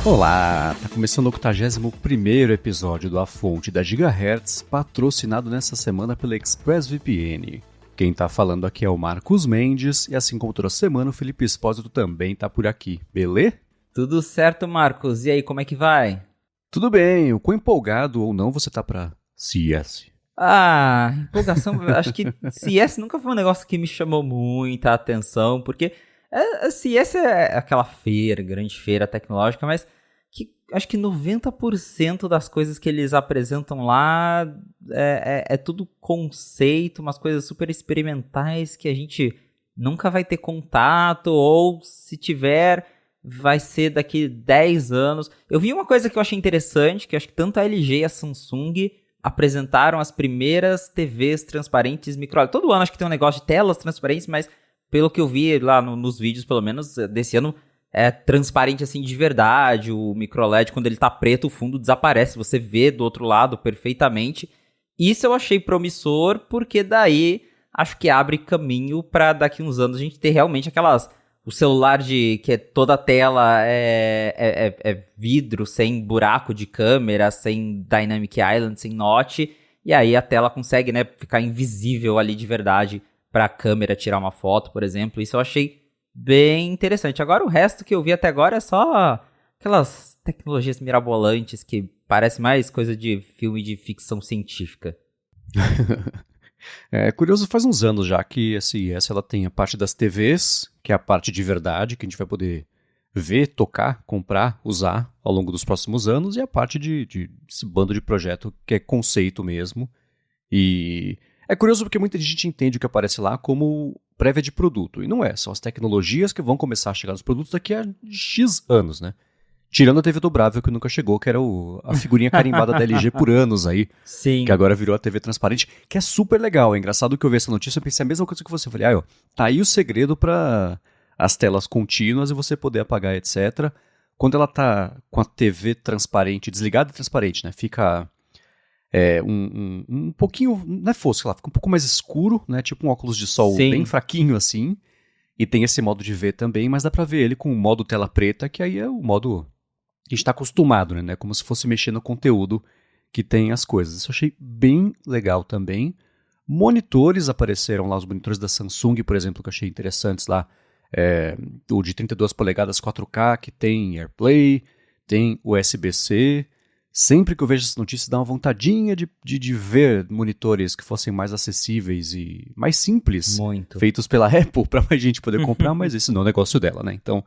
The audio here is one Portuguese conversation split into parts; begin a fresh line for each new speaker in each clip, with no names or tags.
Olá, tá começando o 81º episódio do A Fonte da Gigahertz, patrocinado nessa semana pela ExpressVPN. Quem tá falando aqui é o Marcos Mendes, e assim como toda semana o Felipe Espósito também tá por aqui, beleza?
Tudo certo, Marcos. E aí, como é que vai?
Tudo bem, o quão empolgado ou não você tá pra CS?
Empolgação, acho que CS nunca foi um negócio que me chamou muita atenção, porque CS é aquela feira, grande feira tecnológica, mas que acho que 90% das coisas que eles apresentam lá é tudo conceito, umas coisas super experimentais que a gente nunca vai ter contato, ou se tiver, vai ser daqui 10 anos. Eu vi uma coisa que eu achei interessante, que eu acho que tanto a LG e a Samsung apresentaram as primeiras TVs transparentes micro-LED. Todo ano acho que tem um negócio de telas transparentes, mas pelo que eu vi lá nos vídeos, pelo menos, desse ano, é transparente assim de verdade. O micro-LED, quando ele tá preto, o fundo desaparece. Você vê do outro lado perfeitamente. Isso eu achei promissor, porque daí acho que abre caminho para daqui uns anos a gente ter realmente o celular que é toda a tela é vidro, sem buraco de câmera, sem Dynamic Island, sem notch, e aí a tela consegue, né, ficar invisível ali de verdade para a câmera tirar uma foto, por exemplo. Isso eu achei bem interessante. Agora o resto que eu vi até agora é só aquelas tecnologias mirabolantes que parece mais coisa de filme de ficção científica.
É curioso, faz uns anos já que a CES ela tem a parte das TVs, que é a parte de verdade, que a gente vai poder ver, tocar, comprar, usar ao longo dos próximos anos, e a parte de esse bando de projeto que é conceito mesmo. E é curioso porque muita gente entende o que aparece lá como prévia de produto, e não é, são as tecnologias que vão começar a chegar nos produtos daqui a X anos, né? Tirando a TV dobrável que nunca chegou, que era a figurinha carimbada da LG por anos aí.
Sim.
Que agora virou a TV transparente, que é super legal. É engraçado que eu vi essa notícia, eu pensei a mesma coisa que você. Eu falei, tá aí o segredo para as telas contínuas e você poder apagar, etc. Quando ela tá com a TV transparente, desligada e transparente, né? Fica um pouquinho, não é fosco, ela fica um pouco mais escuro, né? Tipo um óculos de sol
Sim.
bem fraquinho assim. E tem esse modo de ver também, mas dá pra ver ele com o modo tela preta, que aí é o modo que a gente tá acostumado, né? Como se fosse mexer no conteúdo que tem as coisas. Isso eu achei bem legal também. Monitores apareceram lá, os monitores da Samsung, por exemplo, que eu achei interessantes lá. O de 32 polegadas 4K, que tem AirPlay, tem USB-C. Sempre que eu vejo essas notícias, dá uma vontadinha de ver monitores que fossem mais acessíveis e mais simples.
Muito.
Feitos pela Apple, para mais gente poder comprar, mas esse não é o negócio dela, né? Então,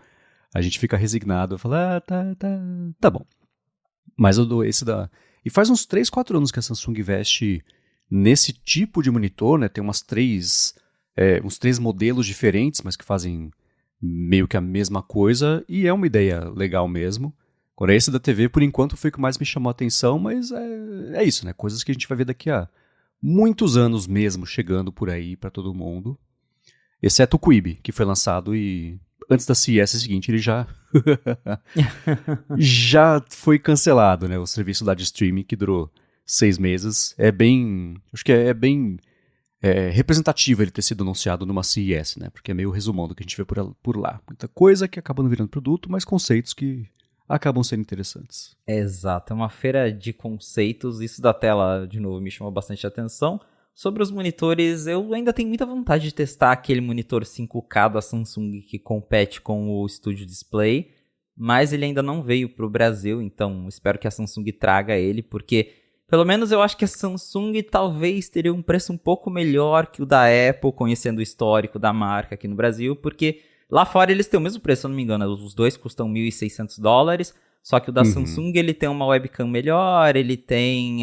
a gente fica resignado, fala, tá bom. Mas eu dou esse da... E faz uns 3, 4 anos que a Samsung investe nesse tipo de monitor, né? Tem uns três modelos diferentes, mas que fazem meio que a mesma coisa, e é uma ideia legal mesmo. Agora, esse da TV, por enquanto, foi o que mais me chamou a atenção, mas é isso, né? Coisas que a gente vai ver daqui a muitos anos mesmo, chegando por aí para todo mundo. Exceto o Quibi, que foi lançado e antes da CES seguinte, ele já foi cancelado, né? O serviço lá de streaming, que durou 6 meses. Acho que é bem representativo ele ter sido anunciado numa CES, né? Porque é meio resumão do que a gente vê por lá. Muita coisa que acaba não virando produto, mas conceitos que acabam sendo interessantes.
Exato, é uma feira de conceitos. Isso da tela, de novo, me chamou bastante atenção. Sobre os monitores, eu ainda tenho muita vontade de testar aquele monitor 5K da Samsung que compete com o Studio Display, mas ele ainda não veio para o Brasil, então espero que a Samsung traga ele, porque pelo menos eu acho que a Samsung talvez teria um preço um pouco melhor que o da Apple, conhecendo o histórico da marca aqui no Brasil, porque lá fora eles têm o mesmo preço, se eu não me engano, os dois custam $1.600, só que o da Samsung ele tem uma webcam melhor, ele tem...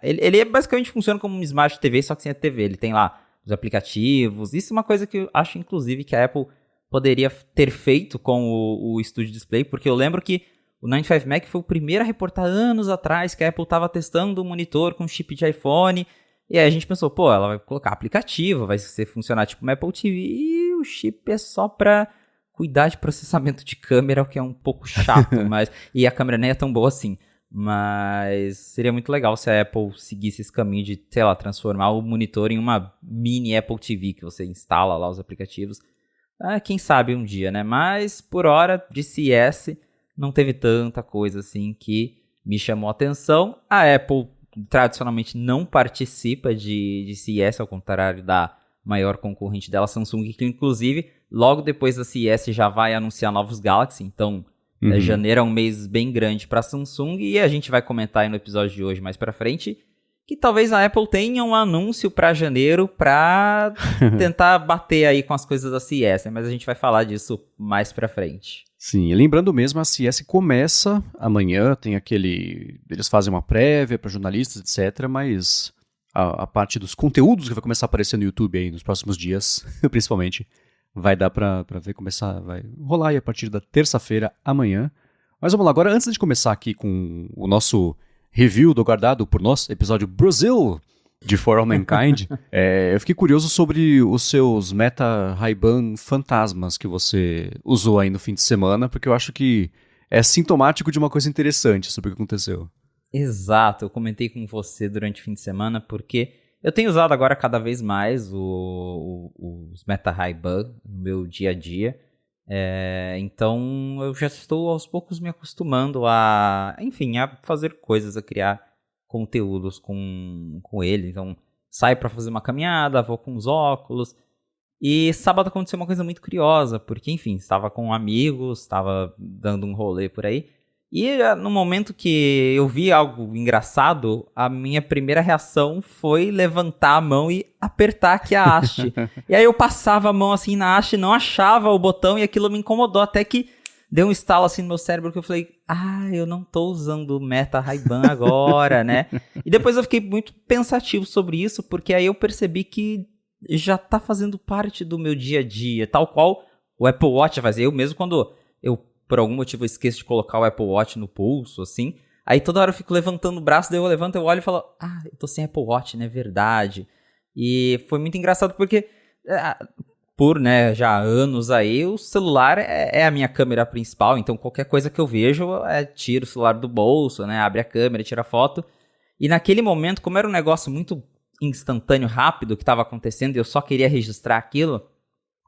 Ele basicamente funciona como um Smart TV, só que sem a TV. Ele tem lá os aplicativos. Isso é uma coisa que eu acho, inclusive, que a Apple poderia ter feito com o Studio Display, porque eu lembro que o 95 Mac foi o primeiro a reportar anos atrás que a Apple estava testando um monitor com chip de iPhone, e aí a gente pensou, ela vai colocar aplicativo, vai funcionar tipo uma Apple TV, e o chip é só para cuidar de processamento de câmera, o que é um pouco chato, e a câmera nem é tão boa assim. Mas seria muito legal se a Apple seguisse esse caminho de, sei lá, transformar o monitor em uma mini Apple TV, que você instala lá os aplicativos. Quem sabe um dia, né? Mas, por hora, de CS, não teve tanta coisa assim que me chamou a atenção. A Apple tradicionalmente não participa de CES, ao contrário da maior concorrente dela, Samsung, que inclusive logo depois da CES já vai anunciar novos Galaxy, então janeiro é um mês bem grande para a Samsung, e a gente vai comentar aí no episódio de hoje mais para frente que talvez a Apple tenha um anúncio para janeiro para tentar bater aí com as coisas da CES, né? Mas a gente vai falar disso mais para frente.
Sim, e lembrando mesmo, a CES começa amanhã, tem eles fazem uma prévia para jornalistas, etc, mas a parte dos conteúdos que vai começar a aparecer no YouTube aí nos próximos dias, principalmente, vai dar pra ver vai rolar aí a partir da terça-feira, amanhã. Mas vamos lá, agora antes de começar aqui com o nosso review do Guardado por Nós, episódio Brasil de For All Mankind, eu fiquei curioso sobre os seus Meta Ray-Ban fantasmas que você usou aí no fim de semana, porque eu acho que é sintomático de uma coisa interessante sobre o que aconteceu.
Exato, eu comentei com você durante o fim de semana, porque eu tenho usado agora cada vez mais os Meta Ray-Ban no meu dia a dia, então eu já estou aos poucos me acostumando a fazer coisas, a criar conteúdos com ele. Então saio para fazer uma caminhada, vou com os óculos, e sábado aconteceu uma coisa muito curiosa, porque enfim, estava com amigos, estava dando um rolê por aí, e no momento que eu vi algo engraçado, a minha primeira reação foi levantar a mão e apertar aqui a haste. E aí eu passava a mão assim na haste, não achava o botão, e aquilo me incomodou, até que deu um estalo assim no meu cérebro, que eu falei, eu não tô usando o Meta Ray-Ban agora, né? E depois eu fiquei muito pensativo sobre isso, porque aí eu percebi que já tá fazendo parte do meu dia a dia, tal qual o Apple Watch faz. Eu mesmo, quando eu por algum motivo eu esqueço de colocar o Apple Watch no pulso, assim, aí toda hora eu fico levantando o braço, daí eu levanto, eu olho e falo, eu tô sem Apple Watch, né, verdade. E foi muito engraçado porque, por, né, já anos aí, o celular é a minha câmera principal, então qualquer coisa que eu vejo, tiro o celular do bolso, né, abre a câmera, tira a foto. E naquele momento, como era um negócio muito instantâneo, rápido, que estava acontecendo, e eu só queria registrar aquilo,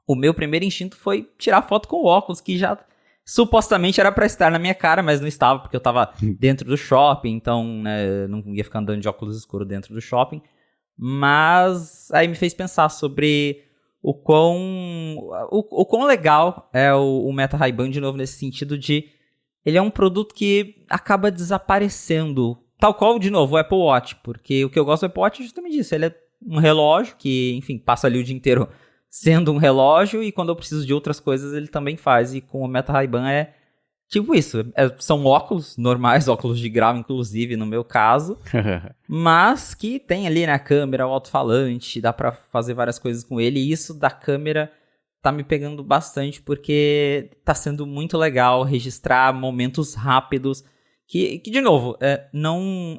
o meu primeiro instinto foi tirar foto com o óculos, que já supostamente era pra estar na minha cara, mas não estava, porque eu tava dentro do shopping, então, né, não ia ficar andando de óculos escuros dentro do shopping. Mas aí me fez pensar sobre o quão legal é o Meta Ray-Ban, de novo, nesse sentido de ele é um produto que acaba desaparecendo, tal qual, de novo, o Apple Watch, porque o que eu gosto do Apple Watch é justamente isso, ele é um relógio que, enfim, passa ali o dia inteiro sendo um relógio, e quando eu preciso de outras coisas ele também faz, e com o Meta Ray-Ban é tipo isso, são óculos normais, óculos de grau inclusive no meu caso, mas que tem ali na câmera o alto-falante, dá pra fazer várias coisas com ele, e isso da câmera tá me pegando bastante, porque tá sendo muito legal registrar momentos rápidos, que de novo,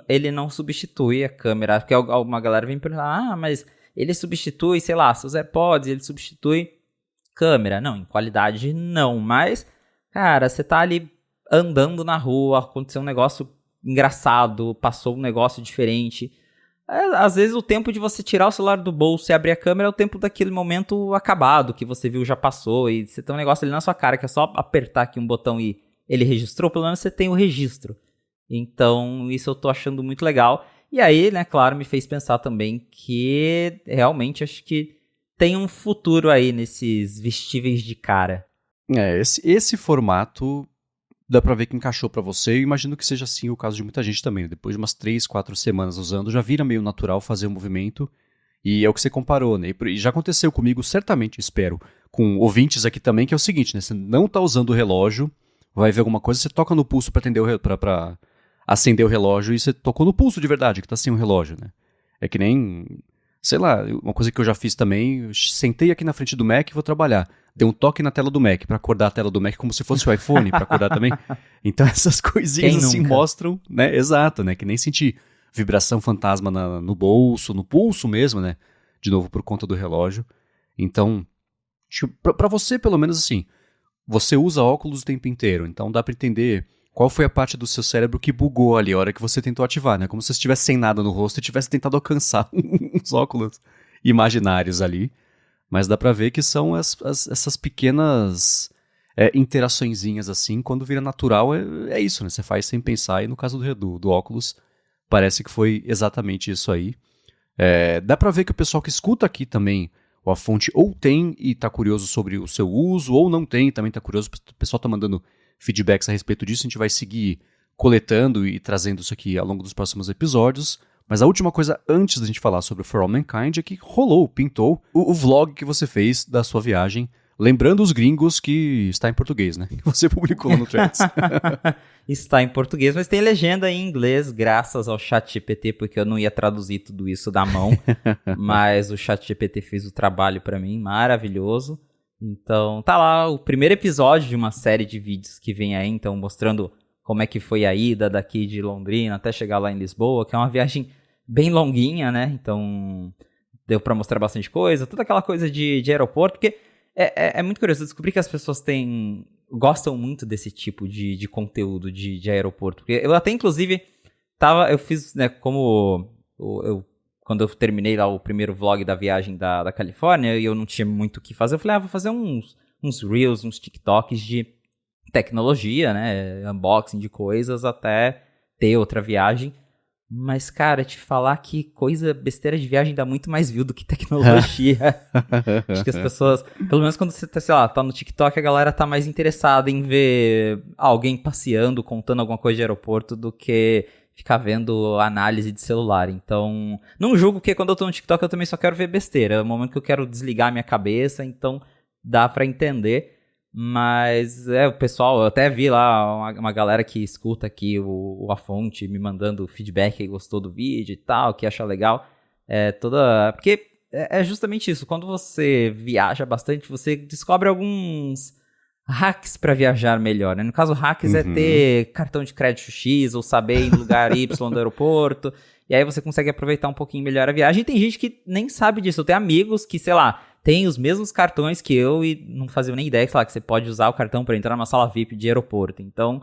ele não substitui a câmera, porque alguma galera vem perguntar, mas ele substitui, sei lá, seus AirPods, ele substitui câmera. Não, em qualidade não, mas, cara, você tá ali andando na rua, aconteceu um negócio engraçado, passou um negócio diferente. Às vezes o tempo de você tirar o celular do bolso e abrir a câmera é o tempo daquele momento acabado, que você viu já passou, e você tem um negócio ali na sua cara, que é só apertar aqui um botão e ele registrou, pelo menos você tem o registro. Então, isso eu tô achando muito legal. E aí, né, claro, me fez pensar também que realmente acho que tem um futuro aí nesses vestíveis de cara.
Esse formato dá pra ver que encaixou pra você. Eu imagino que seja assim o caso de muita gente também. Depois de umas 3, 4 semanas usando, já vira meio natural fazer o movimento. E é o que você comparou, né? E já aconteceu comigo, certamente, espero, com ouvintes aqui também, que é o seguinte, né? Você não tá usando o relógio, vai ver alguma coisa, você toca no pulso pra acender o relógio, e você tocou no pulso de verdade, que tá sem o relógio, né? É que nem, sei lá, uma coisa que eu já fiz também, eu sentei aqui na frente do Mac e vou trabalhar. Dei um toque na tela do Mac, pra acordar a tela do Mac, como se fosse o iPhone, pra acordar também. Então essas coisinhas assim mostram, né? Exato, né? Que nem sentir vibração fantasma no bolso, no pulso mesmo, né? De novo, por conta do relógio. Então, pra você, pelo menos assim, você usa óculos o tempo inteiro, então dá pra entender qual foi a parte do seu cérebro que bugou ali a hora que você tentou ativar, né? Como se você estivesse sem nada no rosto e tivesse tentado alcançar uns óculos imaginários ali. Mas dá pra ver que são essas pequenas interaçõezinhas assim, quando vira natural, é isso, né? Você faz sem pensar, e no caso do óculos, parece que foi exatamente isso aí. Dá pra ver que o pessoal que escuta aqui também, a fonte ou tem e tá curioso sobre o seu uso, ou não tem, também tá curioso, o pessoal tá mandando feedbacks a respeito disso, a gente vai seguir coletando e trazendo isso aqui ao longo dos próximos episódios. Mas a última coisa antes da gente falar sobre o For All Mankind é que pintou o vlog que você fez da sua viagem. Lembrando os gringos que está em português, né? Que você publicou lá no Threads.
Está em português, mas tem legenda em inglês, graças ao ChatGPT, porque eu não ia traduzir tudo isso da mão. Mas o ChatGPT fez o trabalho para mim, maravilhoso. Então, tá lá o primeiro episódio de uma série de vídeos que vem aí, então mostrando como é que foi a ida daqui de Londrina até chegar lá em Lisboa, que é uma viagem bem longuinha, né? Então, deu para mostrar bastante coisa, toda aquela coisa de aeroporto, porque é muito curioso, eu descobri que as pessoas gostam muito desse tipo de conteúdo de aeroporto. Porque eu até, inclusive, eu fiz, né, quando eu terminei lá o primeiro vlog da viagem da Califórnia, e eu não tinha muito o que fazer, eu falei, vou fazer uns Reels, uns TikToks de tecnologia, né, unboxing de coisas, até ter outra viagem. Mas, cara, te falar que besteira de viagem dá muito mais view do que tecnologia. Acho que as pessoas, pelo menos quando você tá, sei lá, tá no TikTok, a galera tá mais interessada em ver alguém passeando, contando alguma coisa de aeroporto, do que ficar vendo análise de celular. Então, não julgo que quando eu tô no TikTok eu também só quero ver besteira. É o momento que eu quero desligar minha cabeça, então dá pra entender. Mas o pessoal, eu até vi lá uma galera que escuta aqui a fonte me mandando feedback que gostou do vídeo e tal, que acha legal. Porque é justamente isso, quando você viaja bastante, você descobre alguns hacks para viajar melhor, né? No caso, hacks é ter cartão de crédito X ou saber ir em lugar Y do aeroporto. E aí você consegue aproveitar um pouquinho melhor a viagem. E tem gente que nem sabe disso. Eu tenho amigos que, sei lá, tem os mesmos cartões que eu e não faziam nem ideia, sei lá, que você pode usar o cartão para entrar numa sala VIP de aeroporto. Então,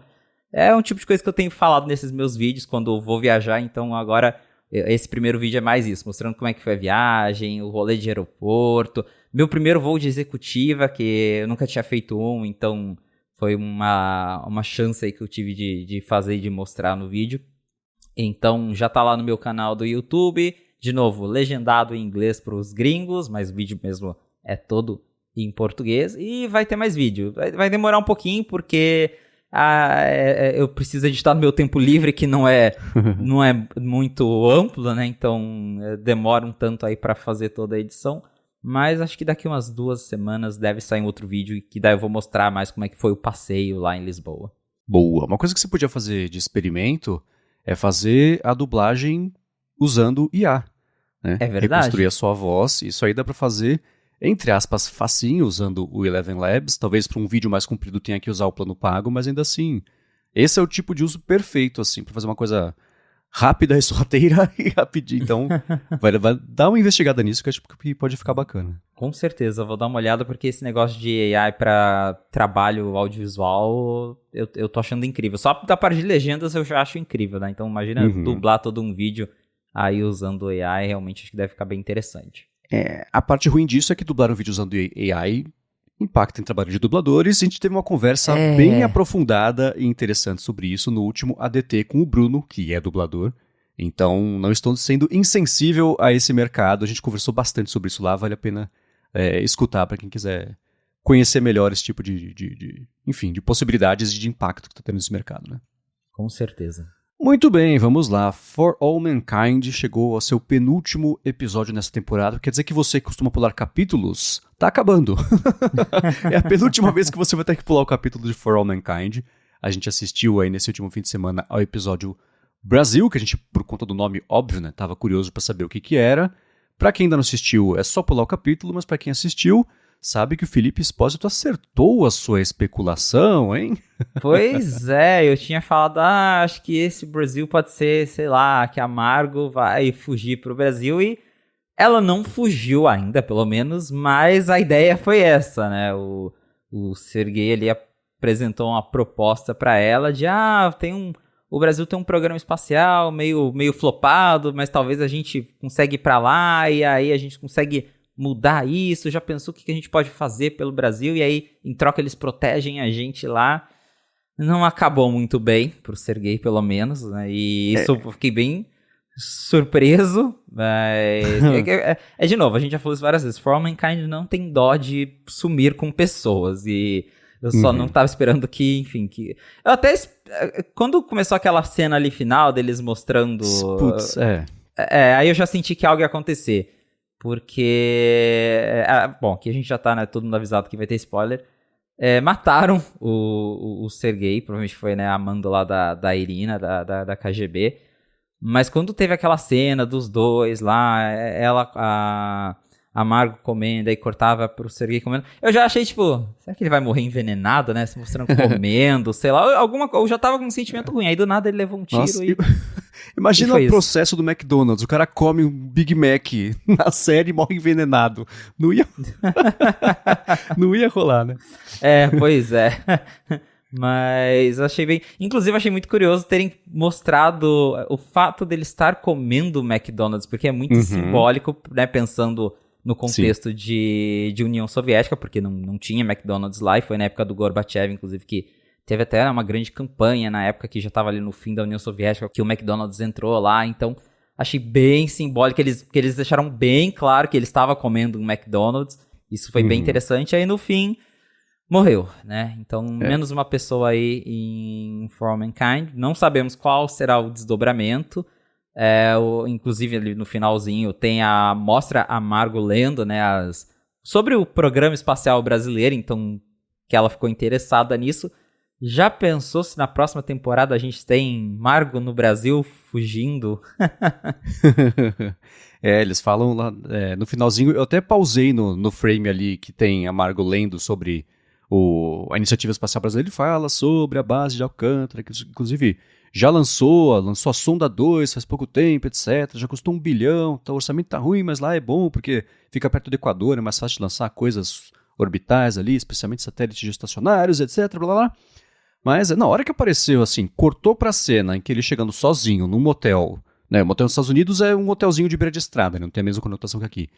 é um tipo de coisa que eu tenho falado nesses meus vídeos quando eu vou viajar. Então, agora, esse primeiro vídeo é mais isso, mostrando como é que foi a viagem, o rolê de aeroporto. Meu primeiro voo de executiva, que eu nunca tinha feito então foi uma chance aí que eu tive de fazer e de mostrar no vídeo. Então, já tá lá no meu canal do YouTube. De novo, legendado em inglês para os gringos, mas o vídeo mesmo é todo em português. E vai ter mais vídeo. Vai demorar um pouquinho, porque eu preciso editar no meu tempo livre, que não é muito amplo, né? Então, demora um tanto aí para fazer toda a edição. Mas acho que daqui umas 2 semanas deve sair um outro vídeo, que daí eu vou mostrar mais como é que foi o passeio lá em Lisboa.
Boa. Uma coisa que você podia fazer de experimento é fazer a dublagem usando IA. Né?
É verdade.
Reconstruir a sua voz. Isso aí dá pra fazer, entre aspas, facinho, usando o Eleven Labs. Talvez para um vídeo mais comprido tenha que usar o plano pago, mas ainda assim, esse é o tipo de uso perfeito, assim, pra fazer uma coisa rápida e sorrateira e rapidinho. Então, vai dar uma investigada nisso, que acho que pode ficar bacana.
Com certeza, vou dar uma olhada, porque esse negócio de AI para trabalho audiovisual, eu tô achando incrível. Só da parte de legendas eu já acho incrível, né? Então, imagina dublar todo um vídeo aí usando AI, realmente acho que deve ficar bem interessante.
A parte ruim disso é que dublar um vídeo usando AI impacta em trabalho de dubladores. A gente teve uma conversa bem aprofundada e interessante sobre isso no último ADT com o Bruno, que é dublador. Então, não estou sendo insensível a esse mercado. A gente conversou bastante sobre isso lá, vale a pena escutar para quem quiser conhecer melhor esse tipo enfim, de possibilidades e de impacto que está tendo nesse mercado, né?
Com certeza.
Muito bem, vamos lá. For All Mankind chegou ao seu penúltimo episódio nessa temporada. Quer dizer que você que costuma pular capítulos, tá acabando. É a penúltima vez que você vai ter que pular o capítulo de For All Mankind. A gente assistiu aí nesse último fim de semana ao episódio Brasil, que a gente, por conta do nome óbvio, né, tava curioso pra saber o que era. Pra quem ainda não assistiu, é só pular o capítulo, mas pra quem assistiu, sabe que o Felipe Espósito acertou a sua especulação, hein?
Pois é, eu tinha falado, acho que esse Brasil pode ser, sei lá, que a Margot vai fugir pro Brasil, e ela não fugiu ainda, pelo menos, mas a ideia foi essa, né? O Sergei ali apresentou uma proposta pra ela de, o Brasil tem um programa espacial meio flopado, mas talvez a gente consiga ir pra lá, e aí a gente consegue mudar isso? Já pensou o que a gente pode fazer pelo Brasil? E aí, em troca, eles protegem a gente lá. Não acabou muito bem, pro Sergei, pelo menos, né? E isso eu fiquei bem surpreso, mas... de novo, a gente já falou isso várias vezes. For All Mankind não tem dó de sumir com pessoas, e eu só não tava esperando que, enfim, que... Eu até... Quando começou aquela cena ali final, deles mostrando...
Putz,
aí eu já senti que algo ia acontecer, porque... bom, aqui a gente já tá, né, todo mundo avisado que vai ter spoiler. Mataram o Sergei, provavelmente foi, né, a mando lá da Irina, da KGB. Mas quando teve aquela cena dos dois lá, ela, a Margot comendo, aí cortava pro Sergei comendo, eu já achei, tipo, será que ele vai morrer envenenado, né? Se mostrando comendo, sei lá, eu já tava com um sentimento ruim, aí do nada ele levou um tiro.
Nossa, imagina o processo do McDonald's, o cara come um Big Mac na série e morre envenenado. Não ia rolar, né?
Pois é. Mas achei bem... Inclusive, achei muito curioso terem mostrado o fato dele estar comendo McDonald's, porque é muito simbólico, né? Pensando no contexto de União Soviética, porque não tinha McDonald's lá, e foi na época do Gorbachev, inclusive, que teve até uma grande campanha na época que já estava ali no fim da União Soviética, que o McDonald's entrou lá, então achei bem simbólico, que eles deixaram bem claro que ele estava comendo um McDonald's, isso foi bem interessante, aí no fim... morreu, né? Então, menos uma pessoa aí em For All Mankind. Não sabemos qual será o desdobramento. Inclusive, ali no finalzinho, mostra a Margot lendo, né, sobre o programa espacial brasileiro, então, que ela ficou interessada nisso. Já pensou se na próxima temporada a gente tem Margot no Brasil fugindo?
Eles falam lá, no finalzinho, eu até pausei no frame ali que tem a Margot lendo sobre... a Iniciativa Espacial Brasileira. Ele fala sobre a base de Alcântara, que inclusive já lançou a Sonda 2 faz pouco tempo, etc. Já custou 1 bilhão, o orçamento tá ruim, mas lá é bom porque fica perto do Equador, é mais fácil de lançar coisas orbitais ali, especialmente satélites geoestacionários, etc. Blá, blá, blá. Mas na hora que apareceu, assim, cortou pra cena em que ele chegando sozinho num motel, né? O motel nos Estados Unidos é um motelzinho de beira de estrada, né? Não tem a mesma conotação que aqui.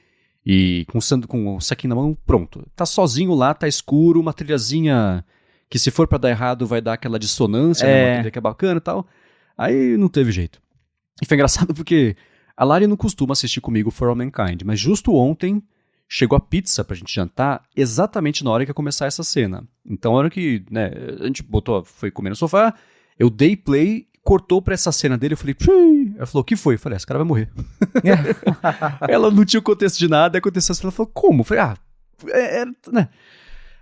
E com o saquinho na mão, pronto. Tá sozinho lá, tá escuro, uma trilhazinha que se for pra dar errado vai dar aquela dissonância, né? Uma trilha que é bacana e tal. Aí não teve jeito. E foi engraçado porque a Lari não costuma assistir comigo For All Mankind, mas justo ontem chegou a pizza pra gente jantar exatamente na hora que ia começar essa cena. Então a hora que, né, a gente foi comer no sofá, eu dei play, cortou pra essa cena dele, eu falei, Pshii! Ela falou, o que foi? Eu falei, esse cara vai morrer. Ela não tinha o contexto de nada, aconteceu assim, ela falou, como? Eu falei, né?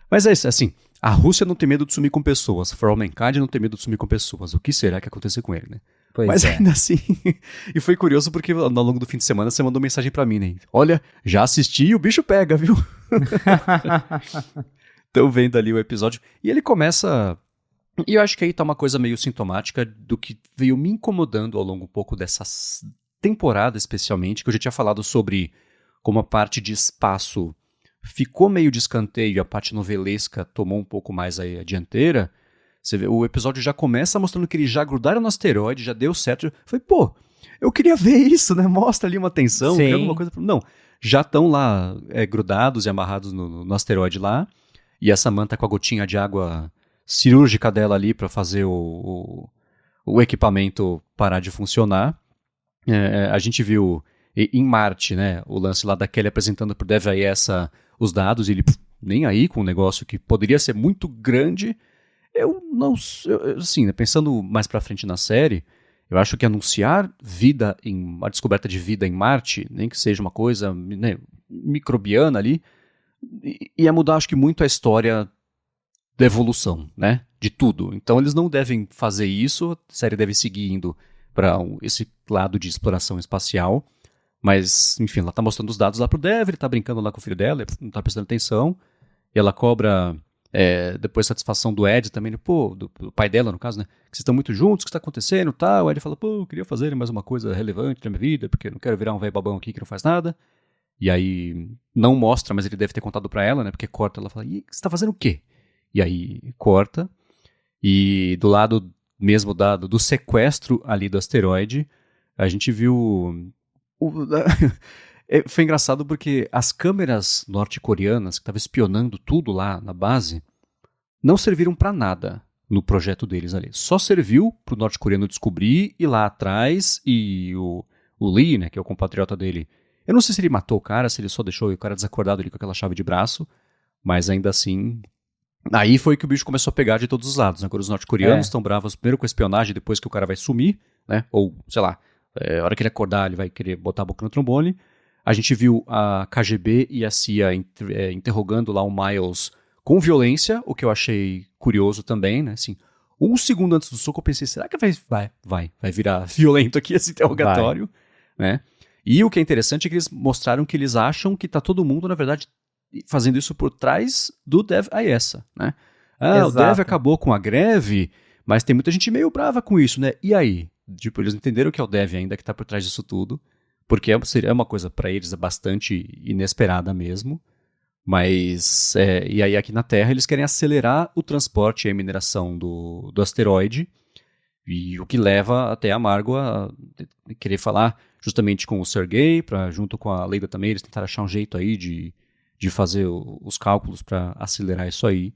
Mas é isso, assim, a Rússia não tem medo de sumir com pessoas, For All Mankind não tem medo de sumir com pessoas, o que será que aconteceu com ele, né? Mas ainda assim, e foi curioso porque ao longo do fim de semana você mandou mensagem pra mim, né? Olha, já assisti e o bicho pega, viu? Então vendo ali o episódio, e ele começa... E eu acho que aí tá uma coisa meio sintomática do que veio me incomodando ao longo um pouco dessa temporada, especialmente, que eu já tinha falado sobre como a parte de espaço ficou meio de escanteio e a parte novelesca tomou um pouco mais aí a dianteira. Você vê, o episódio já começa mostrando que eles já grudaram no asteroide, já deu certo. Eu falei, pô, eu queria ver isso, né? Mostra ali uma tensão, queria alguma coisa. Não, já estão lá grudados e amarrados no asteroide lá, e a Samantha com a gotinha de água cirúrgica dela ali para fazer o equipamento parar de funcionar. A gente viu em Marte, né, o lance lá da Kelly apresentando pro Dev Essa os dados, e ele nem aí com um negócio que poderia ser muito grande. Eu não, assim, né, pensando mais pra frente na série, eu acho que anunciar a descoberta de vida em Marte, nem que seja uma coisa, né, microbiana ali, ia mudar, acho que muito a história da evolução, né, de tudo. Então eles não devem fazer isso, a série deve seguir indo para esse lado de exploração espacial, mas, enfim, ela tá mostrando os dados lá pro Dev, ele tá brincando lá com o filho dela, não tá prestando atenção, e ela cobra... depois satisfação do Ed também, pô, do pai dela no caso, né, que vocês estão muito juntos, o que está acontecendo, tal. O Ed fala, pô, eu queria fazer mais uma coisa relevante na minha vida, porque eu não quero virar um velho babão aqui que não faz nada. E aí não mostra, mas ele deve ter contado pra ela, né, porque corta, ela fala, e você tá fazendo o quê? E aí corta, e do lado mesmo do sequestro ali do asteroide, a gente viu Foi engraçado porque as câmeras norte-coreanas que estavam espionando tudo lá na base não serviram pra nada no projeto deles ali. Só serviu pro norte-coreano descobrir, ir lá atrás e o Lee, né, que é o compatriota dele, eu não sei se ele matou o cara, se ele só deixou o cara desacordado ali com aquela chave de braço, mas ainda assim... Aí foi que o bicho começou a pegar de todos os lados. Agora os norte-coreanos estão bravos primeiro com a espionagem, depois que o cara vai sumir, né? Ou, sei lá, a hora que ele acordar, ele vai querer botar a boca no trombone. A gente viu a KGB e a CIA interrogando lá o Miles com violência, o que eu achei curioso também, né? Assim, um segundo antes do soco eu pensei, será que vai virar violento aqui esse interrogatório, né? E o que é interessante é que eles mostraram que eles acham que tá todo mundo, na verdade, fazendo isso por trás do Dev Aessa, né? O Dev acabou com a greve, mas tem muita gente meio brava com isso, né? E aí? Tipo, eles entenderam que é o Dev ainda que tá por trás disso tudo, porque é uma coisa para eles bastante inesperada mesmo, mas e aí aqui na Terra eles querem acelerar o transporte e a mineração do asteroide, e o que leva até a Margo a querer falar justamente com o Sergei, para junto com a Leida também, eles tentaram achar um jeito aí de fazer os cálculos para acelerar isso aí,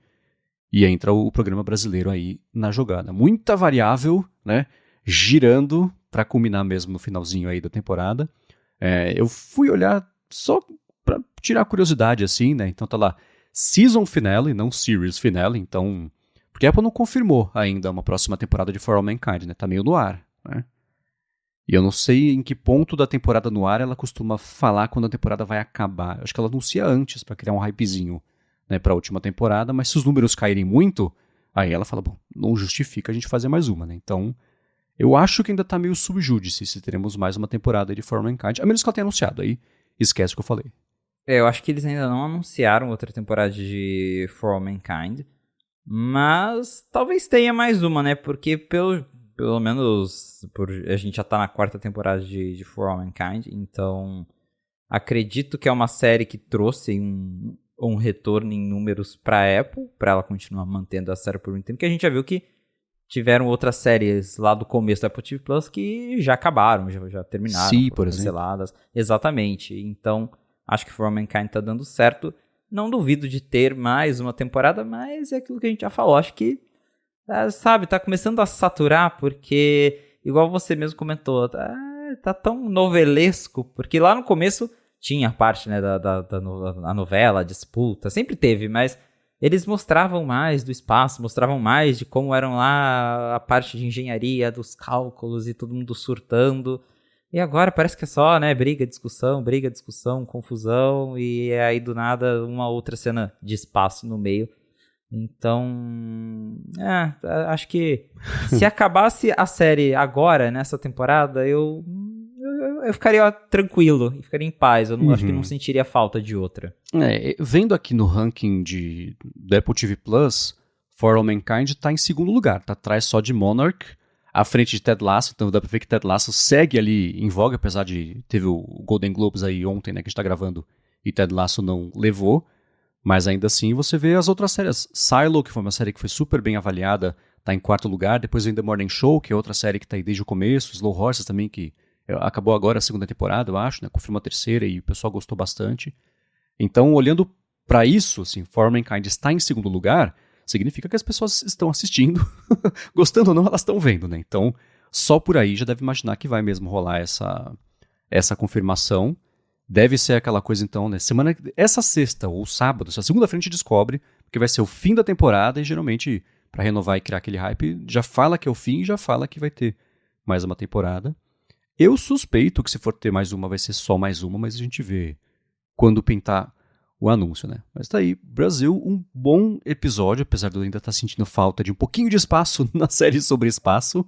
e entra o programa brasileiro aí na jogada. Muita variável, né, girando para culminar mesmo no finalzinho aí da temporada. Eu fui olhar só para tirar a curiosidade, assim, né, então tá lá, Season Finale, não Series Finale, então... Porque a Apple não confirmou ainda uma próxima temporada de For All Mankind, né, tá meio no ar, né. E eu não sei em que ponto da temporada no ar ela costuma falar quando a temporada vai acabar. Eu acho que ela anuncia antes para criar um hypezinho, né, para a última temporada, mas se os números caírem muito, aí ela fala, bom, não justifica a gente fazer mais uma, né? Então, eu acho que ainda tá meio subjúdice se teremos mais uma temporada de For All Mankind, a menos que ela tenha anunciado, aí esquece o que eu falei.
Eu acho que eles ainda não anunciaram outra temporada de For All Mankind, mas talvez tenha mais uma, né? Porque pelo menos a gente já tá na 4ª temporada de For All Mankind, então acredito que é uma série que trouxe um retorno em números pra Apple, pra ela continuar mantendo a série por muito tempo, que a gente já viu que tiveram outras séries lá do começo da Apple TV Plus que já acabaram, já terminaram,
Sim,
foram canceladas. Exatamente, então acho que For All Mankind tá dando certo. Não duvido de ter mais uma temporada, mas é aquilo que a gente já falou, acho que sabe, tá começando a saturar, porque, igual você mesmo comentou, tá tão novelesco, porque lá no começo tinha a parte, né, da novela, a disputa, sempre teve, mas eles mostravam mais do espaço, mostravam mais de como eram lá a parte de engenharia, dos cálculos e todo mundo surtando, e agora parece que é só, né, briga, discussão, confusão, e aí do nada uma outra cena de espaço no meio. Então, acho que se acabasse a série agora, nessa temporada, eu ficaria tranquilo, ficaria em paz. Eu acho que não sentiria falta de outra.
Vendo aqui no ranking do Apple TV Plus, For All Mankind tá em segundo lugar, tá atrás só de Monarch, à frente de Ted Lasso, então dá pra ver que Ted Lasso segue ali em voga, apesar de teve o Golden Globes aí ontem, né, que a gente tá gravando, e Ted Lasso não levou. Mas ainda assim você vê as outras séries. Silo, que foi uma série que foi super bem avaliada, tá em 4º lugar. Depois vem The Morning Show, que é outra série que tá aí desde o começo. Slow Horses também, que acabou agora a 2ª temporada, eu acho, né? Confirmou a 3ª e o pessoal gostou bastante. Então, olhando para isso, assim, For All Mankind está em 2º lugar, significa que as pessoas estão assistindo. Gostando ou não, elas estão vendo, né? Então, só por aí já deve imaginar que vai mesmo rolar essa confirmação. Deve ser aquela coisa, então, né? Essa sexta ou sábado, se a segunda-feira a gente descobre, porque vai ser o fim da temporada e geralmente, para renovar e criar aquele hype, já fala que é o fim e já fala que vai ter mais uma temporada. Eu suspeito que se for ter mais uma, vai ser só mais uma, mas a gente vê quando pintar o anúncio, né? Mas tá aí, Brasil, um bom episódio, apesar de eu ainda estar sentindo falta de um pouquinho de espaço na série sobre espaço,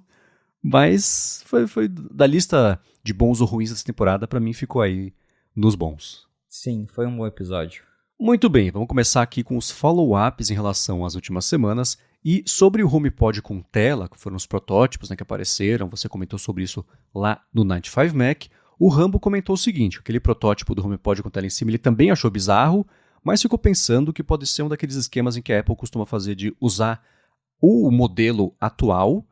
mas foi da lista de bons ou ruins dessa temporada, pra mim ficou aí nos bons.
Sim, foi um bom episódio.
Muito bem, vamos começar aqui com os follow-ups em relação às últimas semanas. E sobre o HomePod com tela, que foram os protótipos, né, que apareceram, você comentou sobre isso lá no 95 Mac. O Rambo comentou o seguinte, aquele protótipo do HomePod com tela em cima, ele também achou bizarro, mas ficou pensando que pode ser um daqueles esquemas em que a Apple costuma fazer de usar o modelo atual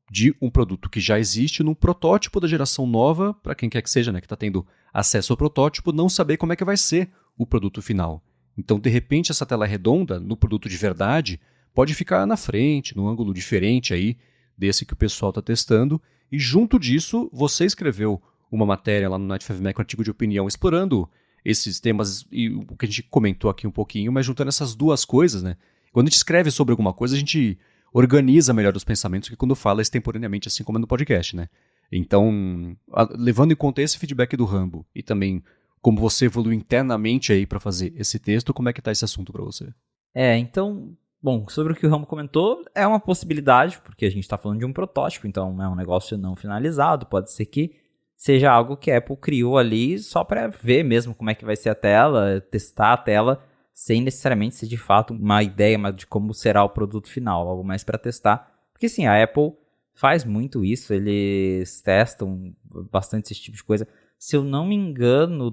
de um produto que já existe num protótipo da geração nova, para quem quer que seja, né, que está tendo acesso ao protótipo, não saber como é que vai ser o produto final. Então, de repente, essa tela redonda, no produto de verdade, pode ficar na frente, num ângulo diferente aí desse que o pessoal está testando. E junto disso, você escreveu uma matéria lá no Night 5 Mac, um artigo de opinião, explorando esses temas e o que a gente comentou aqui um pouquinho, mas juntando essas duas coisas, né? Quando a gente escreve sobre alguma coisa, a gente organiza melhor os pensamentos que quando fala extemporaneamente, assim como é no podcast, né? Então, levando em conta esse feedback do Rambo e também como você evoluiu internamente aí para fazer esse texto, como é que tá esse assunto para você?
Então, bom, sobre o que o Rambo comentou, é uma possibilidade, porque a gente está falando de um protótipo, então é um negócio não finalizado, pode ser que seja algo que a Apple criou ali só para ver mesmo como é que vai ser a tela, testar a tela, sem necessariamente ser de fato uma ideia de como será o produto final, algo mais para testar. Porque sim, a Apple faz muito isso, eles testam bastante esse tipo de coisa. Se eu não me engano,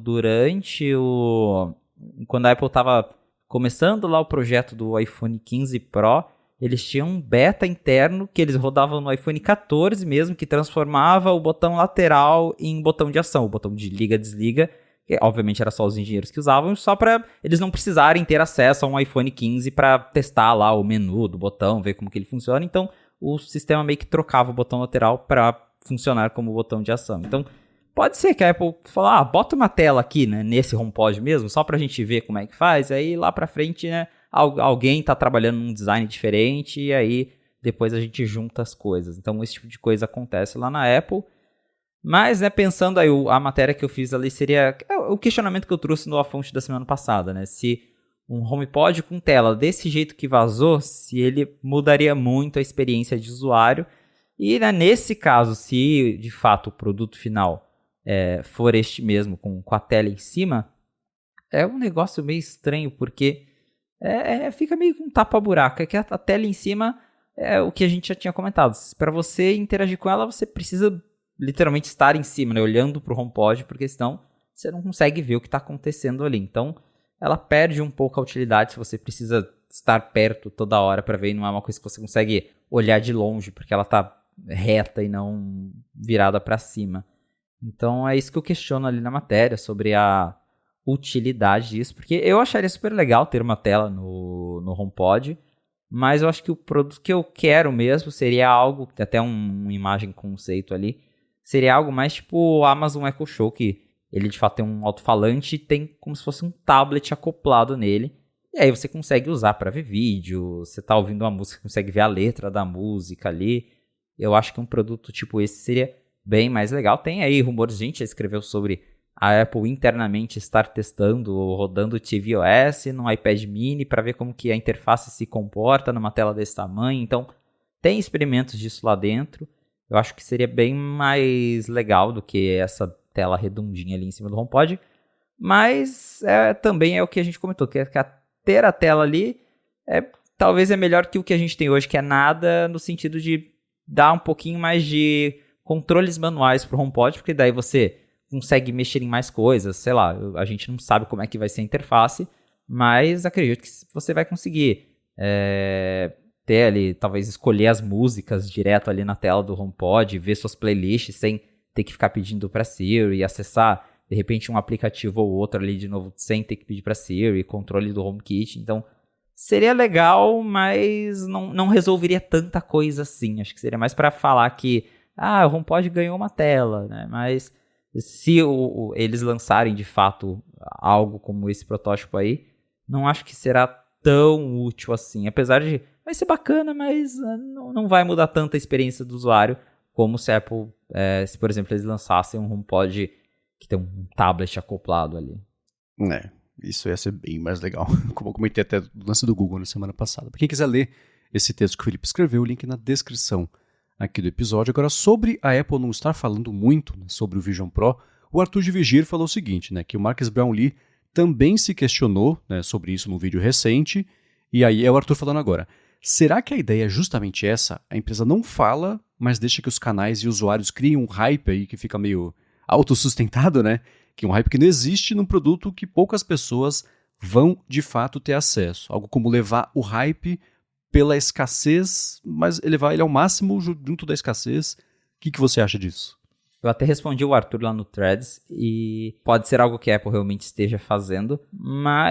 quando a Apple estava começando lá o projeto do iPhone 15 Pro, eles tinham um beta interno que eles rodavam no iPhone 14 mesmo, que transformava o botão lateral em botão de ação, o botão de liga-desliga, que obviamente era só os engenheiros que usavam, só para eles não precisarem ter acesso a um iPhone 15 para testar lá o menu do botão, ver como que ele funciona. Então, o sistema meio que trocava o botão lateral para funcionar como botão de ação. Então, pode ser que a Apple fale, bota uma tela aqui, né, nesse HomePod mesmo, só pra gente ver como é que faz, aí lá pra frente, né, alguém tá trabalhando num design diferente, e aí depois a gente junta as coisas. Então, esse tipo de coisa acontece lá na Apple. Mas, né, pensando aí, a matéria que eu fiz ali seria o questionamento que eu trouxe no A Fonte da semana passada, né, se um HomePod com tela desse jeito que vazou, se ele mudaria muito a experiência de usuário. E, né, nesse caso, se de fato o produto final for este mesmo, com a tela em cima, é um negócio meio estranho, porque fica meio com um tapa-buraco. É que a tela em cima é o que a gente já tinha comentado. Para você interagir com ela, você precisa literalmente estar em cima, né, olhando para o HomePod, porque senão você não consegue ver o que está acontecendo ali. Então, ela perde um pouco a utilidade se você precisa estar perto toda hora para ver, e não é uma coisa que você consegue olhar de longe, porque ela está reta e não virada para cima. Então é isso que eu questiono ali na matéria, sobre a utilidade disso, porque eu acharia super legal ter uma tela no HomePod, mas eu acho que o produto que eu quero mesmo seria algo, até uma imagem conceito ali, seria algo mais tipo o Amazon Echo Show, que ele de fato tem um alto-falante e tem como se fosse um tablet acoplado nele, e aí você consegue usar para ver vídeo, você tá ouvindo uma música, consegue ver a letra da música ali. Eu acho que um produto tipo esse seria bem mais legal. Tem aí rumores, a gente já escreveu sobre a Apple internamente estar testando ou rodando tvOS no iPad mini para ver como que a interface se comporta numa tela desse tamanho. Então, tem experimentos disso lá dentro. Eu acho que seria bem mais legal do que essa tela redondinha ali em cima do HomePod. Mas também é o que a gente comentou, que ter a tela ali talvez é melhor que o que a gente tem hoje, que é nada, no sentido de dar um pouquinho mais de controles manuais para o HomePod, porque daí você consegue mexer em mais coisas, sei lá, a gente não sabe como é que vai ser a interface, mas acredito que você vai conseguir ter ali, talvez escolher as músicas direto ali na tela do HomePod, ver suas playlists sem ter que ficar pedindo para Siri, acessar de repente um aplicativo ou outro ali de novo sem ter que pedir para Siri, controle do HomeKit. Então seria legal, mas não resolveria tanta coisa assim. Acho que seria mais para falar que o HomePod ganhou uma tela, né? Mas se eles lançarem de fato algo como esse protótipo aí, não acho que será tão útil assim. Apesar de vai ser bacana, mas não vai mudar tanta a experiência do usuário como se a Apple, se por exemplo eles lançassem um HomePod que tem um tablet acoplado ali.
Isso ia ser bem mais legal. Como eu comentei até do lance do Google na semana passada. Para quem quiser ler esse texto que o Felipe escreveu, o link na descrição aqui do episódio. Agora, sobre a Apple não estar falando muito, né, sobre o Vision Pro, o Arthur de Vigir falou o seguinte, né, que o Marques Brownlee também se questionou, né, sobre isso num vídeo recente, e aí é o Arthur falando agora. Será que a ideia é justamente essa? A empresa não fala, mas deixa que os canais e usuários criem um hype aí que fica meio autossustentado, né? Que é um hype que não existe num produto que poucas pessoas vão de fato ter acesso. Algo como levar o hype pela escassez, mas elevar ele ao máximo junto da escassez. O que você acha disso?
Eu até respondi o Arthur lá no Threads e pode ser algo que a Apple realmente esteja fazendo, mas...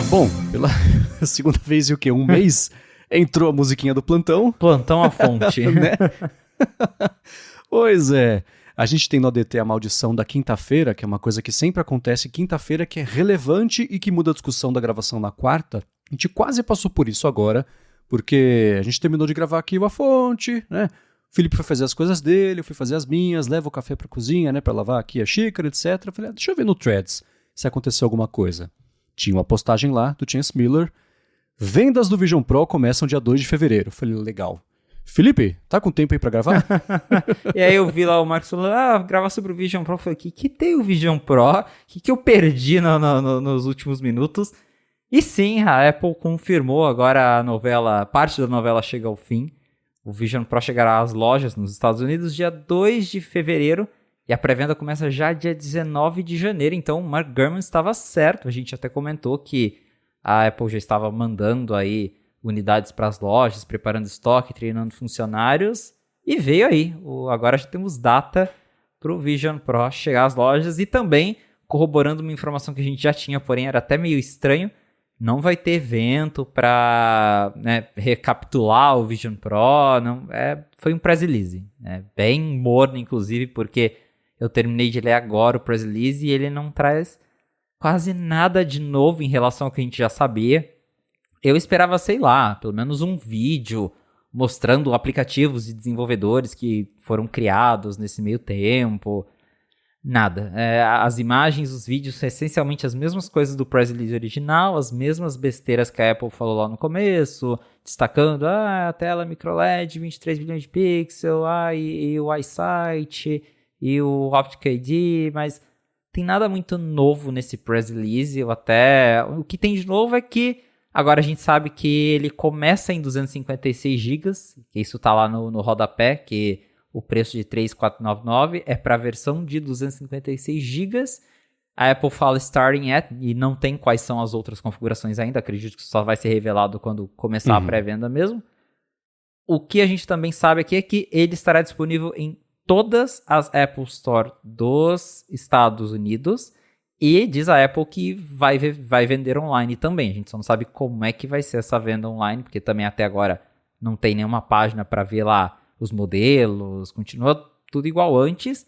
Bom, pela segunda vez em o quê? Um mês, entrou a musiquinha do plantão.
Plantão à fonte.
Né? Pois é. A gente tem no ADT a maldição da quinta-feira, que é uma coisa que sempre acontece quinta-feira, que é relevante e que muda a discussão da gravação na quarta. A gente quase passou por isso agora, porque a gente terminou de gravar aqui o A Fonte, né? O Felipe foi fazer as coisas dele, eu fui fazer as minhas, leva o café pra cozinha, né? Pra lavar aqui a xícara, etc. Eu falei, deixa eu ver no Threads se aconteceu alguma coisa. Tinha uma postagem lá do Chance Miller. Vendas do Vision Pro começam dia 2 de fevereiro. Eu falei, legal. Felipe, tá com tempo aí pra gravar?
E aí eu vi lá o Marcos falando, gravar sobre o Vision Pro. Eu falei, que tem o Vision Pro? O que eu perdi nos últimos minutos? E sim, a Apple confirmou agora a novela, parte da novela chega ao fim. O Vision Pro chegará às lojas nos Estados Unidos dia 2 de fevereiro. E a pré-venda começa já dia 19 de janeiro. Então o Mark Gurman estava certo. A gente até comentou que a Apple já estava mandando aí unidades para as lojas, preparando estoque, treinando funcionários, e veio aí. Agora já temos data para o Vision Pro chegar às lojas e também corroborando uma informação que a gente já tinha, porém era até meio estranho, não vai ter evento para recapitular o Vision Pro, foi um press release, bem morno inclusive, porque eu terminei de ler agora o press release e ele não traz quase nada de novo em relação ao que a gente já sabia. Eu esperava, sei lá, pelo menos um vídeo mostrando aplicativos e desenvolvedores que foram criados nesse meio tempo. Nada. As imagens, os vídeos são essencialmente as mesmas coisas do press release original, as mesmas besteiras que a Apple falou lá no começo, destacando a tela microLED, 23 bilhões de pixels, e o EyeSight, e o Optic ID, mas tem nada muito novo nesse press release. O que tem de novo é que agora a gente sabe que ele começa em 256 GB, que isso tá lá no rodapé, que o preço de 3.499 é para a versão de 256 GB. A Apple fala starting at, e não tem quais são as outras configurações ainda, acredito que só vai ser revelado quando começar a pré-venda mesmo. O que a gente também sabe aqui é que ele estará disponível em todas as Apple Store dos Estados Unidos. E diz a Apple que vai vender online também. A gente só não sabe como é que vai ser essa venda online, porque também até agora não tem nenhuma página para ver lá os modelos, continua tudo igual antes.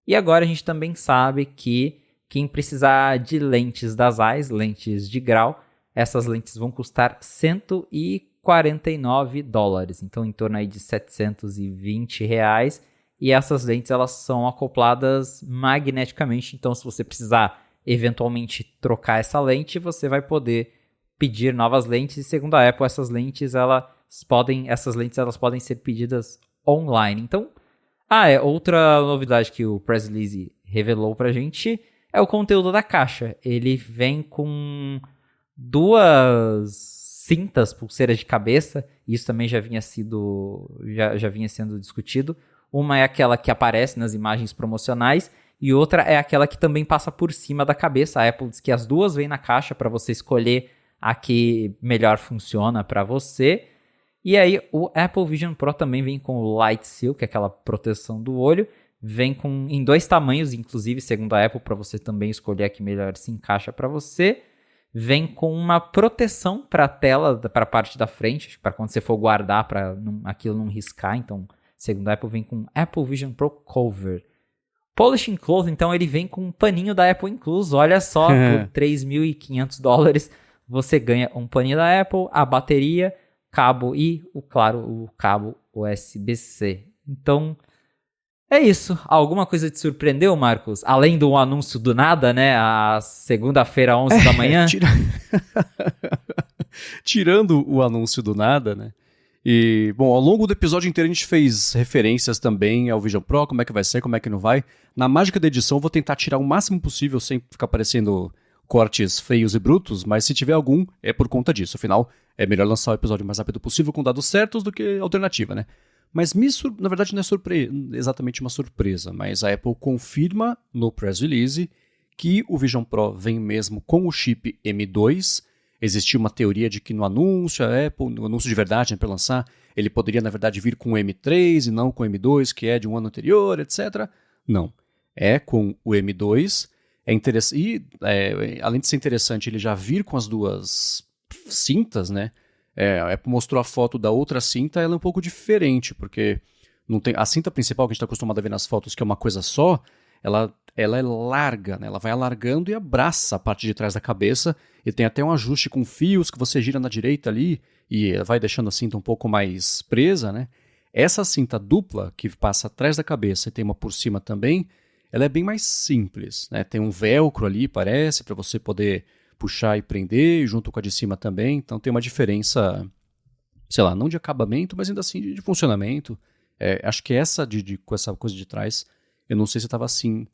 E agora a gente também sabe que quem precisar de lentes das Eyes, lentes de grau, essas lentes vão custar $149, então em torno aí de R$720. E essas lentes elas são acopladas magneticamente, então se você precisar eventualmente trocar essa lente, você vai poder pedir novas lentes, e segundo a Apple, essas lentes elas podem ser pedidas online. Então, outra novidade que o press release revelou pra gente é o conteúdo da caixa. Ele vem com 2 cintas, pulseiras de cabeça, isso também já vinha sendo discutido. Uma é aquela que aparece nas imagens promocionais, e outra é aquela que também passa por cima da cabeça. A Apple diz que as duas vêm na caixa para você escolher a que melhor funciona para você. E aí o Apple Vision Pro também vem com o Light Seal, que é aquela proteção do olho. Vem em 2 tamanhos, inclusive, segundo a Apple, para você também escolher a que melhor se encaixa para você. Vem com uma proteção para a tela, para a parte da frente, para quando você for guardar, para aquilo não riscar. Então, segundo a Apple, vem com Apple Vision Pro Cover. Polishing Cloth, então, ele vem com um paninho da Apple incluso. Olha só, por $3.500 você ganha um paninho da Apple, a bateria, cabo e, o cabo USB-C. Então, é isso. Alguma coisa te surpreendeu, Marcos? Além do anúncio do nada, né? A segunda-feira, 11 da manhã.
Tirando o anúncio do nada, né? E, bom, ao longo do episódio inteiro a gente fez referências também ao Vision Pro, como é que vai ser, como é que não vai. Na mágica da edição eu vou tentar tirar o máximo possível sem ficar parecendo cortes feios e brutos, mas se tiver algum, é por conta disso. Afinal, é melhor lançar o episódio o mais rápido possível com dados certos do que alternativa, né? Mas na verdade não é exatamente uma surpresa, mas a Apple confirma no press release que o Vision Pro vem mesmo com o chip M2. existia uma teoria de que no anúncio, a Apple, no anúncio de verdade, né, para lançar, ele poderia, na verdade, vir com o M3 e não com o M2, que é de um ano anterior, etc. Não. É com o M2. É interessante. E, além de ser interessante, ele já vir com as duas cintas, né? A Apple mostrou a foto da outra cinta, ela é um pouco diferente, porque não tem, a cinta principal que a gente está acostumado a ver nas fotos, que é uma coisa só, ela é larga, né? Ela vai alargando e abraça a parte de trás da cabeça, e tem até um ajuste com fios que você gira na direita ali, e vai deixando a cinta um pouco mais presa, né? Essa cinta dupla, que passa atrás da cabeça e tem uma por cima também, ela é bem mais simples, né? Tem um velcro ali, parece, para você poder puxar e prender, junto com a de cima também. Então tem uma diferença, sei lá, não de acabamento, mas ainda assim de funcionamento. Acho que essa com essa coisa de trás, eu não sei se estava assim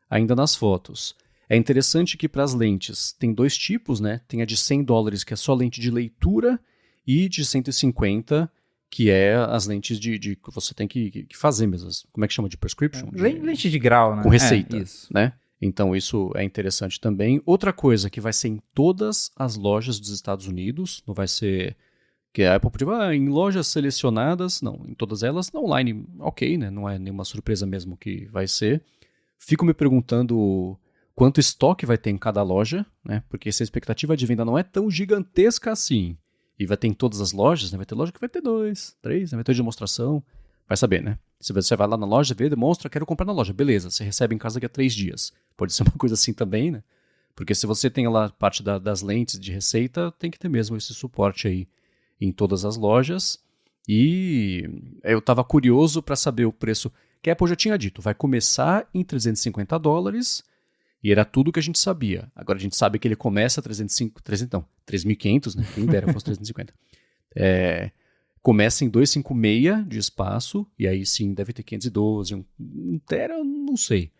ainda nas fotos. É interessante que para as lentes tem dois tipos, né? Tem a de $100, que é só lente de leitura, e de 150, que é as lentes que você tem que fazer mesmo. Como é que chama? De prescription?
Lente de grau, né?
Com receita,
isso.
né? Então isso é interessante também. Outra coisa que vai ser em todas as lojas dos Estados Unidos, não vai ser que a Apple podia, em lojas selecionadas, não, em todas elas, na online, ok, né? Não é nenhuma surpresa mesmo que vai ser. Fico me perguntando quanto estoque vai ter em cada loja, né? Porque se a expectativa de venda não é tão gigantesca assim, e vai ter em todas as lojas, né? Vai ter loja que vai ter 2, 3, né? Vai ter demonstração, vai saber, né? Se você vai lá na loja, vê, demonstra, quero comprar na loja, beleza, você recebe em casa daqui a 3 dias. Pode ser uma coisa assim também, né? Porque se você tem lá parte das lentes de receita, tem que ter mesmo esse suporte aí em todas as lojas. E eu estava curioso para saber o preço que a Apple já tinha dito. Vai começar em $350 e era tudo que a gente sabia. Agora a gente sabe que ele começa a 3.500, né? Quem dera fosse 350. Começa em 256 de espaço, e aí sim deve ter 512, 1 tera, eu não sei.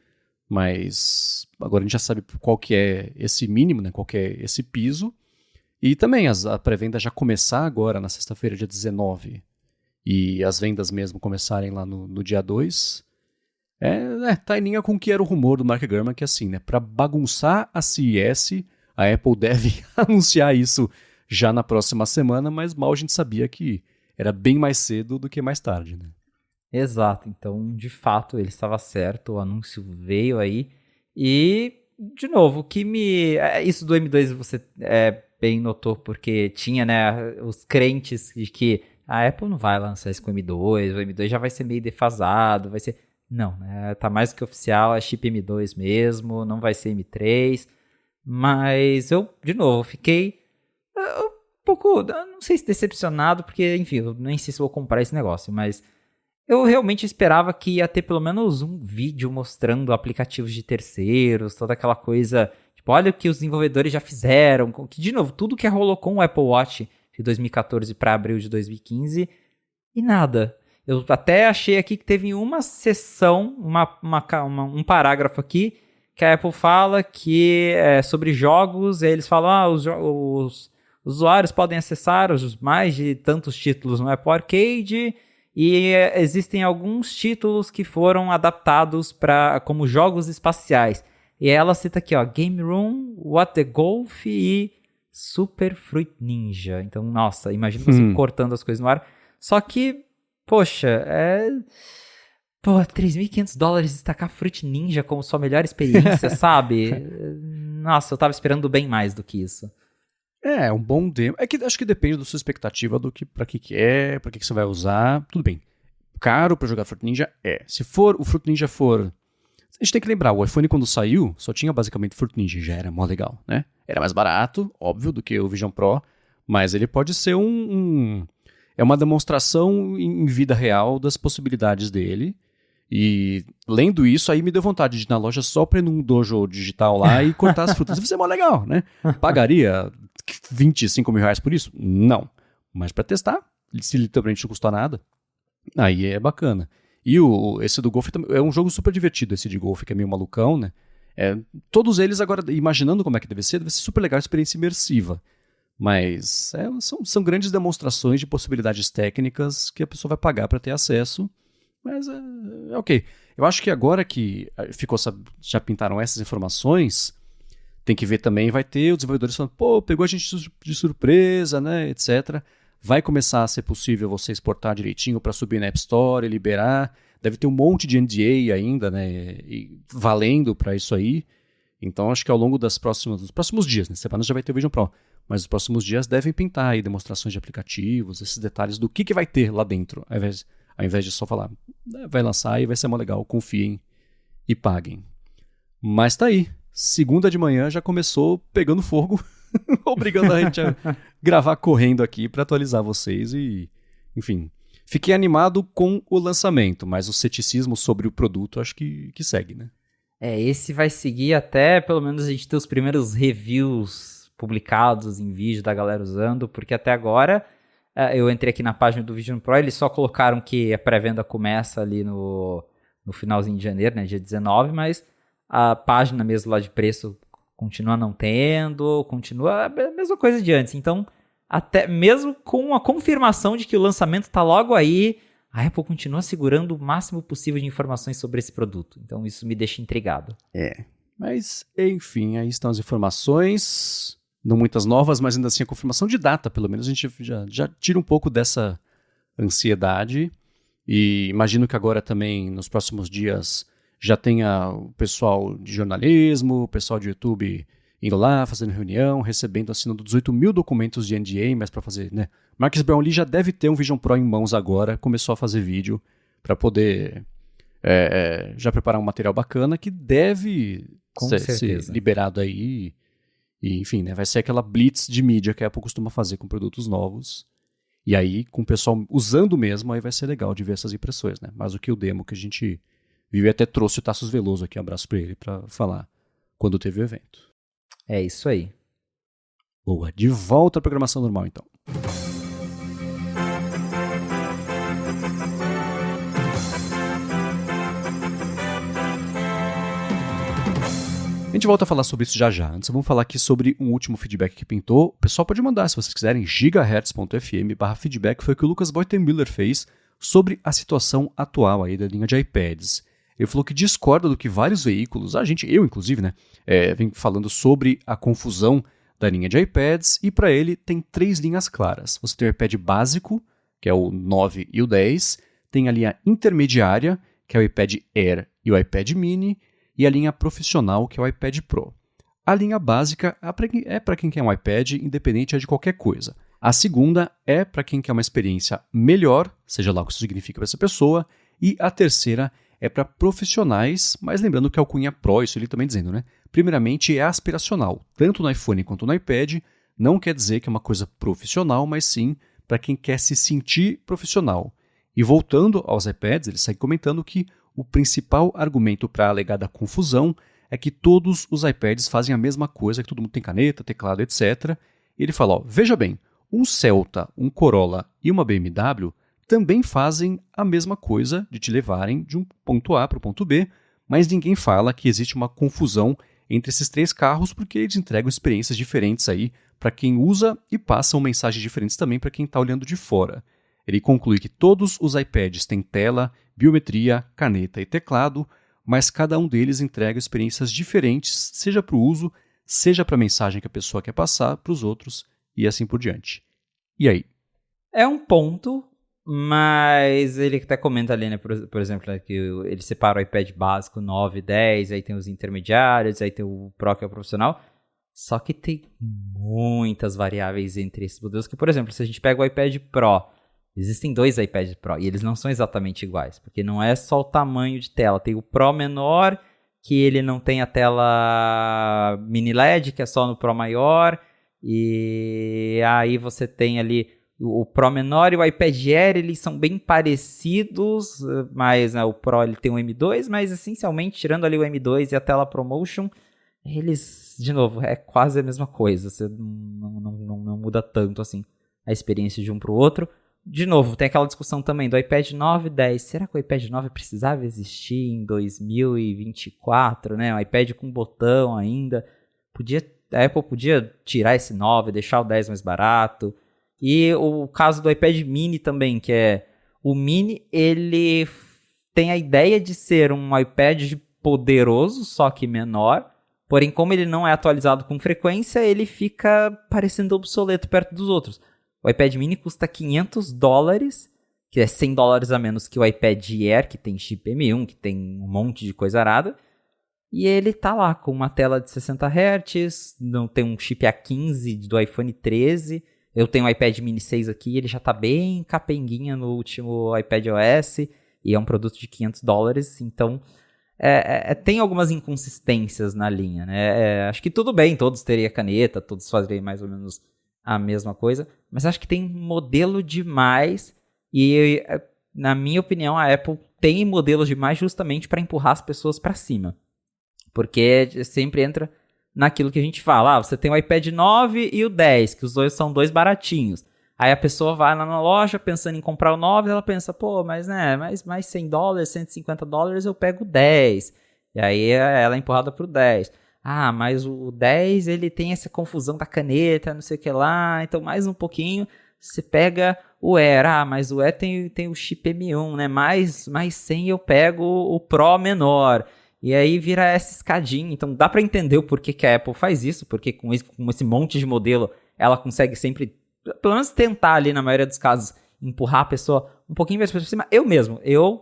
Mas agora a gente já sabe qual que é esse mínimo, né? Qual que é esse piso. E também a pré-venda já começar agora na sexta-feira, dia 19, e as vendas mesmo começarem lá no dia 2. Tá em linha com o que era o rumor do Mark Gurman, que assim, né? Para bagunçar a CES, a Apple deve anunciar isso já na próxima semana, mas mal a gente sabia que era bem mais cedo do que mais tarde, né?
Exato, então de fato ele estava certo, o anúncio veio aí. E, de novo, o que me. Isso do M2 você bem notou, porque tinha, né, os crentes de que a Apple não vai lançar isso com o M2, o M2 já vai ser meio defasado, vai ser. Não, né, tá mais do que oficial, é chip M2 mesmo, não vai ser M3. Mas eu, de novo, fiquei um pouco, não sei se decepcionado, porque, enfim, eu nem sei se vou comprar esse negócio, mas eu realmente esperava que ia ter pelo menos um vídeo mostrando aplicativos de terceiros, toda aquela coisa, tipo, olha o que os desenvolvedores já fizeram, que, de novo, tudo que rolou com o Apple Watch de 2014 para abril de 2015, e nada. Eu até achei aqui que teve uma sessão, um parágrafo aqui, que a Apple fala que é sobre jogos, e eles falam, os usuários podem acessar os mais de tantos títulos no Apple Arcade, e existem alguns títulos que foram adaptados como jogos espaciais. E ela cita aqui, ó, Game Room, What the Golf e Super Fruit Ninja. Então, nossa, imagina você cortando as coisas no ar. Só que, poxa, $3.500 destacar Fruit Ninja como sua melhor experiência, sabe? Nossa, eu tava esperando bem mais do que isso.
Um bom demo. Acho que depende da sua expectativa do que pra que é, pra que você vai usar. Tudo bem. Caro pra jogar Fruit Ninja Se for o Fruit Ninja for. A gente tem que lembrar, o iPhone quando saiu só tinha basicamente Fruit Ninja, já era mó legal, né? Era mais barato, óbvio, do que o Vision Pro, mas ele pode ser é uma demonstração em vida real das possibilidades dele. E lendo isso, aí me deu vontade de ir na loja só pra ir num dojo digital lá e cortar as frutas. Vai ser mó legal, né? Pagaria R$25.000 por isso? Não. Mas pra testar, se literalmente não custar nada, aí é bacana. E esse do golfe é um jogo super divertido, esse de golfe, que é meio malucão, né? Todos eles agora, imaginando como é que deve ser super legal, experiência imersiva. Mas são grandes demonstrações de possibilidades técnicas que a pessoa vai pagar para ter acesso. Mas ok. Eu acho que agora que já pintaram essas informações, tem que ver também, vai ter os desenvolvedores falando, pô, pegou a gente de surpresa, né, etc. Vai começar a ser possível você exportar direitinho para subir na App Store e liberar. Deve ter um monte de NDA ainda, né, valendo para isso aí. Então, acho que ao longo dos próximos dias, né, semana já vai ter o Vision Pro, mas os próximos dias devem pintar aí demonstrações de aplicativos, esses detalhes do que vai ter lá dentro, ao invés de só falar, vai lançar e vai ser mó legal, confiem e paguem. Mas tá aí, segunda de manhã já começou pegando fogo, obrigando a gente a gravar correndo aqui para atualizar vocês e, enfim, fiquei animado com o lançamento, mas o ceticismo sobre o produto acho que segue, né?
Esse vai seguir até pelo menos a gente ter os primeiros reviews publicados em vídeo da galera usando, porque até agora eu entrei aqui na página do Vision Pro, eles só colocaram que a pré-venda começa ali no finalzinho de janeiro, né, dia 19, mas a página mesmo lá de preço continua não tendo, continua a mesma coisa de antes. Então, até mesmo com a confirmação de que o lançamento está logo aí, a Apple continua segurando o máximo possível de informações sobre esse produto. Então, isso me deixa intrigado.
Mas, enfim, aí estão as informações. Não muitas novas, mas ainda assim a confirmação de data, pelo menos a gente já tira um pouco dessa ansiedade. E imagino que agora também, nos próximos dias, já tenha o pessoal de jornalismo, o pessoal de YouTube indo lá, fazendo reunião, recebendo, assinando 18 mil documentos de NDA, mas para fazer, né? Marques Brownlee já deve ter um Vision Pro em mãos agora, começou a fazer vídeo para poder já preparar um material bacana que deve ser liberado aí. E, enfim, né, vai ser aquela blitz de mídia que a Apple costuma fazer com produtos novos. E aí, com o pessoal usando mesmo, aí vai ser legal de ver essas impressões, né? Mas o que o demo que a gente viu, até trouxe o Tassos Veloso aqui, abraço pra ele, pra falar quando teve o evento.
É isso aí.
Boa, de volta à programação normal, então. A gente volta a falar sobre isso já. Antes, vamos falar aqui sobre um último feedback que pintou. O pessoal pode mandar, se vocês quiserem, gigahertz.fm/feedback, foi o que o Lucas Beutenmüller fez sobre a situação atual aí da linha de iPads. Ele falou que discorda do que vários veículos, eu inclusive, né, vem falando sobre a confusão da linha de iPads, e para ele tem 3 linhas claras. Você tem o iPad básico, que é o 9 e o 10, tem a linha intermediária, que é o iPad Air e o iPad Mini, e a linha profissional, que é o iPad Pro. A linha básica é para quem quer um iPad independente de qualquer coisa. A segunda é para quem quer uma experiência melhor, seja lá o que isso significa para essa pessoa, e a terceira é para profissionais, mas lembrando que a alcunha Pro, isso ele também dizendo, né? Primeiramente é aspiracional, tanto no iPhone quanto no iPad, não quer dizer que é uma coisa profissional, mas sim para quem quer se sentir profissional. E voltando aos iPads, ele segue comentando que o principal argumento para a alegada confusão é que todos os iPads fazem a mesma coisa, que todo mundo tem caneta, teclado, etc. E ele fala, veja bem, um Celta, um Corolla e uma BMW também fazem a mesma coisa de te levarem de um ponto A para o ponto B, mas ninguém fala que existe uma confusão entre esses 3 carros porque eles entregam experiências diferentes aí para quem usa e passam mensagens diferentes também para quem está olhando de fora. Ele conclui que todos os iPads têm tela, biometria, caneta e teclado, mas cada um deles entrega experiências diferentes, seja para o uso, seja para a mensagem que a pessoa quer passar para os outros e assim por diante. E aí?
É um ponto, mas ele até comenta ali, né, por exemplo, né, que ele separa o iPad básico 9, 10, aí tem os intermediários, aí tem o Pro, que é o profissional. Só que tem muitas variáveis entre esses modelos, que, por exemplo, se a gente pega o iPad Pro, existem 2 iPad Pro e eles não são exatamente iguais, porque não é só o tamanho de tela. Tem o Pro menor, que ele não tem a tela mini LED, que é só no Pro maior, e aí você tem ali o Pro menor e o iPad Air, eles são bem parecidos, mas né, o Pro ele tem um M2, mas essencialmente, tirando ali o M2 e a tela ProMotion, eles, de novo, é quase a mesma coisa. Você não muda tanto assim a experiência de um para o outro. De novo, tem aquela discussão também do iPad 9 e 10. Será que o iPad 9 precisava existir em 2024, né? Um iPad com botão ainda. A Apple podia tirar esse 9, deixar o 10 mais barato. E o caso do iPad Mini também, que é... O Mini, ele tem a ideia de ser um iPad poderoso, só que menor. Porém, como ele não é atualizado com frequência, ele fica parecendo obsoleto perto dos outros. O iPad mini custa $500, que é $100 a menos que o iPad Air, que tem chip M1, que tem um monte de coisa arada. E ele tá lá com uma tela de 60 Hz, não tem um chip A15 do iPhone 13. Eu tenho o iPad mini 6 aqui, ele já tá bem capenguinha no último iPad OS, e é um produto de $500, então tem algumas inconsistências na linha, né? Acho que tudo bem, todos teriam caneta, todos fazeriam mais ou menos a mesma coisa, mas acho que tem modelo demais, e na minha opinião a Apple tem modelos demais justamente para empurrar as pessoas para cima, porque sempre entra naquilo que a gente fala, você tem o iPad 9 e o 10, que os dois são dois baratinhos. Aí a pessoa vai lá na loja pensando em comprar o 9, ela pensa, pô, mas né, mais $100, $150 eu pego o 10. E aí ela é empurrada pro 10. Ah, mas o 10 ele tem essa confusão da caneta, não sei o que lá, então mais um pouquinho você pega o Air. Ah, mas o Air tem o chip M1, né? Mais 100 eu pego o Pro menor. E aí vira essa escadinha. Então dá para entender o porquê que a Apple faz isso, porque com esse monte de modelo ela consegue sempre, pelo menos tentar ali na maioria dos casos, empurrar a pessoa um pouquinho mais para cima.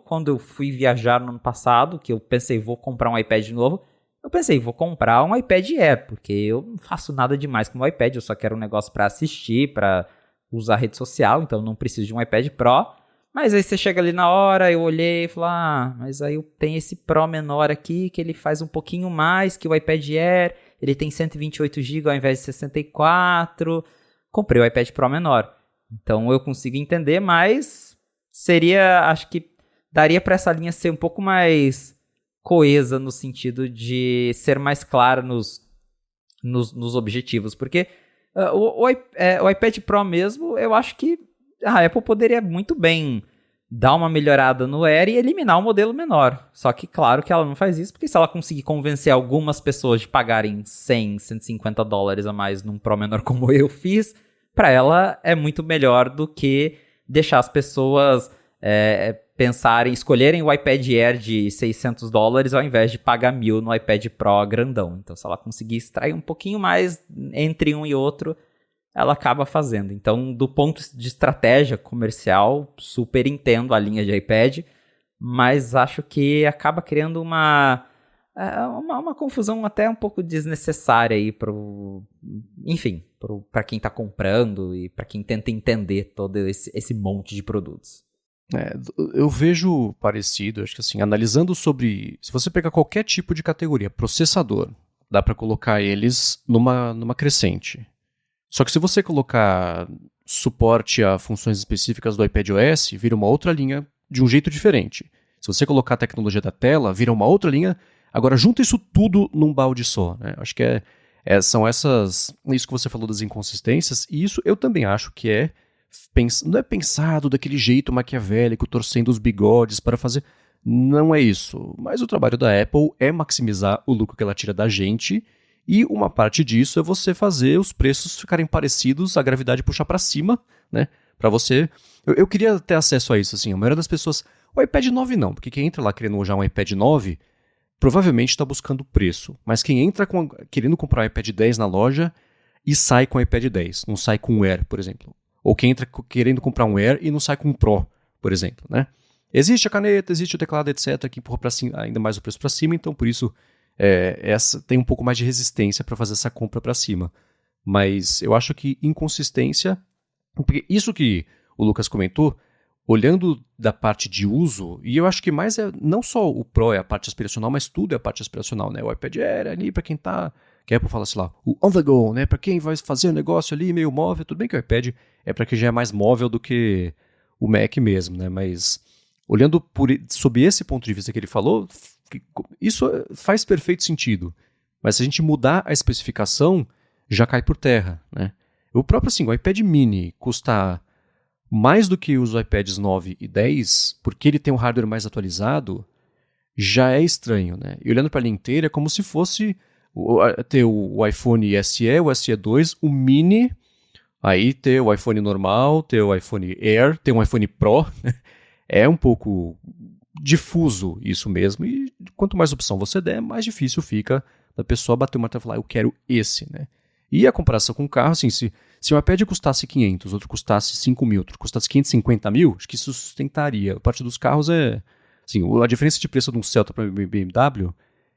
Quando eu fui viajar no ano passado, que eu pensei, vou comprar um iPad novo, eu pensei, vou comprar um iPad Air, porque eu não faço nada demais com o iPad, eu só quero um negócio para assistir, para usar rede social, então não preciso de um iPad Pro. Mas aí você chega ali na hora, eu olhei e falei, mas aí tem esse Pro menor aqui, que ele faz um pouquinho mais que o iPad Air, ele tem 128 GB ao invés de 64. Comprei o iPad Pro menor. Então eu consigo entender, mas acho que daria para essa linha ser um pouco mais coesa no sentido de ser mais clara nos objetivos, porque o iPad Pro mesmo, eu acho que a Apple poderia muito bem dar uma melhorada no Air e eliminar o modelo menor. Só que claro que ela não faz isso, porque se ela conseguir convencer algumas pessoas de pagarem $100, $150 a mais num Pro menor como eu fiz, para ela é muito melhor do que deixar as pessoas escolherem o iPad Air de $600 ao invés de pagar $1.000 no iPad Pro grandão. Então, se ela conseguir extrair um pouquinho mais entre um e outro, ela acaba fazendo. Então, do ponto de estratégia comercial, super entendo a linha de iPad, mas acho que acaba criando uma confusão até um pouco desnecessária aí para quem está comprando e para quem tenta entender todo esse monte de produtos.
Eu vejo parecido, acho que assim, analisando sobre, se você pegar qualquer tipo de categoria, processador, dá para colocar eles numa crescente. Só que se você colocar suporte a funções específicas do iPadOS, vira uma outra linha de um jeito diferente. Se você colocar a tecnologia da tela, vira uma outra linha. Agora, junta isso tudo num balde só, né? Acho que são isso que você falou das inconsistências, e isso eu também acho que não é pensado daquele jeito maquiavélico, torcendo os bigodes para fazer. Não é isso. Mas o trabalho da Apple é maximizar o lucro que ela tira da gente, e uma parte disso é você fazer os preços ficarem parecidos, a gravidade puxar para cima, né? Para você. Eu queria ter acesso a isso, assim. A maioria das pessoas. O iPad 9 não, porque quem entra lá querendo já um iPad 9 provavelmente está buscando preço. Mas quem entra querendo comprar um iPad 10 na loja e sai com o iPad 10, não sai com o Air, por exemplo. Ou quem entra querendo comprar um Air e não sai com um Pro, por exemplo, né? Existe a caneta, existe o teclado, etc., que empurra ainda mais o preço para cima, então por isso essa tem um pouco mais de resistência para fazer essa compra para cima. Mas eu acho que inconsistência, porque isso que o Lucas comentou, olhando da parte de uso, e eu acho que mais não só o Pro é a parte aspiracional, mas tudo é a parte aspiracional, né? O iPad Air ali para quem tá, que a Apple fala, sei lá, o on the go, né? Para quem vai fazer um negócio ali meio móvel, tudo bem que o iPad é para quem já é mais móvel do que o Mac mesmo, né? Mas olhando sob esse ponto de vista que ele falou, isso faz perfeito sentido. Mas se a gente mudar a especificação, já cai por terra, né? O próprio assim, o iPad mini custa mais do que os iPads 9 e 10, porque ele tem um hardware mais atualizado, já é estranho, né? E olhando para a linha inteira, é como se fosse ter o iPhone SE, o SE2, o mini, aí ter o iPhone normal, ter o iPhone Air, ter um iPhone Pro. É um pouco difuso isso mesmo, e quanto mais opção você der, mais difícil fica da pessoa bater o martelo e falar, eu quero esse, né? E a comparação com o carro, assim, se um iPad custasse 500, outro custasse 5 mil, outro custasse 550 mil, acho que isso sustentaria. A parte dos carros é... Assim, a diferença de preço de um Celta para uma BMW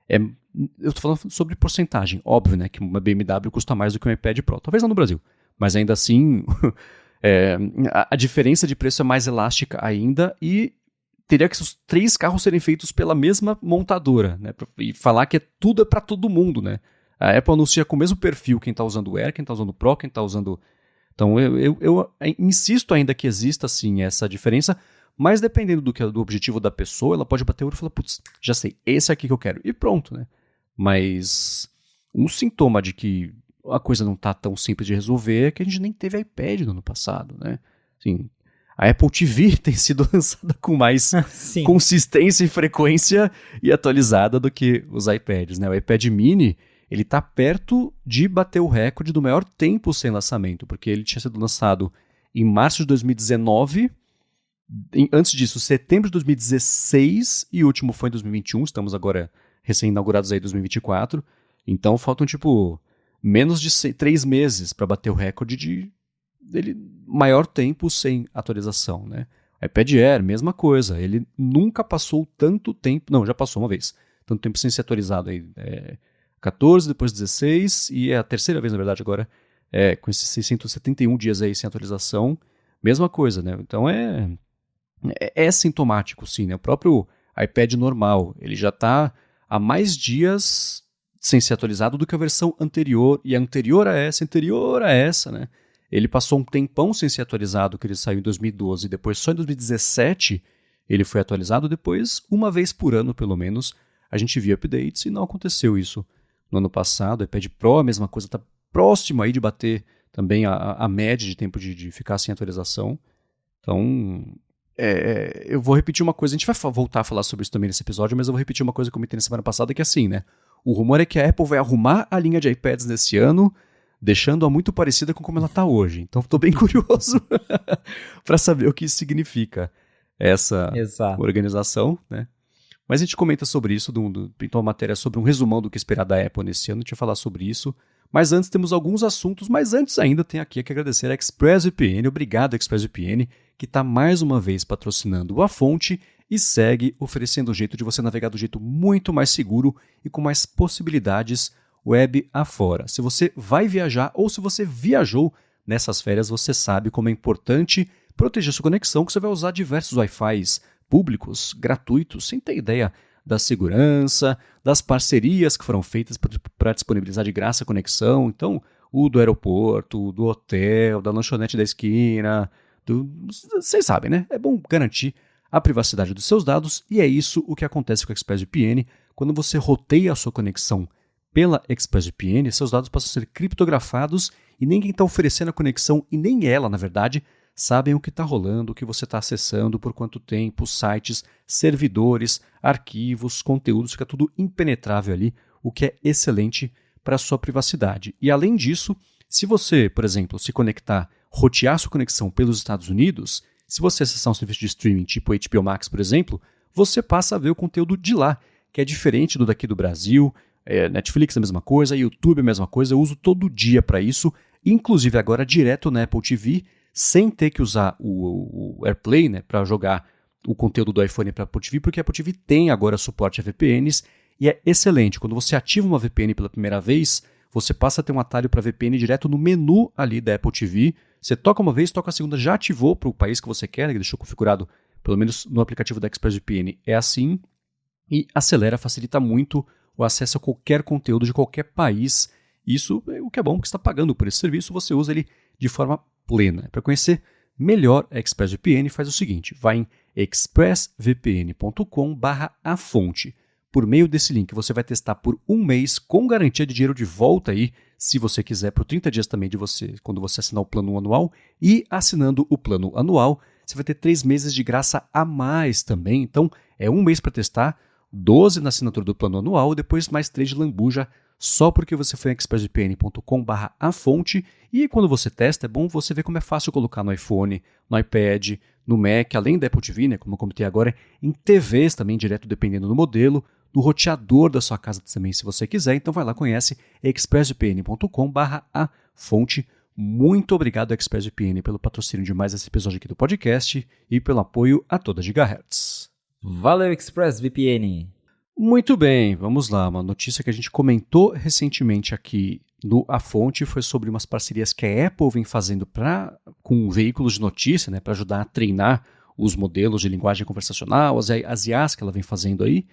é... Eu estou falando sobre porcentagem. Óbvio, né, que uma BMW custa mais do que um iPad Pro. Talvez não no Brasil. Mas ainda assim, a diferença de preço é mais elástica ainda e teria que os 3 carros serem feitos pela mesma montadora, né? E falar que tudo é para todo mundo, né? A Apple anuncia com o mesmo perfil quem está usando o Air, quem está usando o Pro, quem está usando... Então eu insisto ainda que exista sim essa diferença, mas dependendo do objetivo da pessoa, ela pode bater o olho e falar, putz, já sei, esse aqui que eu quero. E pronto, né? Mas um sintoma de que a coisa não está tão simples de resolver é que a gente nem teve iPad no ano passado, né? Assim, a Apple TV tem sido lançada com mais consistência e frequência e atualizada do que os iPads, né? O iPad mini, ele está perto de bater o recorde do maior tempo sem lançamento, porque ele tinha sido lançado em março de 2019, antes disso, setembro de 2016, e o último foi em 2021, estamos agora recém-inaugurados aí em 2024, então faltam, menos de 3 meses para bater o recorde dele maior tempo sem atualização, né? iPad Air, mesma coisa, ele nunca passou tanto tempo, não, já passou uma vez, tanto tempo sem ser atualizado aí, 14, depois 16, e é a terceira vez, na verdade, agora, com esses 671 dias aí sem atualização, mesma coisa, né? Então é sintomático, sim, né? O próprio iPad normal, ele já está há mais dias sem ser atualizado do que a versão anterior, e a anterior a essa, né? Ele passou um tempão sem ser atualizado, que ele saiu em 2012, depois só em 2017 ele foi atualizado, depois, uma vez por ano, pelo menos, a gente via updates, e não aconteceu isso no ano passado. O iPad Pro, a mesma coisa, está próximo aí de bater também a média de tempo de ficar sem atualização. Então, eu vou repetir uma coisa, a gente vai voltar a falar sobre isso também nesse episódio, mas eu vou repetir uma coisa que eu comentei na semana passada, que é assim, né? O rumor é que a Apple vai arrumar a linha de iPads nesse ano, deixando-a muito parecida com como ela está hoje. Então, estou bem curioso para saber o que isso significa, essa organização, né? Mas a gente comenta sobre isso, pintou uma matéria sobre um resumão do que esperar da Apple nesse ano, a gente vai falar sobre isso. Mas antes temos alguns assuntos, mas antes ainda tem aqui que agradecer a ExpressVPN. Obrigado, ExpressVPN, que está mais uma vez patrocinando a fonte e segue oferecendo um jeito de você navegar do jeito muito mais seguro e com mais possibilidades web afora. Se você vai viajar ou se você viajou nessas férias, você sabe como é importante proteger sua conexão, que você vai usar diversos Wi-Fis públicos, gratuitos, sem ter ideia da segurança, das parcerias que foram feitas para disponibilizar de graça a conexão. Então, o do aeroporto, do hotel, da lanchonete da esquina, vocês sabem, né? É bom garantir a privacidade dos seus dados, e é isso o que acontece com a ExpressVPN. Quando você roteia a sua conexão pela ExpressVPN, seus dados passam a ser criptografados e nem quem está oferecendo a conexão, e nem ela, na verdade, sabem o que está rolando, o que você está acessando, por quanto tempo, sites, servidores, arquivos, conteúdos, fica tudo impenetrável ali, o que é excelente para a sua privacidade. E além disso, se você, por exemplo, se conectar, rotear sua conexão pelos Estados Unidos, se você acessar um serviço de streaming tipo HBO Max, por exemplo, você passa a ver o conteúdo de lá, que é diferente do daqui do Brasil. Netflix é a mesma coisa, YouTube é a mesma coisa, eu uso todo dia para isso, inclusive agora direto na Apple TV, sem ter que usar o AirPlay, né, para jogar o conteúdo do iPhone para a Apple TV, porque a Apple TV tem agora suporte a VPNs e é excelente. Quando você ativa uma VPN pela primeira vez, você passa a ter um atalho para VPN direto no menu ali da Apple TV. Você toca uma vez, toca a segunda, já ativou para o país que você quer, né, que deixou configurado, pelo menos no aplicativo da ExpressVPN, é assim, e acelera, facilita muito o acesso a qualquer conteúdo de qualquer país. Isso é o que é bom, porque você está pagando por esse serviço, você usa ele de forma plena. Para conhecer melhor a ExpressVPN, faz o seguinte, vai em expressvpn.com/afonte. Por meio desse link, você vai testar por 1 mês com garantia de dinheiro de volta aí, se você quiser, por 30 dias também de você, quando você assinar o plano anual. E assinando o plano anual, você vai ter 3 meses de graça a mais também. Então, é 1 mês para testar, 12 na assinatura do plano anual, e depois mais 3 de lambuja, só porque você foi em expressvpn.com/afonte. E quando você testa, é bom você ver como é fácil colocar no iPhone, no iPad, no Mac, além da Apple TV, né, como eu comentei agora, em TVs também, direto dependendo do modelo, no roteador da sua casa também, se você quiser. Então vai lá, conhece expressvpn.com/afonte. Muito obrigado, ExpressVPN, pelo patrocínio de mais esse episódio aqui do podcast e pelo apoio a toda Gigahertz.
Valeu, ExpressVPN!
Muito bem, vamos lá. Uma notícia que a gente comentou recentemente aqui no A Fonte foi sobre umas parcerias que a Apple vem fazendo com veículos de notícia, né, para ajudar a treinar os modelos de linguagem conversacional, as IAs que ela vem fazendo aí.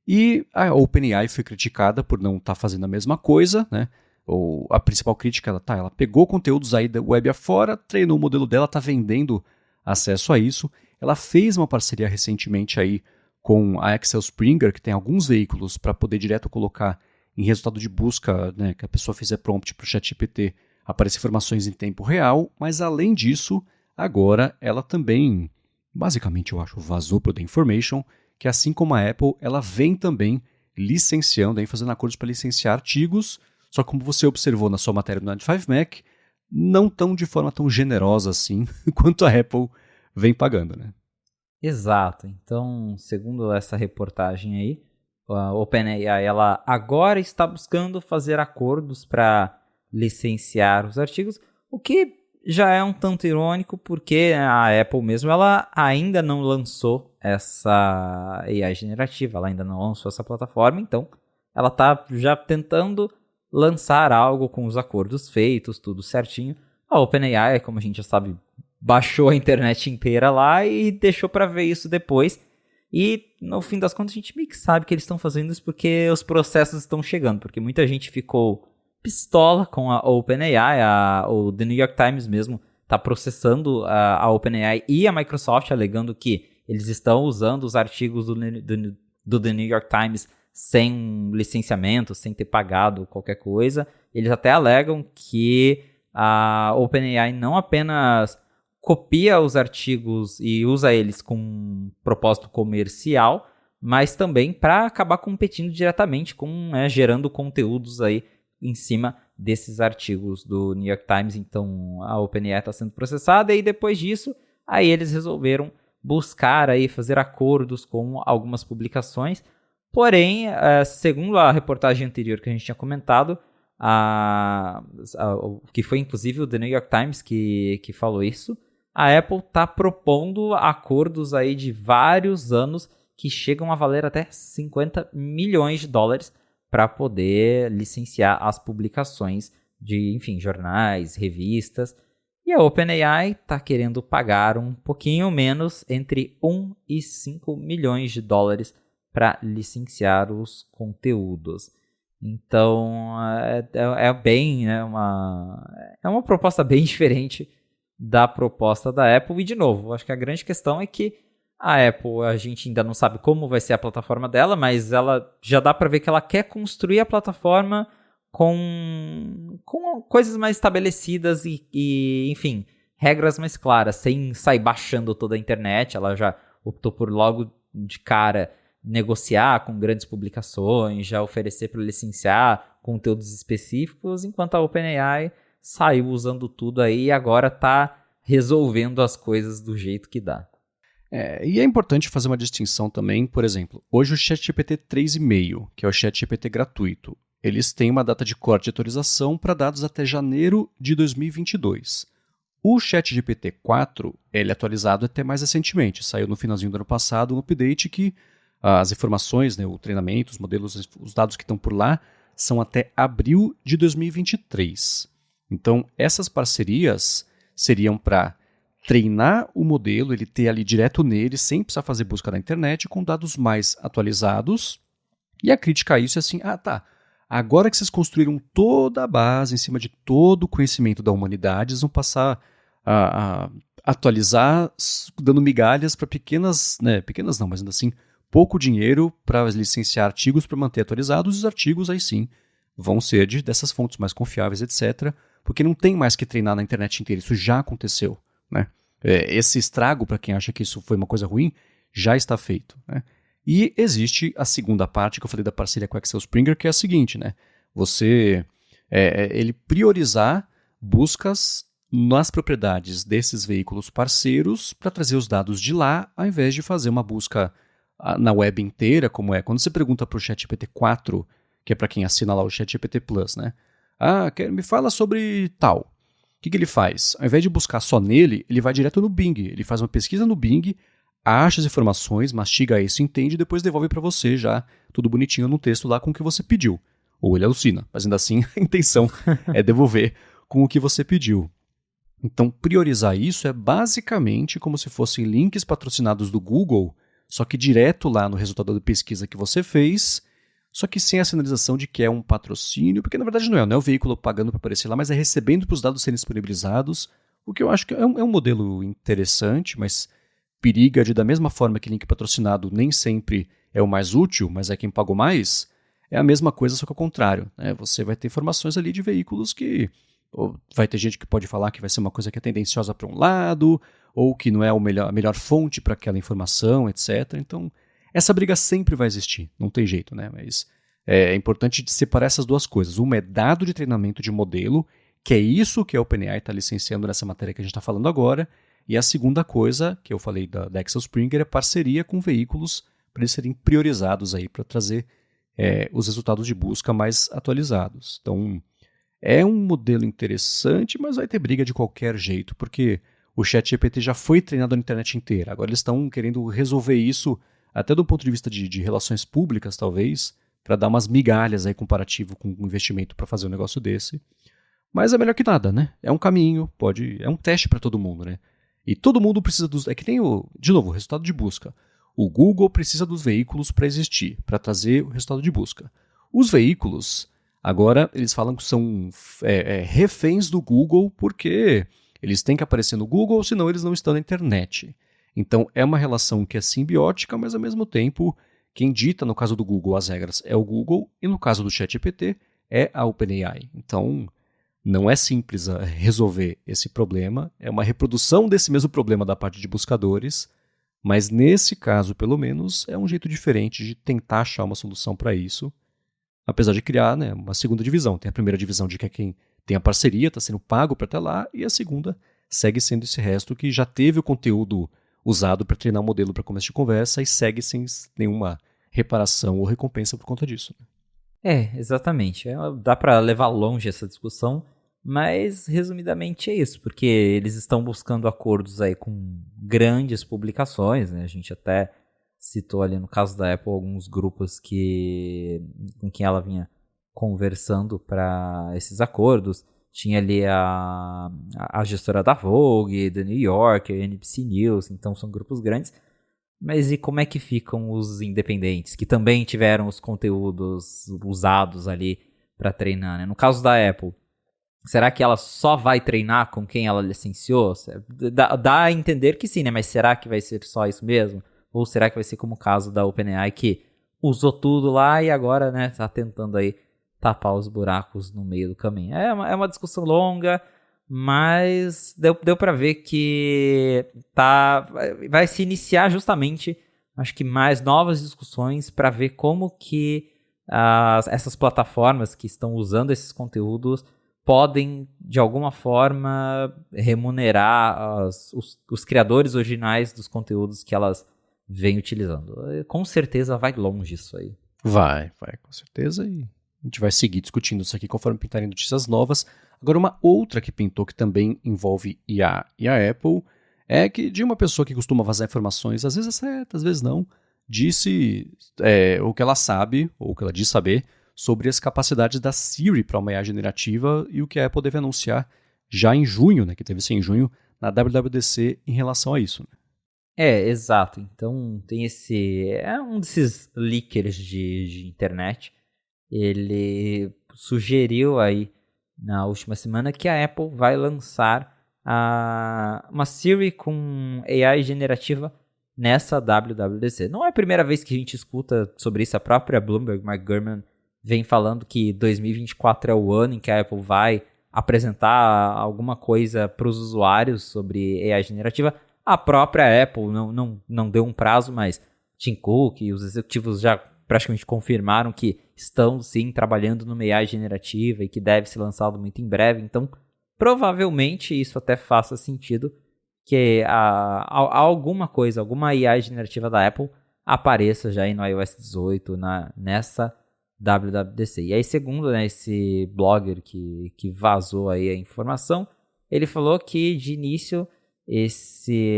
E a OpenAI foi criticada por não estar fazendo a mesma coisa, né? Ou a principal crítica, ela pegou conteúdos aí da web afora, treinou o modelo dela, está vendendo acesso a isso. Ela fez uma parceria recentemente aí com a Axel Springer, que tem alguns veículos para poder direto colocar em resultado de busca, né, que a pessoa fizer prompt para o ChatGPT, aparecer informações em tempo real, mas além disso, agora ela também, basicamente eu acho, vazou para o The Information, que assim como a Apple, ela vem também licenciando, fazendo acordos para licenciar artigos. Só que como você observou na sua matéria do 95Mac, não tão de forma tão generosa assim quanto a Apple vem pagando, né?
Exato. Então, segundo essa reportagem aí, a OpenAI ela agora está buscando fazer acordos para licenciar os artigos, o que já é um tanto irônico, porque a Apple mesmo ela ainda não lançou essa AI generativa, ela ainda não lançou essa plataforma, então ela está já tentando lançar algo com os acordos feitos, tudo certinho. A OpenAI, como a gente já sabe, baixou a internet inteira lá e deixou para ver isso depois. E, no fim das contas, a gente meio que sabe que eles estão fazendo isso porque os processos estão chegando. Porque muita gente ficou pistola com a OpenAI. O The New York Times mesmo está processando a OpenAI e a Microsoft, alegando que eles estão usando os artigos do The New York Times sem licenciamento, sem ter pagado qualquer coisa. Eles até alegam que a OpenAI não apenas copia os artigos e usa eles com propósito comercial, mas também para acabar competindo diretamente gerando conteúdos aí em cima desses artigos do New York Times. Então a OpenAI está sendo processada e depois disso aí eles resolveram buscar aí fazer acordos com algumas publicações. Porém, segundo a reportagem anterior que a gente tinha comentado, que foi inclusive o The New York Times que falou isso, a Apple está propondo acordos aí de vários anos que chegam a valer até 50 milhões de dólares para poder licenciar as publicações de, enfim, jornais, revistas. E a OpenAI está querendo pagar um pouquinho menos, entre 1 e 5 milhões de dólares para licenciar os conteúdos. Então, bem, né, uma proposta bem diferente da proposta da Apple. E, de novo, acho que a grande questão é que a Apple, a gente ainda não sabe como vai ser a plataforma dela, mas ela já dá para ver que ela quer construir a plataforma com coisas mais estabelecidas e, enfim, regras mais claras, sem sair baixando toda a internet. Ela já optou por logo de cara negociar com grandes publicações, já oferecer para licenciar conteúdos específicos, enquanto a OpenAI saiu usando tudo aí e agora está resolvendo as coisas do jeito que dá.
E é importante fazer uma distinção também, por exemplo, hoje o ChatGPT 3.5, que é o ChatGPT gratuito, eles têm uma data de corte de atualização para dados até janeiro de 2022. O ChatGPT 4, ele é atualizado até mais recentemente, saiu no finalzinho do ano passado um update que as informações, né, o treinamento, os modelos, os dados que estão por lá, são até abril de 2023. Então, essas parcerias seriam para treinar o modelo, ele ter ali direto nele, sem precisar fazer busca na internet, com dados mais atualizados. E a crítica a isso é assim, agora que vocês construíram toda a base em cima de todo o conhecimento da humanidade, eles vão passar a atualizar, dando migalhas para pequenas não, mas ainda assim, pouco dinheiro para licenciar artigos para manter atualizados, e os artigos aí sim vão ser dessas fontes mais confiáveis, etc., porque não tem mais que treinar na internet inteira, isso já aconteceu, né? Esse estrago, para quem acha que isso foi uma coisa ruim, já está feito, né? E existe a segunda parte que eu falei da parceria com a Axel Springer, que é a seguinte, né? Ele priorizar buscas nas propriedades desses veículos parceiros para trazer os dados de lá, ao invés de fazer uma busca na web inteira, como é quando você pergunta para o ChatGPT 4, que é para quem assina lá o ChatGPT Plus, né? Me fala sobre tal. O que ele faz? Ao invés de buscar só nele, ele vai direto no Bing. Ele faz uma pesquisa no Bing, acha as informações, mastiga isso, entende e depois devolve para você já tudo bonitinho no texto lá com o que você pediu. Ou ele alucina, mas ainda assim a intenção é devolver com o que você pediu. Então, priorizar isso é basicamente como se fossem links patrocinados do Google, só que direto lá no resultado da pesquisa que você fez, só que sem a sinalização de que é um patrocínio, porque na verdade não é o veículo pagando para aparecer lá, mas é recebendo para os dados serem disponibilizados, o que eu acho que é um modelo interessante, mas periga de, da mesma forma que link patrocinado nem sempre é o mais útil, mas é quem pagou mais, é a mesma coisa, só que ao contrário. Né? Você vai ter informações ali de veículos que ou vai ter gente que pode falar que vai ser uma coisa que é tendenciosa para um lado, ou que não é a melhor fonte para aquela informação, etc. Então, essa briga sempre vai existir, não tem jeito, né? Mas é importante separar essas duas coisas. Uma é dado de treinamento de modelo, que é isso que a OpenAI está licenciando nessa matéria que a gente está falando agora, e a segunda coisa, que eu falei da Axel Springer, é parceria com veículos para eles serem priorizados aí para trazer os resultados de busca mais atualizados. Então, é um modelo interessante, mas vai ter briga de qualquer jeito, porque o ChatGPT já foi treinado na internet inteira. Agora eles estão querendo resolver isso, até do ponto de vista de relações públicas, talvez, para dar umas migalhas aí comparativo com um investimento para fazer um negócio desse. Mas é melhor que nada, né? É um caminho, é um teste para todo mundo, né? E todo mundo precisa dos... É que nem de novo, o resultado de busca. O Google precisa dos veículos para existir, para trazer o resultado de busca. Os veículos... Agora, eles falam que são reféns do Google porque eles têm que aparecer no Google, senão eles não estão na internet. Então, é uma relação que é simbiótica, mas ao mesmo tempo, quem dita, no caso do Google, as regras é o Google, e no caso do ChatGPT, é a OpenAI. Então, não é simples resolver esse problema, é uma reprodução desse mesmo problema da parte de buscadores, mas nesse caso, pelo menos, é um jeito diferente de tentar achar uma solução para isso. Apesar de criar, né, uma segunda divisão. Tem a primeira divisão de que é quem tem a parceria, está sendo pago para estar lá, e a segunda segue sendo esse resto que já teve o conteúdo usado para treinar o modelo para começo de conversa e segue sem nenhuma reparação ou recompensa por conta disso.
Exatamente. Dá para levar longe essa discussão, mas resumidamente é isso, porque eles estão buscando acordos aí com grandes publicações, né? A gente até citou ali no caso da Apple alguns grupos com quem ela vinha conversando para esses acordos. Tinha ali a gestora da Vogue, da New Yorker, a NBC News, então são grupos grandes. Mas e como é que ficam os independentes, que também tiveram os conteúdos usados ali para treinar, né? No caso da Apple, será que ela só vai treinar com quem ela licenciou? Dá a entender que sim, né? Mas será que vai ser só isso mesmo? Ou será que vai ser como o caso da OpenAI, que usou tudo lá e agora, né, tá tentando aí tapar os buracos no meio do caminho? É uma discussão longa, mas deu para ver que vai se iniciar justamente, acho que mais novas discussões para ver como que essas plataformas que estão usando esses conteúdos podem, de alguma forma, remunerar os criadores originais dos conteúdos que elas vem utilizando. Com certeza vai longe isso aí.
Vai, com certeza. E a gente vai seguir discutindo isso aqui conforme pintarem notícias novas. Agora, uma outra que pintou que também envolve IA e a Apple é que de uma pessoa que costuma vazar informações, às vezes é certa, às vezes não, disse o que ela sabe, ou o que ela diz saber, sobre as capacidades da Siri para uma IA generativa e o que a Apple deve anunciar já em junho, né, que deve ser em junho, na WWDC em relação a isso. Né?
Exato. Então tem um desses leakers de internet. Ele sugeriu aí na última semana que a Apple vai lançar uma Siri com AI generativa nessa WWDC. Não é a primeira vez que a gente escuta sobre isso. A própria Bloomberg, Mark Gurman, vem falando que 2024 é o ano em que a Apple vai apresentar alguma coisa para os usuários sobre AI generativa. A própria Apple não deu um prazo, mas Tim Cook e os executivos já praticamente confirmaram que estão sim trabalhando numa AI generativa e que deve ser lançado muito em breve. Então, provavelmente isso até faça sentido que alguma coisa, alguma AI generativa da Apple apareça já aí no iOS 18 nessa WWDC. E aí, segundo, né, esse blogger que vazou aí a informação, ele falou que de início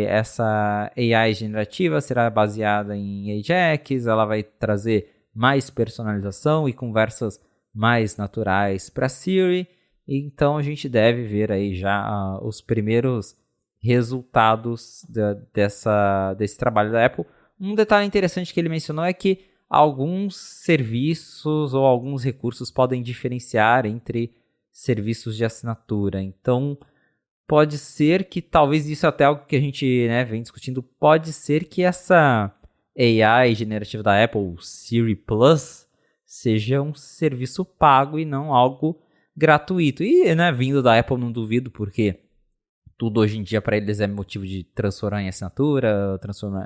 essa AI generativa será baseada em Ajax, ela vai trazer mais personalização e conversas mais naturais para Siri. Então a gente deve ver aí já os primeiros resultados desse trabalho da Apple. Um detalhe interessante que ele mencionou é que alguns serviços ou alguns recursos podem diferenciar entre serviços de assinatura. Então, pode ser que talvez isso é até algo que a gente, né, vem discutindo. Pode ser que essa AI generativa da Apple, Siri Plus, seja um serviço pago e não algo gratuito. E, né, vindo da Apple, não duvido, porque tudo hoje em dia para eles é motivo de transformar em assinatura,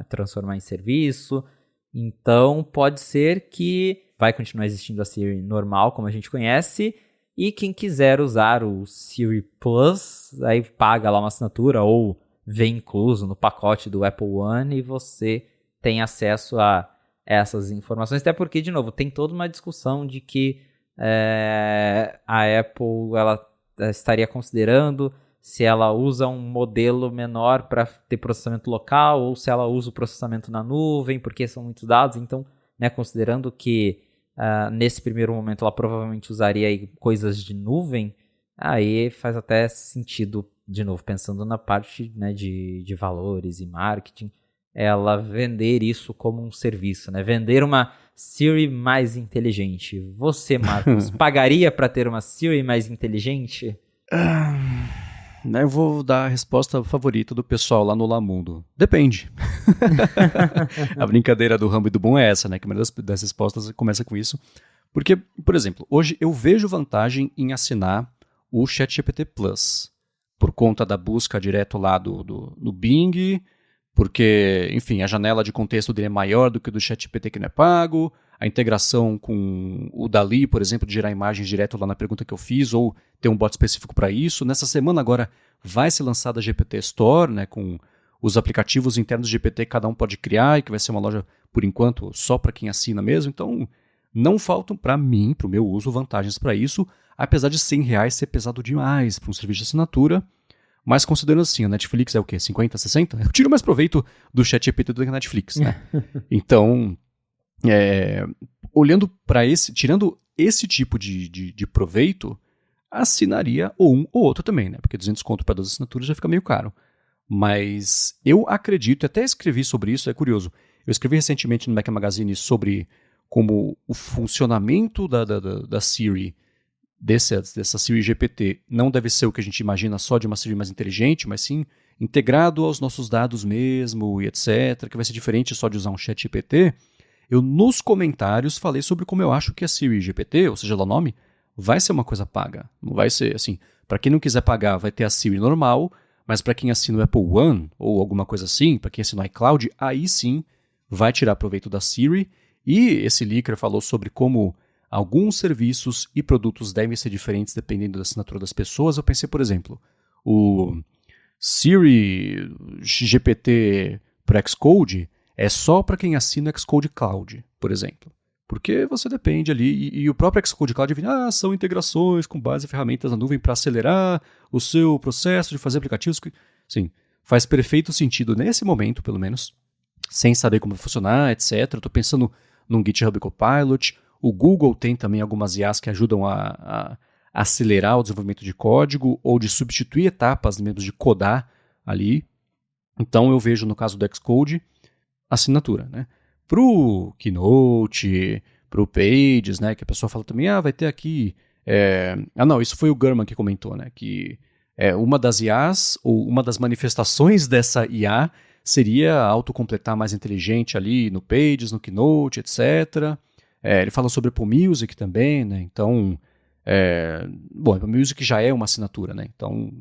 transformar em serviço. Então, pode ser que vai continuar existindo a Siri normal, como a gente conhece, e quem quiser usar o Siri Plus, aí paga lá uma assinatura ou vem incluso no pacote do Apple One e você tem acesso a essas informações. Até porque, de novo, tem toda uma discussão de que a Apple ela estaria considerando se ela usa um modelo menor para ter processamento local ou se ela usa o processamento na nuvem, porque são muitos dados. Então, né, considerando que nesse primeiro momento ela provavelmente usaria aí coisas de nuvem, aí faz até sentido, de novo, pensando na parte, né, de valores e marketing, ela vender isso como um serviço, né? Vender uma Siri mais inteligente. Você, Marcos, pagaria para ter uma Siri mais inteligente?
Eu vou dar a resposta favorita do pessoal lá no Lamundo. Depende. A brincadeira do Rambo e do Bom é essa, né? Que uma das respostas começa com isso. Porque, por exemplo, hoje eu vejo vantagem em assinar o ChatGPT Plus. Por conta da busca direto lá no Bing, porque, enfim, a janela de contexto dele é maior do que o do ChatGPT que não é pago, a integração com o DALL-E, por exemplo, de gerar imagens direto lá na pergunta que eu fiz, ou ter um bot específico para isso. Nessa semana agora vai ser lançada a GPT Store, né, com os aplicativos internos de GPT que cada um pode criar e que vai ser uma loja, por enquanto, só para quem assina mesmo. Então, não faltam para mim, para o meu uso, vantagens para isso, apesar de R$100 ser pesado demais para um serviço de assinatura. Mas considerando assim, a Netflix é o quê? 50, 60? Eu tiro mais proveito do ChatGPT do que a Netflix, né? Então, olhando para tirando esse tipo de proveito, assinaria ou um ou outro também, né? Porque 200 conto para 12 assinaturas já fica meio caro. Mas eu acredito, até escrevi sobre isso, é curioso. Eu escrevi recentemente no Mac Magazine sobre como o funcionamento da Siri, dessa Siri GPT, não deve ser o que a gente imagina só de uma Siri mais inteligente, mas sim integrado aos nossos dados mesmo e etc., que vai ser diferente só de usar um chat GPT. Eu, nos comentários, falei sobre como eu acho que a Siri GPT, ou seja lá o nome, vai ser uma coisa paga. Não vai ser assim, para quem não quiser pagar, vai ter a Siri normal, mas para quem assina o Apple One ou alguma coisa assim, para quem assina o iCloud, aí sim vai tirar proveito da Siri. E esse leaker falou sobre como alguns serviços e produtos devem ser diferentes dependendo da assinatura das pessoas. Eu pensei, por exemplo, o Siri GPT para Xcode é só para quem assina o Xcode Cloud, por exemplo. Porque você depende ali, e o próprio Xcode Cloud vem, são integrações com base em ferramentas na nuvem para acelerar o seu processo de fazer aplicativos. Sim, faz perfeito sentido nesse momento, pelo menos, sem saber como vai funcionar, etc. Estou pensando num GitHub Copilot. O Google tem também algumas IAs que ajudam a acelerar o desenvolvimento de código ou de substituir etapas mesmo de codar ali. Então eu vejo no caso do Xcode assinatura, né? Para o Keynote, para o Pages, né? Que a pessoa fala também, vai ter aqui... não, isso foi o Gurman que comentou, né? Que uma das IAs ou uma das manifestações dessa IA seria autocompletar mais inteligente ali no Pages, no Keynote, etc. Ele fala sobre Apple Music também, né? Então, Apple Music já é uma assinatura, né? Então,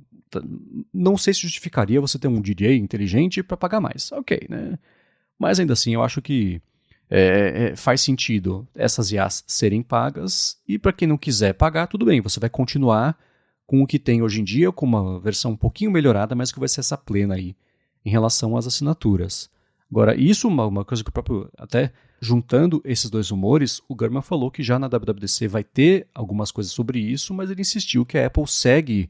não sei se justificaria você ter um DJ inteligente para pagar mais. Ok, né? Mas ainda assim, eu acho que faz sentido essas IAs serem pagas e para quem não quiser pagar, tudo bem, você vai continuar com o que tem hoje em dia, com uma versão um pouquinho melhorada, mas que vai ser essa plena aí em relação às assinaturas. Agora, isso é uma coisa que o próprio, até juntando esses dois rumores, o Gurman falou que já na WWDC vai ter algumas coisas sobre isso, mas ele insistiu que a Apple segue,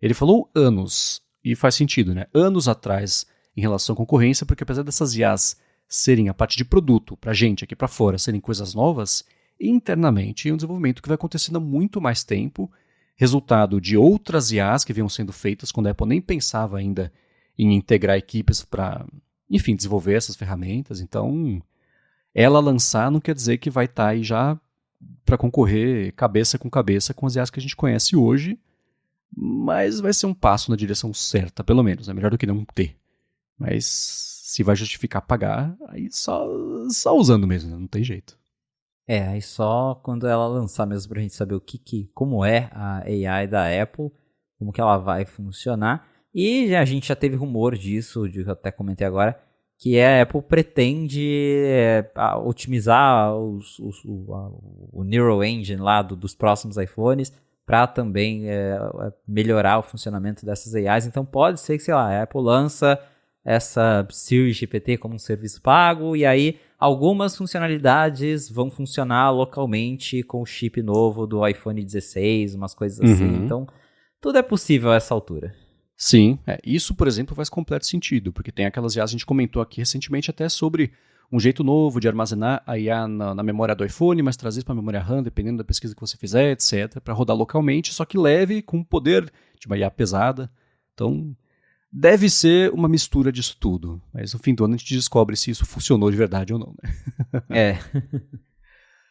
ele falou anos, e faz sentido, né? Anos atrás em relação à concorrência, porque apesar dessas IAs serem a parte de produto pra gente aqui pra fora, serem coisas novas, internamente é um desenvolvimento que vai acontecendo há muito mais tempo, resultado de outras IAs que vinham sendo feitas quando a Apple nem pensava ainda em integrar equipes para, enfim, desenvolver essas ferramentas. Então, ela lançar não quer dizer que vai estar aí já para concorrer cabeça com as IAs que a gente conhece hoje, mas vai ser um passo na direção certa, pelo menos. É melhor do que não ter. Mas se vai justificar pagar, aí só usando mesmo, né? Não tem jeito.
Aí só quando ela lançar mesmo pra gente saber como é a AI da Apple, como que ela vai funcionar. E a gente já teve rumor disso, eu até comentei agora, que a Apple pretende otimizar o Neural Engine lá dos próximos iPhones para também melhorar o funcionamento dessas AIs. Então pode ser que, sei lá, a Apple lança essa Siri GPT como um serviço pago e aí algumas funcionalidades vão funcionar localmente com o chip novo do iPhone 16, umas coisas assim. Então tudo é possível a essa altura.
Sim, isso, por exemplo, faz completo sentido, porque tem aquelas IAs, a gente comentou aqui recentemente até sobre um jeito novo de armazenar a IA na memória do iPhone, mas trazer isso para a memória RAM, dependendo da pesquisa que você fizer, etc., para rodar localmente, só que leve, com poder de uma IA pesada. Então, deve ser uma mistura disso tudo, mas no fim do ano a gente descobre se isso funcionou de verdade ou não, né?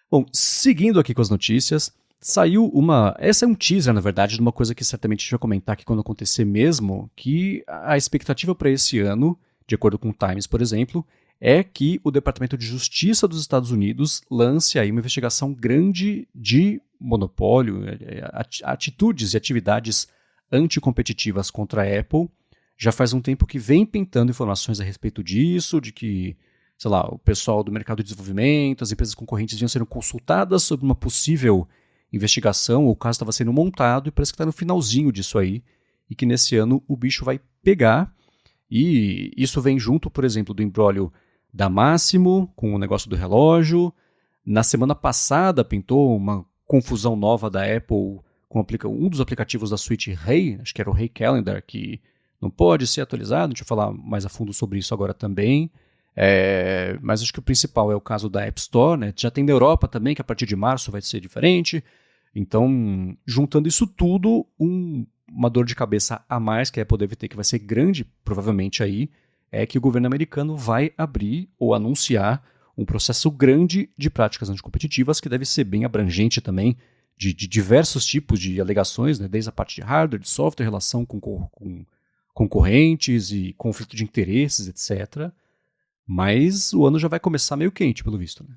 Bom, seguindo aqui com as notícias, saiu essa é um teaser, na verdade, de uma coisa que certamente a gente vai comentar aqui quando acontecer mesmo, que a expectativa para esse ano, de acordo com o Times, por exemplo, é que o Departamento de Justiça dos Estados Unidos lance aí uma investigação grande de monopólio, atitudes e atividades anticompetitivas contra a Apple. Já faz um tempo que vem pintando informações a respeito disso, de que, sei lá, o pessoal do mercado de desenvolvimento, as empresas concorrentes vinham sendo consultadas sobre uma possível investigação, o caso estava sendo montado e parece que está no finalzinho disso aí, e que nesse ano o bicho vai pegar, e isso vem junto, por exemplo, do imbróglio da Máximo, com o negócio do relógio. Na semana passada pintou uma confusão nova da Apple com um dos aplicativos da suíte Hey, acho que era o Hey Calendar, que não pode ser atualizado, deixa eu falar mais a fundo sobre isso agora também. Mas acho que o principal é o caso da App Store, né? Já tem na Europa também, que a partir de março vai ser diferente. Então, juntando isso tudo, uma dor de cabeça a mais que a Apple deve ter, que vai ser grande, provavelmente aí, é que o governo americano vai abrir ou anunciar um processo grande de práticas anticompetitivas, que deve ser bem abrangente também, de diversos tipos de alegações, né? Desde a parte de hardware, de software, relação com concorrentes e conflito de interesses, etc., mas o ano já vai começar meio quente, pelo visto, né?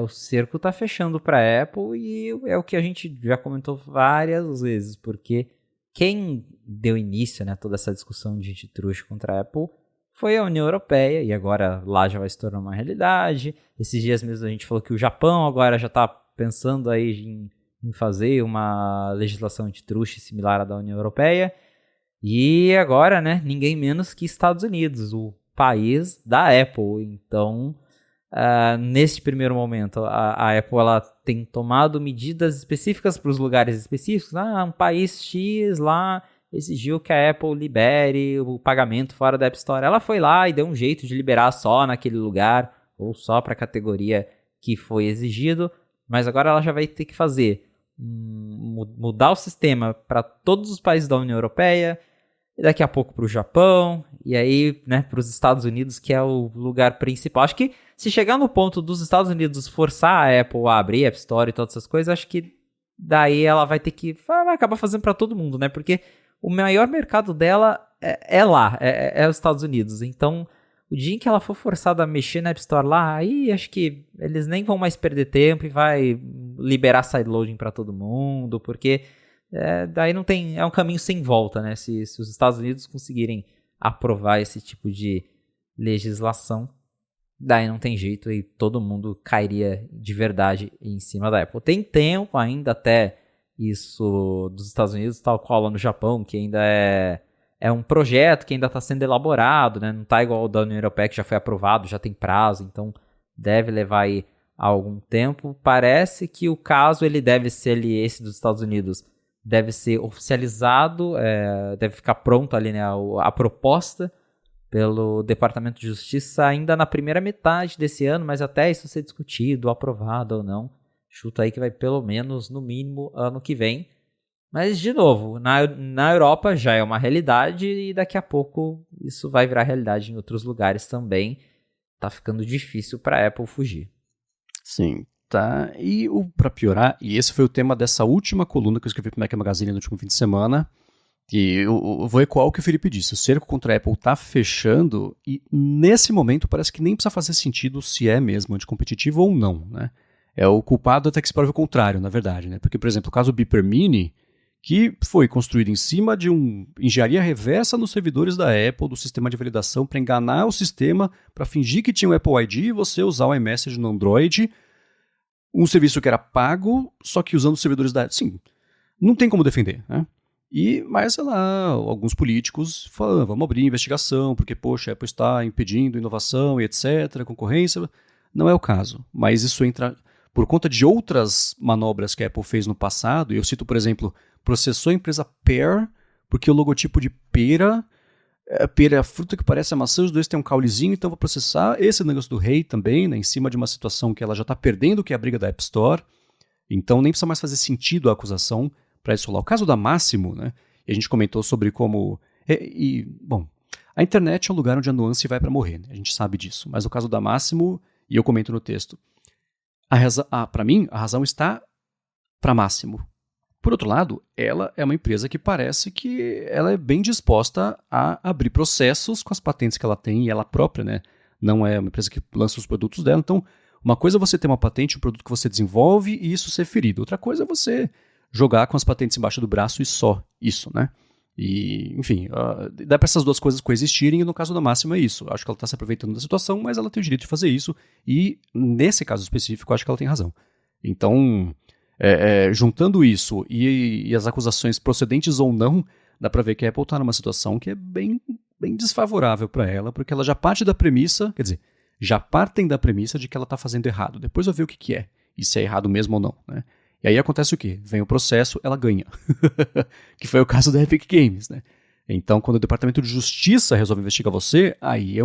O cerco tá fechando pra Apple e é o que a gente já comentou várias vezes, porque quem deu início, né, a toda essa discussão de antitruste contra a Apple foi a União Europeia, e agora lá já vai se tornar uma realidade. Esses dias mesmo a gente falou que o Japão agora já tá pensando aí em fazer uma legislação antitruste similar à da União Europeia. E agora, né, ninguém menos que Estados Unidos, o país da Apple. Então, neste primeiro momento, a Apple ela tem tomado medidas específicas para os lugares específicos. Um país X lá exigiu que a Apple libere o pagamento fora da App Store. Ela foi lá e deu um jeito de liberar só naquele lugar ou só para a categoria que foi exigido. Mas agora ela já vai ter que fazer mudar o sistema para todos os países da União Europeia, e daqui a pouco para o Japão, e aí, né, para os Estados Unidos, que é o lugar principal. Acho que se chegar no ponto dos Estados Unidos forçar a Apple a abrir App Store e todas essas coisas, acho que daí ela vai ter que vai acabar fazendo para todo mundo, né? Porque o maior mercado dela é lá, é os Estados Unidos. Então, o dia em que ela for forçada a mexer na App Store lá, aí acho que eles nem vão mais perder tempo e vai liberar sideloading para todo mundo, porque daí não tem, é um caminho sem volta, né? Se os Estados Unidos conseguirem aprovar esse tipo de legislação, daí não tem jeito e todo mundo cairia de verdade em cima da Apple. Tem tempo ainda até isso dos Estados Unidos, tal qual lá no Japão, que ainda é é um projeto que ainda está sendo elaborado, né? Não está igual o da União Europeia, que já foi aprovado, já tem prazo, então deve levar aí algum tempo. Parece que o caso ele deve ser ali, esse dos Estados Unidos, deve ser oficializado, deve ficar pronto ali, né, a proposta pelo Departamento de Justiça ainda na primeira metade desse ano, mas até isso ser discutido, aprovado ou não, chuto aí que vai pelo menos, no mínimo, ano que vem. Mas, de novo, na Europa já é uma realidade e daqui a pouco isso vai virar realidade em outros lugares também. Tá ficando difícil para a Apple fugir.
Sim, tá. E para piorar, e esse foi o tema dessa última coluna que eu escrevi para o Mac Magazine no último fim de semana, que eu vou ecoar o que o Felipe disse. O cerco contra a Apple tá fechando e nesse momento parece que nem precisa fazer sentido se é mesmo anticompetitivo ou não, né? É o culpado até que se prove o contrário, na verdade, né? Porque, por exemplo, o caso do Beeper Mini, que foi construído em cima de uma engenharia reversa nos servidores da Apple, do sistema de validação, para enganar o sistema, para fingir que tinha o Apple ID e você usar o iMessage no Android, um serviço que era pago, só que usando os servidores da Apple. Sim, não tem como defender, né? Mas, sei lá, alguns políticos falam, vamos abrir investigação, porque, poxa, a Apple está impedindo inovação e etc., concorrência. Não é o caso, mas isso entra por conta de outras manobras que a Apple fez no passado. Eu cito, por exemplo, processou a empresa Pear, porque o logotipo de pera é a fruta que parece a maçã, os dois têm um caulezinho, então vou processar. Esse negócio do rei também, né, em cima de uma situação que ela já está perdendo, que é a briga da App Store. Então nem precisa mais fazer sentido a acusação para isso lá. O caso da Máximo, né, e a gente comentou sobre como... bom, a internet é um lugar onde a nuance vai para morrer, né, a gente sabe disso. Mas o caso da Máximo, e eu comento no texto, para mim, a razão está para Máximo. Por outro lado, ela é uma empresa que parece que ela é bem disposta a abrir processos com as patentes que ela tem, e ela própria, né? Não é uma empresa que lança os produtos dela. Então, uma coisa é você ter uma patente, um produto que você desenvolve e isso ser ferido. Outra coisa é você jogar com as patentes embaixo do braço e só isso, né? E, enfim, dá para essas duas coisas coexistirem e no caso da Máxima é isso. Acho que ela está se aproveitando da situação, mas ela tem o direito de fazer isso e, nesse caso específico, acho que ela tem razão. Então... juntando isso e as acusações procedentes ou não, dá para ver que a Apple está numa situação que é bem, bem desfavorável para ela, porque ela já parte da premissa, quer dizer, já partem da premissa de que ela está fazendo errado. Depois vai ver o que é, e se é errado mesmo ou não, né? E aí acontece o quê? Vem o processo, ela ganha. Que foi o caso da Epic Games, né? Então, quando o Departamento de Justiça resolve investigar você, aí,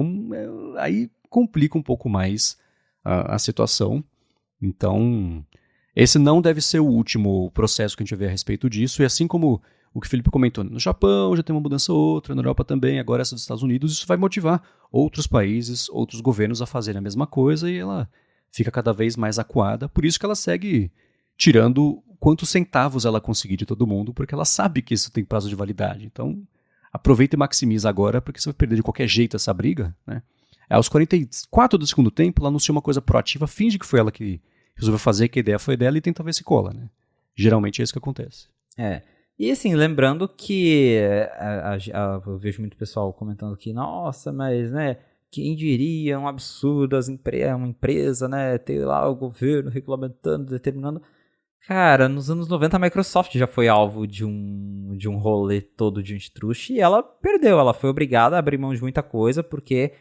aí complica um pouco mais a situação. Então... esse não deve ser o último processo que a gente vai ver a respeito disso, e assim como o que o Felipe comentou, no Japão já tem uma mudança ou outra, na Europa também, agora essa dos Estados Unidos, isso vai motivar outros países, outros governos a fazerem a mesma coisa, e ela fica cada vez mais acuada, por isso que ela segue tirando quantos centavos ela conseguir de todo mundo, porque ela sabe que isso tem prazo de validade. Então, aproveita e maximiza agora, porque você vai perder de qualquer jeito essa briga, né? Aos 44 do segundo tempo, ela anunciou uma coisa proativa, finge que foi ela que resolveu fazer, que a ideia foi dela e tenta ver se cola, né? Geralmente é isso que acontece.
E assim, lembrando que eu vejo muito pessoal comentando aqui, nossa, mas, né, quem diria, um absurdo uma empresa, né, ter lá o governo regulamentando, determinando. Cara, nos anos 90 a Microsoft já foi alvo de um rolê todo de antitruste e ela perdeu, ela foi obrigada a abrir mão de muita coisa, porque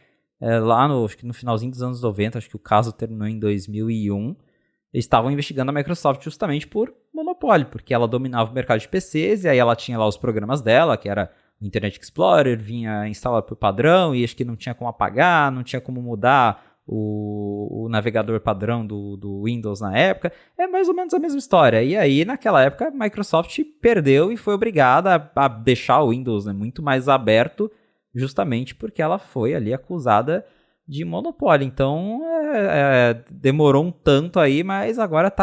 acho que no finalzinho dos anos 90, acho que o caso terminou em 2001, eles estavam investigando a Microsoft justamente por monopólio, porque ela dominava o mercado de PCs, e aí ela tinha lá os programas dela, que era o Internet Explorer, vinha instalado por padrão, e acho que não tinha como apagar, não tinha como mudar o navegador padrão do Windows na época. É mais ou menos a mesma história. E aí, naquela época, a Microsoft perdeu e foi obrigada a deixar o Windows, né, muito mais aberto, justamente porque ela foi ali acusada de monopólio. Então, demorou um tanto aí, mas agora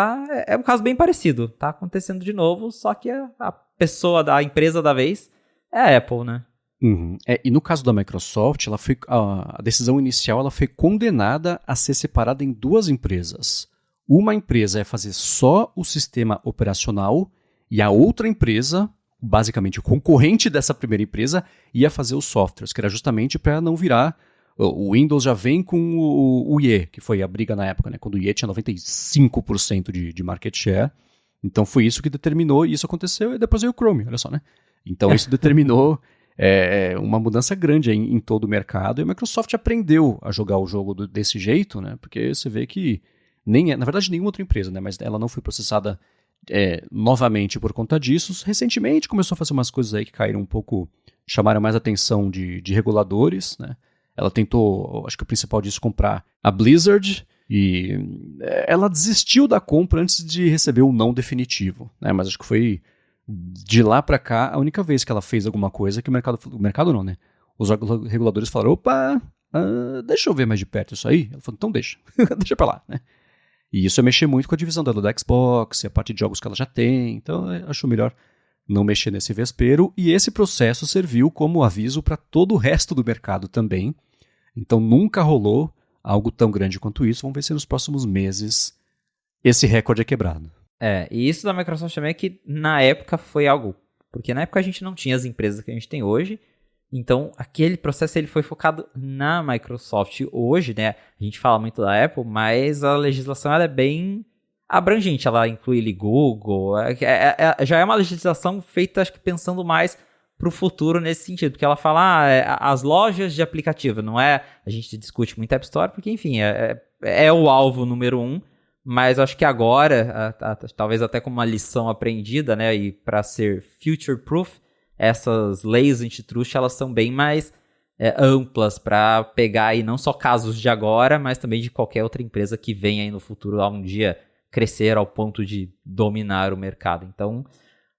é um caso bem parecido. Tá acontecendo de novo, só que a empresa da vez é a Apple, né?
Uhum. E no caso da Microsoft, a decisão inicial ela foi condenada a ser separada em duas empresas. Uma empresa ia fazer só o sistema operacional e a outra empresa, basicamente o concorrente dessa primeira empresa, ia fazer os softwares, que era justamente para não virar... O Windows já vem com o IE, que foi a briga na época, né? Quando o IE tinha 95% de market share. Então foi isso que determinou, e isso aconteceu, e depois veio o Chrome, olha só, né? Então isso determinou é uma mudança grande em todo o mercado, e a Microsoft aprendeu a jogar o jogo desse jeito, né? Porque você vê que na verdade nenhuma outra empresa, né? Mas ela não foi processada novamente por conta disso. Recentemente começou a fazer umas coisas aí que caíram um pouco, chamaram mais atenção de reguladores, né? Ela tentou, acho que o principal disso, comprar a Blizzard, e ela desistiu da compra antes de receber o não definitivo, né? Mas acho que foi de lá pra cá a única vez que ela fez alguma coisa que o mercado não, né? Os reguladores falaram, opa, deixa eu ver mais de perto isso aí. Ela falou, então deixa, deixa pra lá, né? E isso é mexer muito com a divisão dela da Xbox, e a parte de jogos que ela já tem, então acho melhor não mexer nesse vespeiro, e esse processo serviu como aviso para todo o resto do mercado também. Então nunca rolou algo tão grande quanto isso. Vamos ver se nos próximos meses esse recorde é quebrado.
E isso da Microsoft também é que na época foi algo, porque na época a gente não tinha as empresas que a gente tem hoje, então aquele processo ele foi focado na Microsoft. Hoje, né, a gente fala muito da Apple, mas a legislação ela é bem abrangente, ela inclui ali Google, já é uma legislação feita, acho que pensando mais para o futuro nesse sentido, porque ela fala as lojas de aplicativo, não é, a gente discute muito App Store, porque enfim, é o alvo número 1, mas acho que agora, talvez até como uma lição aprendida, né, e para ser future proof, essas leis antitrust, elas são bem mais amplas para pegar aí não só casos de agora, mas também de qualquer outra empresa que venha aí no futuro a um dia crescer ao ponto de dominar o mercado. Então,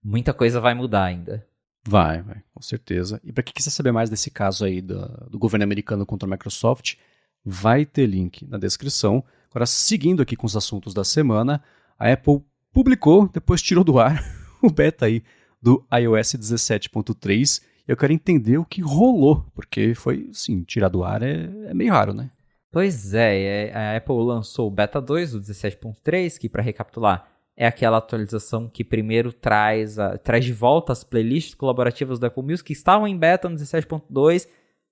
muita coisa vai mudar ainda.
Vai, com certeza. E para quem quiser saber mais desse caso aí do governo americano contra a Microsoft, vai ter link na descrição. Agora, seguindo aqui com os assuntos da semana, a Apple publicou, depois tirou do ar, o beta aí do iOS 17.3. Eu quero entender o que rolou, porque foi, sim, tirar do ar é meio raro, né?
Pois a Apple lançou o Beta 2 do 17.3, que, para recapitular, é aquela atualização que primeiro traz de volta as playlists colaborativas do Apple Music que estavam em beta no 17.2.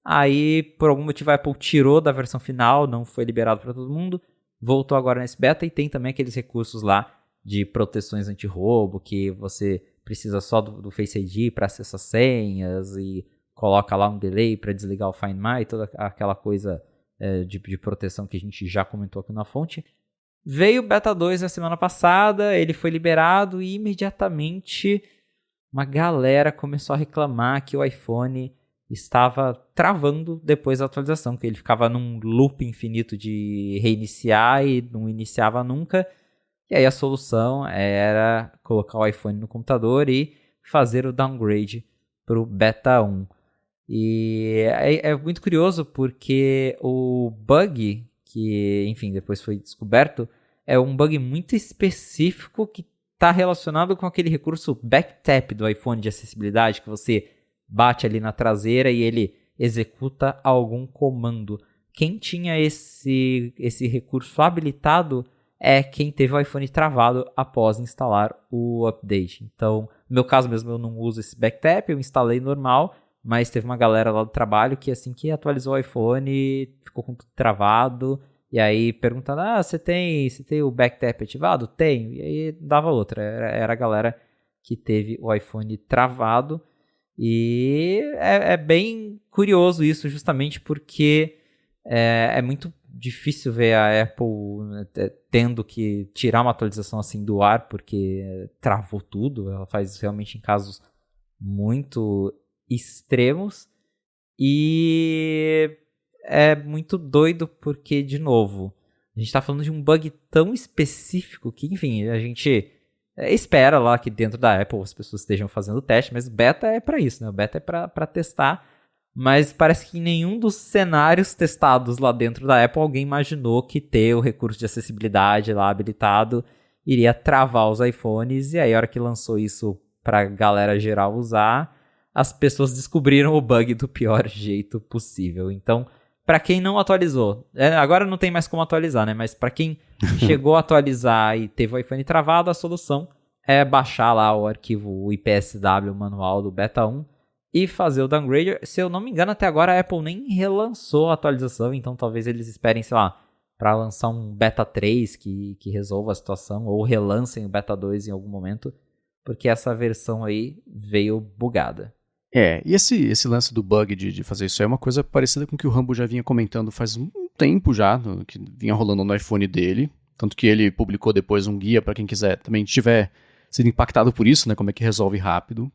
Aí, por algum motivo, a Apple tirou da versão final, não foi liberado para todo mundo, voltou agora nesse beta, e tem também aqueles recursos lá de proteções anti-roubo, que você precisa só do Face ID para acessar senhas, e coloca lá um delay para desligar o Find My, toda aquela coisa de proteção que a gente já comentou aqui na fonte. Veio o Beta 2 na semana passada, ele foi liberado e imediatamente uma galera começou a reclamar que o iPhone estava travando depois da atualização, que ele ficava num loop infinito de reiniciar e não iniciava nunca. E aí a solução era colocar o iPhone no computador e fazer o downgrade para o Beta 1. E é muito curioso porque o bug, que enfim depois foi descoberto, é um bug muito específico que está relacionado com aquele recurso backtap do iPhone de acessibilidade, que você bate ali na traseira e ele executa algum comando. Quem tinha esse recurso habilitado é quem teve o iPhone travado após instalar o update. Então, no meu caso mesmo, eu não uso esse backtap, eu instalei normal, mas teve uma galera lá do trabalho que assim que atualizou o iPhone ficou com tudo travado, e aí perguntando, você tem o backtap ativado? Tenho. E aí dava outra, era a galera que teve o iPhone travado, e é bem curioso isso, justamente porque é muito difícil ver a Apple tendo que tirar uma atualização assim do ar, porque travou tudo. Ela faz isso realmente em casos muito extremos, e é muito doido porque, de novo, a gente está falando de um bug tão específico que, enfim, a gente espera lá que dentro da Apple as pessoas estejam fazendo o teste, mas o beta é para isso, né? O beta é para testar, mas parece que em nenhum dos cenários testados lá dentro da Apple alguém imaginou que ter o recurso de acessibilidade lá habilitado iria travar os iPhones, e aí a hora que lançou isso para galera geral usar, as pessoas descobriram o bug do pior jeito possível. Então, para quem não atualizou, agora não tem mais como atualizar, né? Mas para quem chegou a atualizar e teve o iPhone travado, a solução é baixar lá o arquivo IPSW manual do Beta 1 e fazer o downgrade. Se eu não me engano, até agora a Apple nem relançou a atualização, então talvez eles esperem, sei lá, para lançar um Beta 3 que resolva a situação, ou relancem o Beta 2 em algum momento, porque essa versão aí veio bugada.
E esse lance do bug de fazer isso é uma coisa parecida com o que o Rambo já vinha comentando faz um tempo já, que vinha rolando no iPhone dele. Tanto que ele publicou depois um guia para quem quiser também tiver sido impactado por isso, né? Como é que resolve rápido.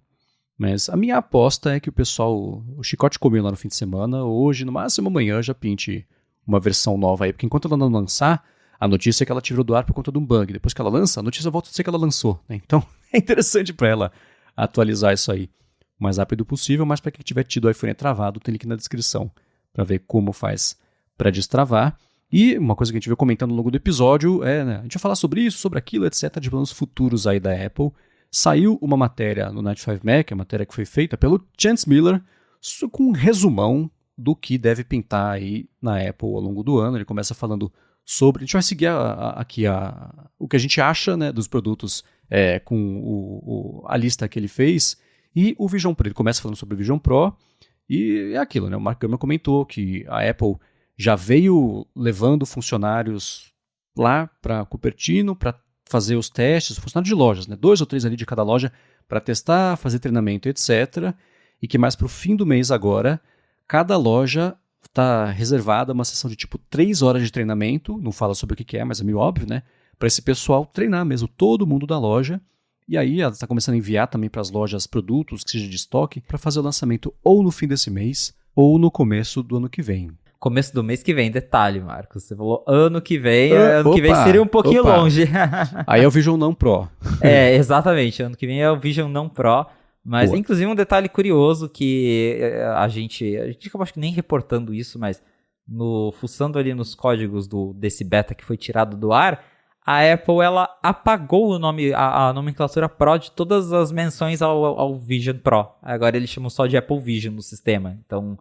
Mas a minha aposta é que o pessoal, o chicote comeu lá no fim de semana, hoje, no máximo amanhã, já pinte uma versão nova aí. Porque enquanto ela não lançar, a notícia é que ela tirou do ar por conta de um bug. Depois que ela lança, a notícia volta a ser que ela lançou, né? Então é interessante para ela atualizar isso aí o mais rápido possível, mas para quem tiver tido o iPhone travado, tem link na descrição para ver como faz para destravar. E uma coisa que a gente veio comentando ao longo do episódio é, né, a gente vai falar sobre isso, sobre aquilo, etc, de planos futuros aí da Apple. Saiu uma matéria no 95Mac, a matéria que foi feita pelo Chance Miller, com um resumão do que deve pintar aí na Apple ao longo do ano. Ele começa falando sobre... A gente vai seguir aqui o que a gente acha, né, dos produtos com a lista que ele fez e o Vision Pro. Ele começa falando sobre o Vision Pro e é aquilo, né? O Mark Gurman comentou que a Apple já veio levando funcionários lá para Cupertino para fazer os testes, funcionários de lojas, né? 2 ou 3 ali de cada loja para testar, fazer treinamento, etc. E que mais para o fim do mês agora, cada loja está reservada uma sessão de tipo 3 horas de treinamento, não fala sobre o que é, mas é meio óbvio, né? Para esse pessoal treinar mesmo todo mundo da loja. E aí ela está começando a enviar também para as lojas produtos que seja de estoque para fazer o lançamento ou no fim desse mês ou no começo do ano que vem.
Começo do mês que vem, detalhe, Marcos. Você falou ano que vem, ano que vem seria um pouquinho longe.
Aí é o Vision não Pro.
Exatamente. Ano que vem é o Vision não Pro. Mas, boa. Inclusive, um detalhe curioso que a gente acabou acho que nem reportando isso, mas fuçando ali nos códigos desse beta que foi tirado do ar, a Apple ela apagou o nome, a nomenclatura Pro de todas as menções ao Vision Pro. Agora eles chamam só de Apple Vision no sistema. Então,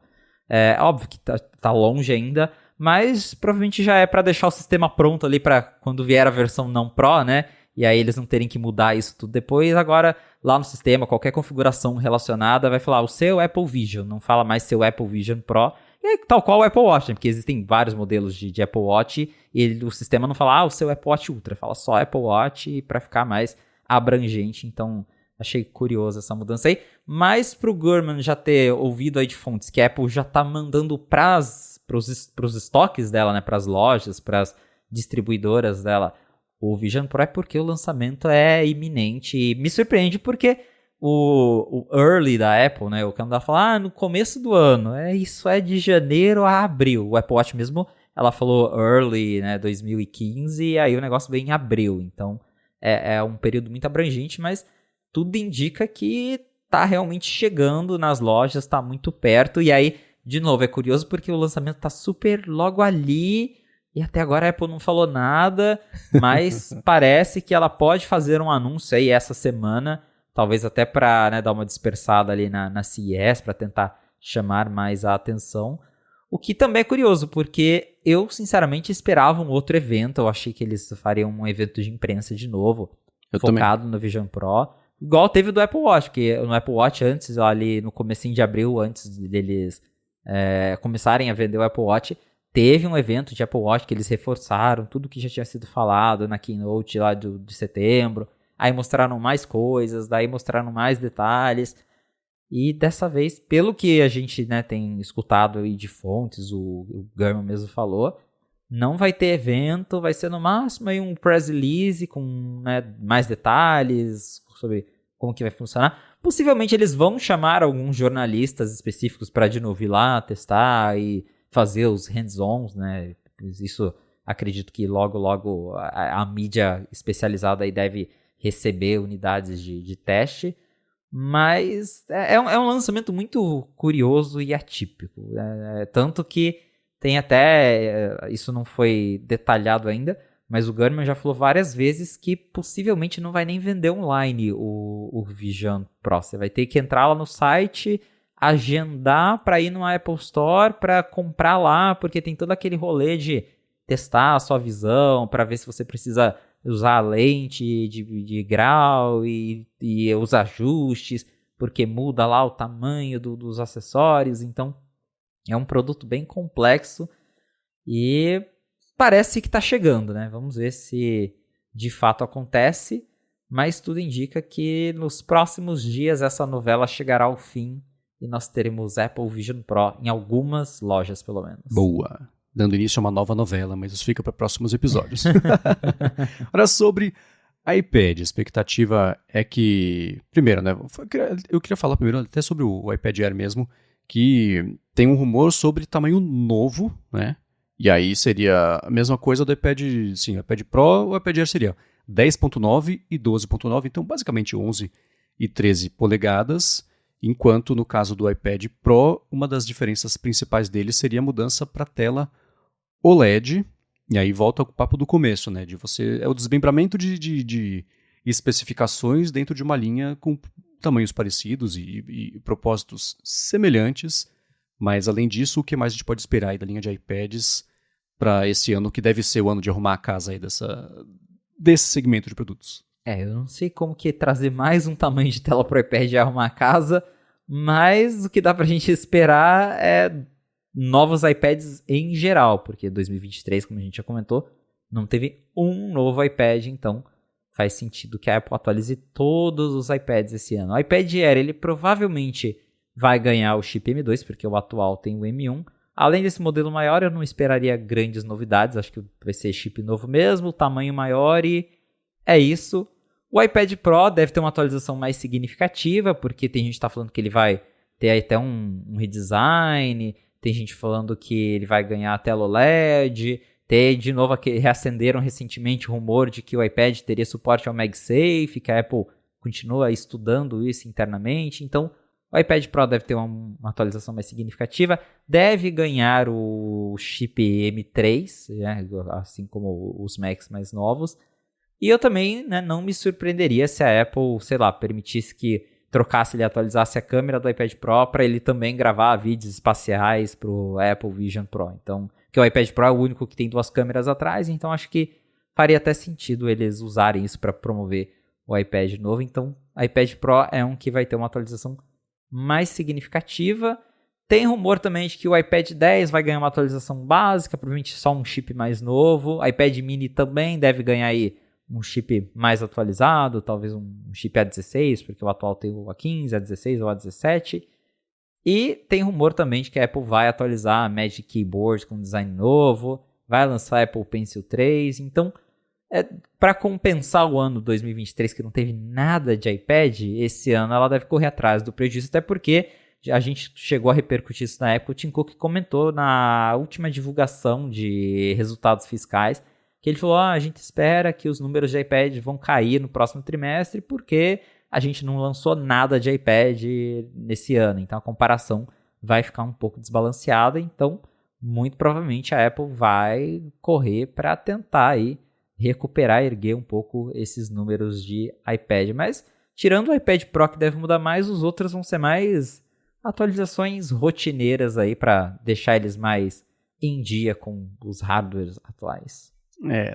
é óbvio que tá longe ainda, mas provavelmente já é para deixar o sistema pronto ali para quando vier a versão não Pro, né? E aí eles não terem que mudar isso tudo depois. Agora, lá no sistema, qualquer configuração relacionada vai falar o seu Apple Vision, não fala mais seu Apple Vision Pro. E tal qual o Apple Watch, né? Porque existem vários modelos de Apple Watch e o sistema não fala, o seu Apple Watch Ultra, fala só Apple Watch para ficar mais abrangente. Então, achei curioso essa mudança aí. Mas pro Gurman já ter ouvido aí de fontes que a Apple já tá mandando pros estoques dela, né? Pras lojas, pras distribuidoras dela, o Vision Pro é porque o lançamento é iminente. E me surpreende porque o early da Apple, né? O canal fala, no começo do ano. Isso é de janeiro a abril. O Apple Watch mesmo, ela falou early, né? 2015, e aí o negócio veio em abril. Então, é um período muito abrangente, mas tudo indica que tá realmente chegando nas lojas, tá muito perto. E aí, de novo, é curioso porque o lançamento tá super logo ali. E até agora a Apple não falou nada, mas parece que ela pode fazer um anúncio aí essa semana, talvez até para, né, dar uma dispersada ali na CES, para tentar chamar mais a atenção. O que também é curioso, porque eu sinceramente esperava um outro evento, eu achei que eles fariam um evento de imprensa de novo, focado também no Vision Pro, igual teve do Apple Watch, porque no Apple Watch antes, ali no comecinho de abril, antes deles começarem a vender o Apple Watch, teve um evento de Apple Watch que eles reforçaram tudo que já tinha sido falado na keynote lá de setembro. Aí mostraram mais coisas, daí mostraram mais detalhes. E dessa vez, pelo que a gente, né, tem escutado aí de fontes, o Gurman mesmo falou, não vai ter evento, vai ser no máximo aí um press release com, né, mais detalhes sobre como que vai funcionar. Possivelmente eles vão chamar alguns jornalistas específicos para de novo ir lá testar e fazer os hands-ons, né? Isso acredito que logo a mídia especializada aí deve receber unidades de teste, mas é um lançamento muito curioso e atípico, tanto que tem até, isso não foi detalhado ainda, mas o Gurman já falou várias vezes que possivelmente não vai nem vender online o Vision Pro, você vai ter que entrar lá no site, agendar para ir no Apple Store para comprar lá, porque tem todo aquele rolê de testar a sua visão, para ver se você precisa usar a lente de grau e os ajustes, porque muda lá o tamanho dos acessórios. Então, é um produto bem complexo e parece que está chegando, né? Vamos ver se de fato acontece, mas tudo indica que nos próximos dias essa novela chegará ao fim e nós teremos Apple Vision Pro em algumas lojas, pelo menos.
Boa. Dando início a uma nova novela, mas isso fica para próximos episódios. Agora, sobre iPad, a expectativa é que... Primeiro, né? Eu queria falar primeiro até sobre o iPad Air mesmo, que tem um rumor sobre tamanho novo, né? E aí seria a mesma coisa do iPad, sim, o iPad Pro, o iPad Air seria 10.9 e 12.9, então basicamente 11 e 13 polegadas, enquanto no caso do iPad Pro, uma das diferenças principais dele seria a mudança para tela OLED, e aí volta ao papo do começo, né? É o desmembramento de especificações dentro de uma linha com tamanhos parecidos e propósitos semelhantes, mas além disso, o que mais a gente pode esperar aí da linha de iPads para esse ano, que deve ser o ano de arrumar a casa aí desse segmento de produtos?
Eu não sei como que trazer mais um tamanho de tela pro iPad e arrumar a casa, mas o que dá pra gente esperar é novos iPads em geral, porque 2023, como a gente já comentou, não teve um novo iPad, então faz sentido que a Apple atualize todos os iPads esse ano. O iPad Air, ele provavelmente vai ganhar o chip M2, porque o atual tem o M1. Além desse modelo maior, eu não esperaria grandes novidades, acho que vai ser chip novo mesmo, tamanho maior e é isso. O iPad Pro deve ter uma atualização mais significativa, porque tem gente que está falando que ele vai ter até um redesign, tem gente falando que ele vai ganhar a tela OLED, de novo, reacenderam recentemente o rumor de que o iPad teria suporte ao MagSafe, que a Apple continua estudando isso internamente, então o iPad Pro deve ter uma atualização mais significativa, deve ganhar o chip M3, né, assim como os Macs mais novos. E eu também, né, não me surpreenderia se a Apple, sei lá, permitisse que trocasse e atualizasse a câmera do iPad Pro para ele também gravar vídeos espaciais para o Apple Vision Pro. Então, que o iPad Pro é o único que tem 2 câmeras atrás, então acho que faria até sentido eles usarem isso para promover o iPad novo. Então, o iPad Pro é um que vai ter uma atualização mais significativa. Tem rumor também de que o iPad 10 vai ganhar uma atualização básica, provavelmente só um chip mais novo. O iPad mini também deve ganhar aí um chip mais atualizado, talvez um chip A16, porque o atual tem o A15, A16 ou A17. E tem rumor também de que a Apple vai atualizar a Magic Keyboard com design novo, vai lançar a Apple Pencil 3. Então, para compensar o ano 2023, que não teve nada de iPad, esse ano ela deve correr atrás do prejuízo, até porque a gente chegou a repercutir isso na época. O Tim Cook comentou na última divulgação de resultados fiscais, que ele falou, a gente espera que os números de iPad vão cair no próximo trimestre, porque a gente não lançou nada de iPad nesse ano, então a comparação vai ficar um pouco desbalanceada, então muito provavelmente a Apple vai correr para tentar aí recuperar, erguer um pouco esses números de iPad, mas tirando o iPad Pro que deve mudar mais, os outros vão ser mais atualizações rotineiras aí para deixar eles mais em dia com os hardwares atuais.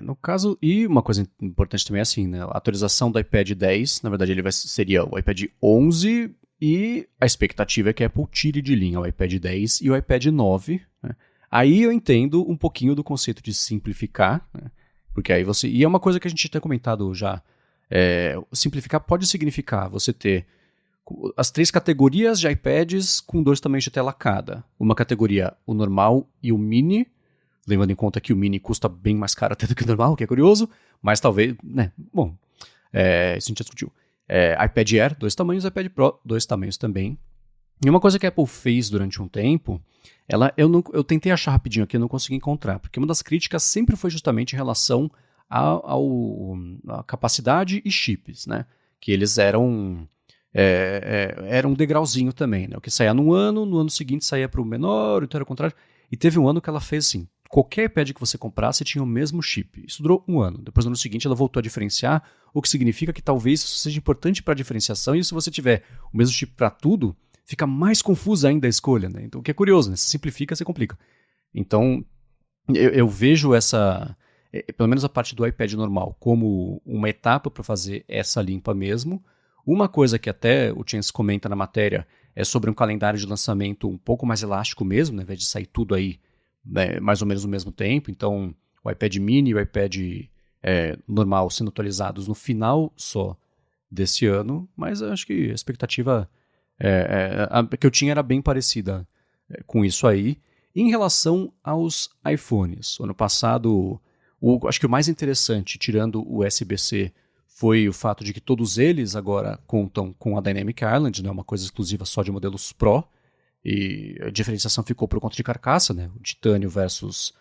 No caso, e uma coisa importante também é assim, né? A atualização do iPad 10, na verdade ele seria o iPad 11 e a expectativa é que a Apple tire de linha o iPad 10 e o iPad 9, né? Aí eu entendo um pouquinho do conceito de simplificar, né? Porque aí você... E é uma coisa que a gente tinha comentado já. Simplificar pode significar você ter as 3 categorias de iPads com 2 tamanhos de tela cada. Uma categoria, o normal e o mini, levando em conta que o mini custa bem mais caro até do que o normal, o que é curioso, mas talvez, né, bom, isso a gente já discutiu. iPad Air, 2 tamanhos, iPad Pro, 2 tamanhos também. E uma coisa que a Apple fez durante um tempo, eu tentei achar rapidinho aqui, eu não consegui encontrar, porque uma das críticas sempre foi justamente em relação à capacidade e chips, né, que eles eram um degrauzinho também, né, o que saía no ano seguinte saía para o menor, então era o contrário, e teve um ano que ela fez assim, qualquer iPad que você comprasse tinha o mesmo chip. Isso durou um ano. Depois, no ano seguinte, ela voltou a diferenciar, o que significa que talvez isso seja importante para a diferenciação, e se você tiver o mesmo chip para tudo, fica mais confusa ainda a escolha, né? Então, o que é curioso, né? Se simplifica, você complica. Então, eu vejo pelo menos a parte do iPad normal, como uma etapa para fazer essa limpa mesmo. Uma coisa que até o Chance comenta na matéria é sobre um calendário de lançamento um pouco mais elástico mesmo, né? Ao invés de sair tudo aí mais ou menos no mesmo tempo. Então, o iPad mini e o iPad normal sendo atualizados no final só desse ano, mas eu acho que a expectativa A que eu tinha era bem parecida com isso aí. Em relação aos iPhones, ano passado, acho que o mais interessante, tirando o USB-C, foi o fato de que todos eles agora contam com a Dynamic Island, né, uma coisa exclusiva só de modelos Pro, e a diferenciação ficou por conta de carcaça, né, o titânio versus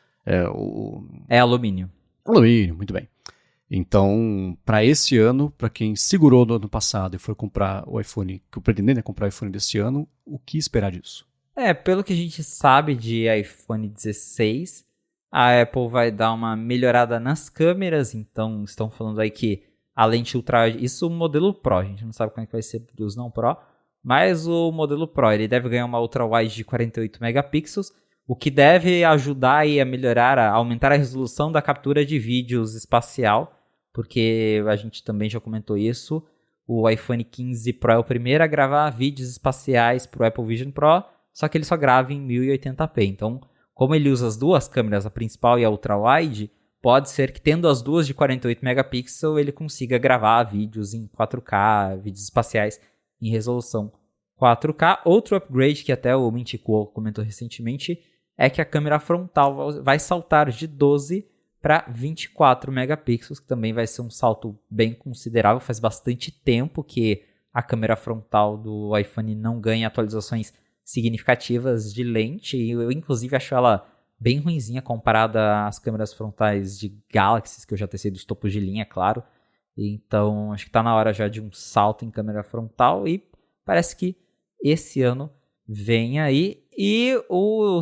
o...
É alumínio.
Alumínio, muito bem. Então, para esse ano, para quem segurou no ano passado e for comprar o iPhone, que pretendendo comprar o iPhone desse ano, o que esperar disso?
Pelo que a gente sabe de iPhone 16, a Apple vai dar uma melhorada nas câmeras, então estão falando aí que a lente ultra, isso o modelo Pro, a gente não sabe como é que vai ser dos não Pro, mas o modelo Pro, ele deve ganhar uma ultra wide de 48 megapixels, o que deve ajudar aí a melhorar, a aumentar a resolução da captura de vídeos espacial, porque a gente também já comentou isso, o iPhone 15 Pro é o primeiro a gravar vídeos espaciais para o Apple Vision Pro, só que ele só grava em 1080p. Então, como ele usa as duas câmeras, a principal e a ultra-wide, pode ser que tendo as duas de 48 megapixels, ele consiga gravar vídeos em 4K, vídeos espaciais em resolução 4K. Outro upgrade que até o Mintico comentou recentemente é que a câmera frontal vai saltar de 12 para 24 megapixels, que também vai ser um salto bem considerável. Faz bastante tempo que a câmera frontal do iPhone não ganha atualizações significativas de lente, e eu inclusive acho ela bem ruinzinha comparada às câmeras frontais de Galaxy, que eu já testei dos topos de linha, claro. Então acho que está na hora já de um salto em câmera frontal, e parece que esse ano vem aí. E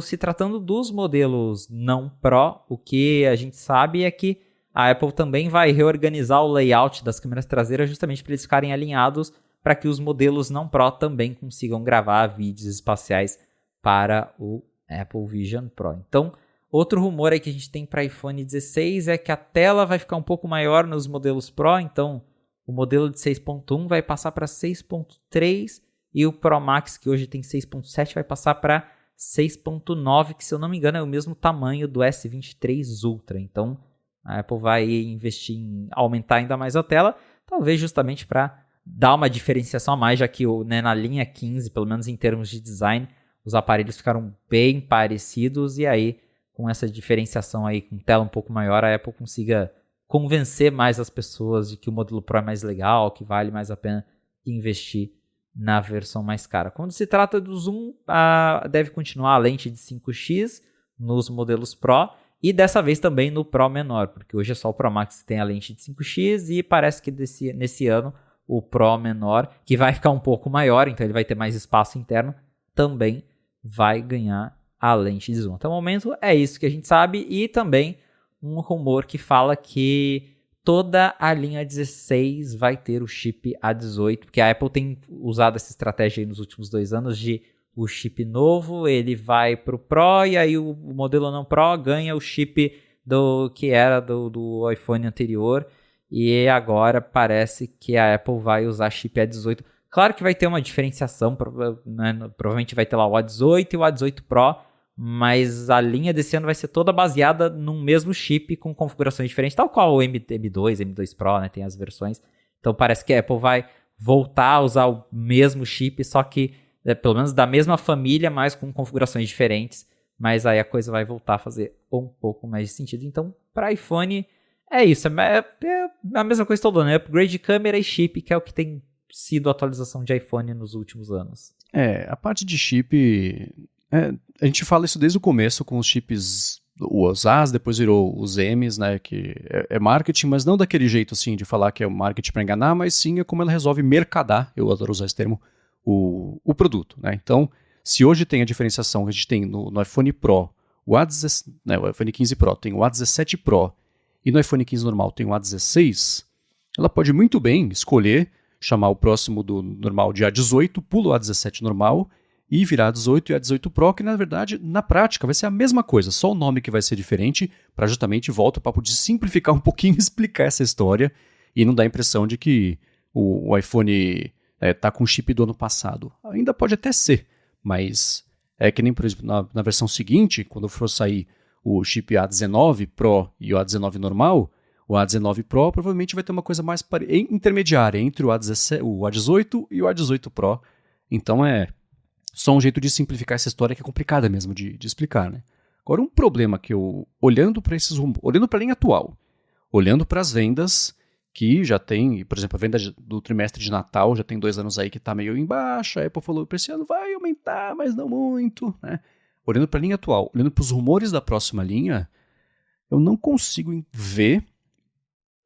se tratando dos modelos não Pro, o que a gente sabe é que a Apple também vai reorganizar o layout das câmeras traseiras justamente para eles ficarem alinhados para que os modelos não Pro também consigam gravar vídeos espaciais para o Apple Vision Pro. Então, outro rumor aí que a gente tem para iPhone 16 é que a tela vai ficar um pouco maior nos modelos Pro, então o modelo de 6.1 vai passar para 6.3 e o Pro Max, que hoje tem 6.7, vai passar para 6.9, que se eu não me engano é o mesmo tamanho do S23 Ultra. Então, a Apple vai investir em aumentar ainda mais a tela, talvez justamente para dar uma diferenciação a mais, já que na linha 15, pelo menos em termos de design, os aparelhos ficaram bem parecidos, e aí com essa diferenciação aí, com tela um pouco maior, a Apple consiga convencer mais as pessoas de que o modelo Pro é mais legal, que vale mais a pena investir na versão mais cara. Quando se trata do zoom, deve continuar a lente de 5x nos modelos Pro, e dessa vez também no Pro menor, porque hoje é só o Pro Max que tem a lente de 5x, e parece que nesse ano o Pro menor, que vai ficar um pouco maior, então ele vai ter mais espaço interno, também vai ganhar a lente de zoom. Até o momento é isso que a gente sabe, e também um rumor que fala que toda a linha 16 vai ter o chip A18, porque a Apple tem usado essa estratégia aí nos últimos 2 anos de o chip novo, ele vai para o Pro, e aí o modelo não Pro ganha o chip que era do iPhone anterior, e agora parece que a Apple vai usar chip A18. Claro que vai ter uma diferenciação, né? Provavelmente vai ter lá o A18 e o A18 Pro, mas a linha desse ano vai ser toda baseada num mesmo chip com configurações diferentes, tal qual o M2, M2 Pro, né? Tem as versões. Então parece que a Apple vai voltar a usar o mesmo chip, só que pelo menos da mesma família, mas com configurações diferentes. Mas aí a coisa vai voltar a fazer um pouco mais de sentido. Então, para iPhone, é isso. É a mesma coisa todo ano, né? Upgrade de câmera e chip, que é o que tem sido a atualização de iPhone nos últimos anos.
A parte de chip... a gente fala isso desde o começo com os chips, os As, depois virou os Ms, né? Que é marketing, mas não daquele jeito assim de falar que é o marketing para enganar, mas sim é como ela resolve mercadar, eu adoro usar esse termo, o produto, né? Então, se hoje tem a diferenciação que a gente tem no iPhone Pro, o iPhone 15 Pro tem o A17 Pro, e no iPhone 15 normal tem o A16, ela pode muito bem escolher chamar o próximo do normal de A18, pula o A17 normal e virar A18 e A18 Pro, que na verdade, na prática, vai ser a mesma coisa, só o nome que vai ser diferente, para justamente, volta o papo de simplificar um pouquinho e explicar essa história, e não dar a impressão de que o iPhone tá com o chip do ano passado. Ainda pode até ser, mas é que nem, por exemplo, na versão seguinte, quando for sair o chip A19 Pro e o A19 normal, o A19 Pro provavelmente vai ter uma coisa mais intermediária entre o A18 e o A18 Pro. Então é só um jeito de simplificar essa história que é complicada mesmo de explicar, né? Agora, um problema que eu, olhando para a linha atual, olhando para as vendas que já tem, por exemplo, a venda do trimestre de Natal já tem 2 anos aí que está meio em baixa, a Apple falou que esse ano vai aumentar, mas não muito, né? Olhando para a linha atual, olhando para os rumores da próxima linha, eu não consigo ver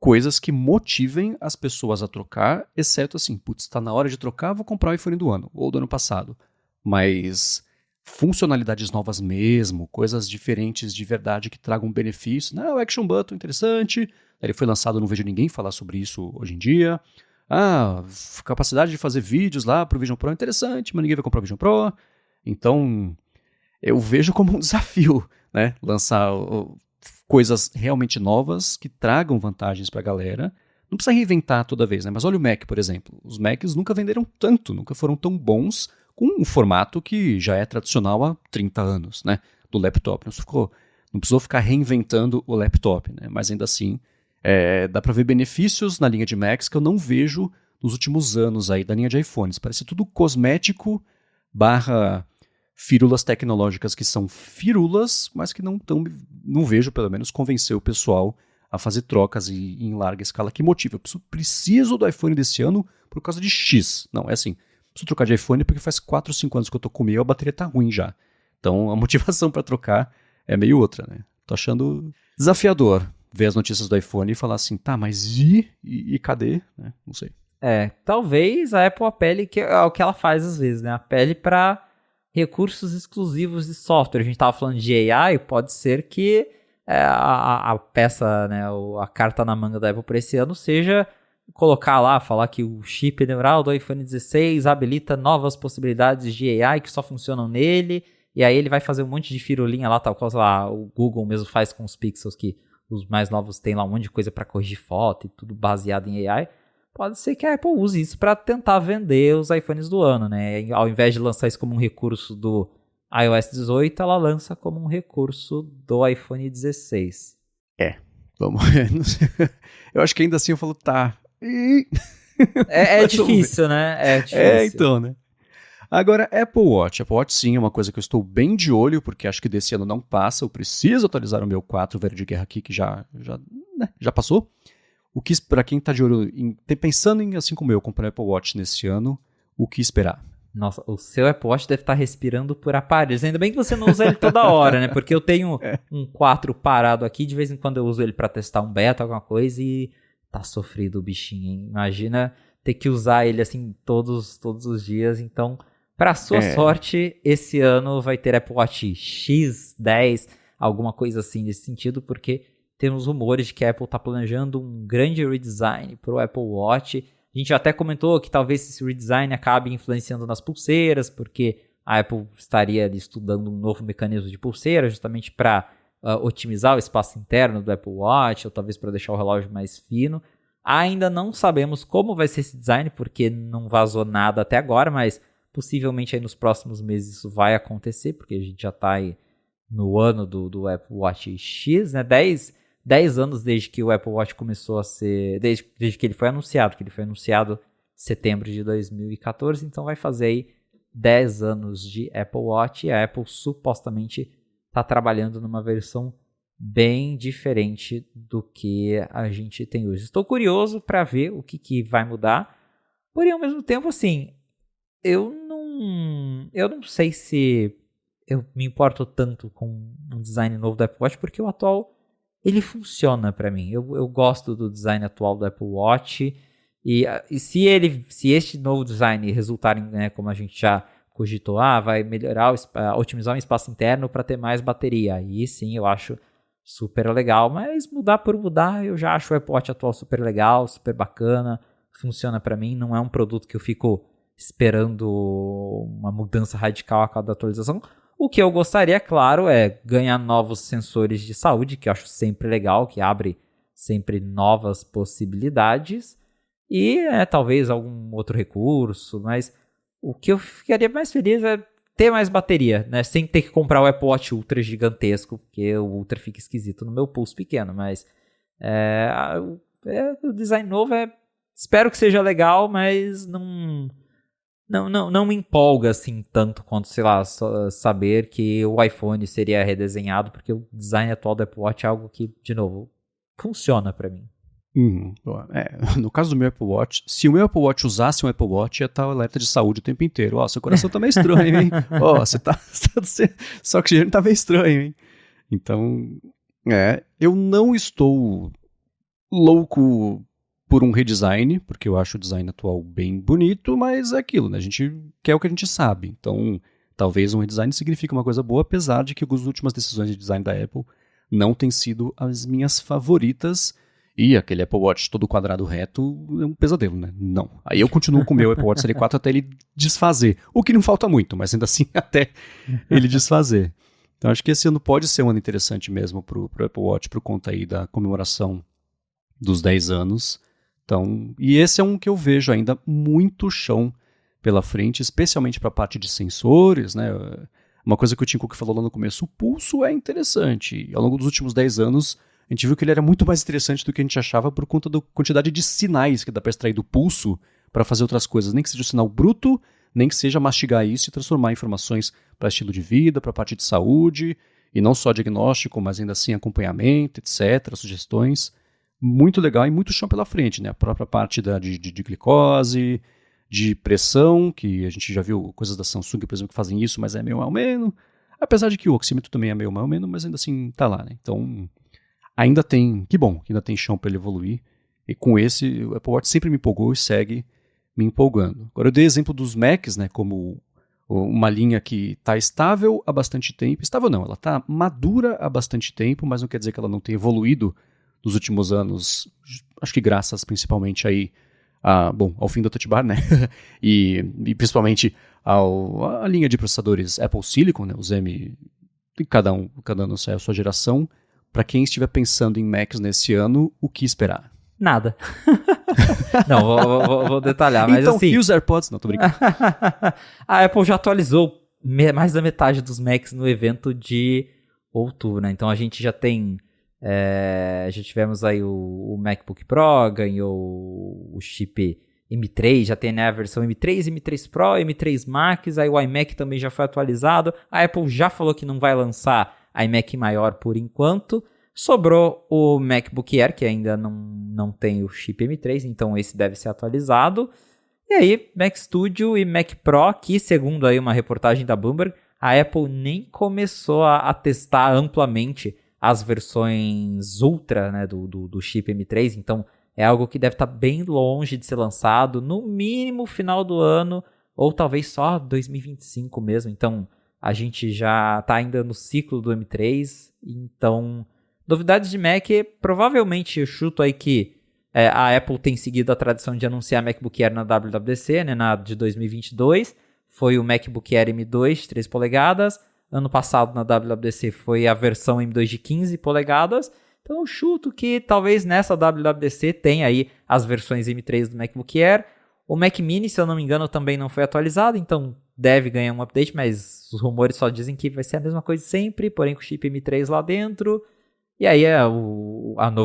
coisas que motivem as pessoas a trocar, exceto assim, putz, está na hora de trocar, vou comprar o iPhone do ano, ou do ano passado. Mas funcionalidades novas mesmo, coisas diferentes de verdade que tragam benefício. Não, o Action Button interessante, ele foi lançado, não vejo ninguém falar sobre isso hoje em dia. Ah, capacidade de fazer vídeos lá para o Vision Pro interessante, mas ninguém vai comprar o Vision Pro. Então, eu vejo como um desafio, né, lançar coisas realmente novas que tragam vantagens para a galera. Não precisa reinventar toda vez, né? Mas olha o Mac, por exemplo. Os Macs nunca venderam tanto, nunca foram tão bons com um formato que já é tradicional há 30 anos, né? Do laptop. Não precisou ficar reinventando o laptop, né? Mas ainda assim, dá para ver benefícios na linha de Macs que eu não vejo nos últimos anos aí da linha de iPhones. Parece tudo cosmético / fírulas tecnológicas que são firulas, mas que não vejo, pelo menos, convencer o pessoal a fazer trocas em larga escala. Que motivo? Eu preciso do iPhone desse ano por causa de X. Não, é assim, preciso trocar de iPhone porque faz 4 ou 5 anos que eu tô com o meu e a bateria tá ruim já. Então a motivação para trocar é meio outra, né? Tô achando desafiador ver as notícias do iPhone e falar assim, tá, mas e cadê? Né? Não sei.
Talvez a Apple apele, que é o que ela faz às vezes, né? Apele para recursos exclusivos de software. A gente estava falando de AI, pode ser que a peça, né, a carta na manga da Apple para esse ano seja colocar lá, falar que o chip neural do iPhone 16 habilita novas possibilidades de AI que só funcionam nele, e aí ele vai fazer um monte de firulinha lá, tal coisa lá, o Google mesmo faz com os Pixels, que os mais novos tem lá um monte de coisa para corrigir foto e tudo baseado em AI. Pode ser que a Apple use isso para tentar vender os iPhones do ano, né? Ao invés de lançar isso como um recurso do iOS 18, ela lança como um recurso do iPhone 16.
Vamos. Eu acho que ainda assim eu falo, tá.
É difícil, né? É difícil.
Então, né? Agora, Apple Watch. Apple Watch sim é uma coisa que eu estou bem de olho, porque acho que desse ano não passa. Eu preciso atualizar o meu 4 velho de guerra aqui, que já passou. O que, para quem está de olho, pensando em, assim como eu, comprar Apple Watch nesse ano, o que esperar?
Nossa, o seu Apple Watch deve estar respirando por aparelhos. Ainda bem que você não usa ele toda hora, né? Porque eu tenho um 4 parado aqui, de vez em quando eu uso ele para testar um beta, alguma coisa, e tá sofrido o bichinho, hein? Imagina ter que usar ele assim todos os dias. Então, para sua sorte, esse ano vai ter Apple Watch X10, alguma coisa assim nesse sentido, porque temos rumores de que a Apple está planejando um grande redesign para o Apple Watch. A gente até comentou que talvez esse redesign acabe influenciando nas pulseiras, porque a Apple estaria ali estudando um novo mecanismo de pulseira, justamente para otimizar o espaço interno do Apple Watch, ou talvez para deixar o relógio mais fino. Ainda não sabemos como vai ser esse design, porque não vazou nada até agora, mas possivelmente aí nos próximos meses isso vai acontecer, porque a gente já está aí no ano do Apple Watch X, né? 10 anos desde que o Apple Watch começou a ser... Desde que ele foi anunciado, em setembro de 2014, então vai fazer aí 10 anos de Apple Watch, e a Apple supostamente está trabalhando numa versão bem diferente do que a gente tem hoje. Estou curioso para ver o que vai mudar, porém ao mesmo tempo, assim, eu não sei se eu me importo tanto com um design novo do Apple Watch, porque o atual ele funciona para mim. Eu gosto do design atual do Apple Watch, e se este novo design resultar em, né, como a gente já cogitou, vai melhorar, otimizar o espaço interno para ter mais bateria, aí sim eu acho super legal, mas mudar por mudar, eu já acho o Apple Watch atual super legal, super bacana, funciona para mim, não é um produto que eu fico esperando uma mudança radical a cada atualização. O que eu gostaria, claro, é ganhar novos sensores de saúde, que eu acho sempre legal, que abre sempre novas possibilidades, e talvez algum outro recurso, mas o que eu ficaria mais feliz é ter mais bateria, né? Sem ter que comprar o Apple Watch Ultra gigantesco, porque o Ultra fica esquisito no meu pulso pequeno, mas o design novo espero que seja legal, mas não não me empolga assim tanto quanto, sei lá, saber que o iPhone seria redesenhado, porque o design atual do Apple Watch é algo que, de novo, funciona pra mim.
No caso do meu Apple Watch, se o meu Apple Watch usasse um Apple Watch, ia estar alerta de saúde o tempo inteiro. Seu coração tá meio estranho, hein? Seu oxigênio tá meio estranho, hein? Então, eu não estou louco por um redesign, porque eu acho o design atual bem bonito, mas é aquilo, né? A gente quer o que a gente sabe. Então, talvez um redesign signifique uma coisa boa, apesar de que as últimas decisões de design da Apple não têm sido as minhas favoritas. E aquele Apple Watch todo quadrado reto é um pesadelo, né? Não. Aí eu continuo com o meu Apple Watch Série 4 até ele desfazer. O que não falta muito, mas ainda assim até ele desfazer. Então acho que esse ano pode ser um ano interessante mesmo pro Apple Watch, por conta aí da comemoração dos 10 anos. Então, e esse é um que eu vejo ainda muito chão pela frente, especialmente para a parte de sensores, né? Uma coisa que o Tim Cook falou lá no começo, o pulso é interessante. E ao longo dos últimos 10 anos, a gente viu que ele era muito mais interessante do que a gente achava por conta da quantidade de sinais que dá para extrair do pulso para fazer outras coisas. Nem que seja um sinal bruto, nem que seja mastigar isso e transformar informações para estilo de vida, para a parte de saúde, e não só diagnóstico, mas ainda assim acompanhamento, etc., sugestões. Muito legal e muito chão pela frente, né? A própria parte de glicose, de pressão, que a gente já viu coisas da Samsung, por exemplo, que fazem isso, mas é meio mal menos. Apesar de que o oxímetro também é meio mal menos, mas ainda assim tá lá, né? Então, ainda tem, que bom, que ainda tem chão para ele evoluir. E com esse, o Apple Watch sempre me empolgou e segue me empolgando. Agora eu dei exemplo dos Macs, né, como uma linha que está estável há bastante tempo. Estável não, ela está madura há bastante tempo, mas não quer dizer que ela não tenha evoluído nos últimos anos. Acho que graças principalmente aí ao fim do Touch Bar, né? e principalmente a linha de processadores Apple Silicon, né, os M, cada ano sai a sua geração. Para quem estiver pensando em Macs nesse ano, o que esperar?
Nada. Não, vou detalhar, mas
então,
assim...
e os AirPods? Não, tô brincando.
A Apple já atualizou mais da metade dos Macs no evento de outubro, né? Então a gente já tem... já tivemos aí o MacBook Pro, ganhou o chip M3, já tem, né, a versão M3, M3 Pro, M3 Max, aí o iMac também já foi atualizado. A Apple já falou que não vai lançar iMac maior por enquanto. Sobrou o MacBook Air, que ainda não tem o chip M3, então esse deve ser atualizado. E aí, Mac Studio e Mac Pro, que segundo aí uma reportagem da Bloomberg, a Apple nem começou a testar amplamente as versões Ultra, né, do chip M3, então é algo que deve estar bem longe de ser lançado, no mínimo final do ano, ou talvez só 2025 mesmo. Então a gente já está ainda no ciclo do M3, então novidades de Mac, provavelmente eu chuto aí que a Apple tem seguido a tradição de anunciar MacBook Air na WWDC, né, na de 2022, foi o MacBook Air M2, 3 polegadas, ano passado na WWDC foi a versão M2 de 15 polegadas, então eu chuto que talvez nessa WWDC tenha aí as versões M3 do MacBook Air. O Mac Mini, se eu não me engano, também não foi atualizado, então deve ganhar um update, mas os rumores só dizem que vai ser a mesma coisa sempre, porém com o chip M3 lá dentro. E aí a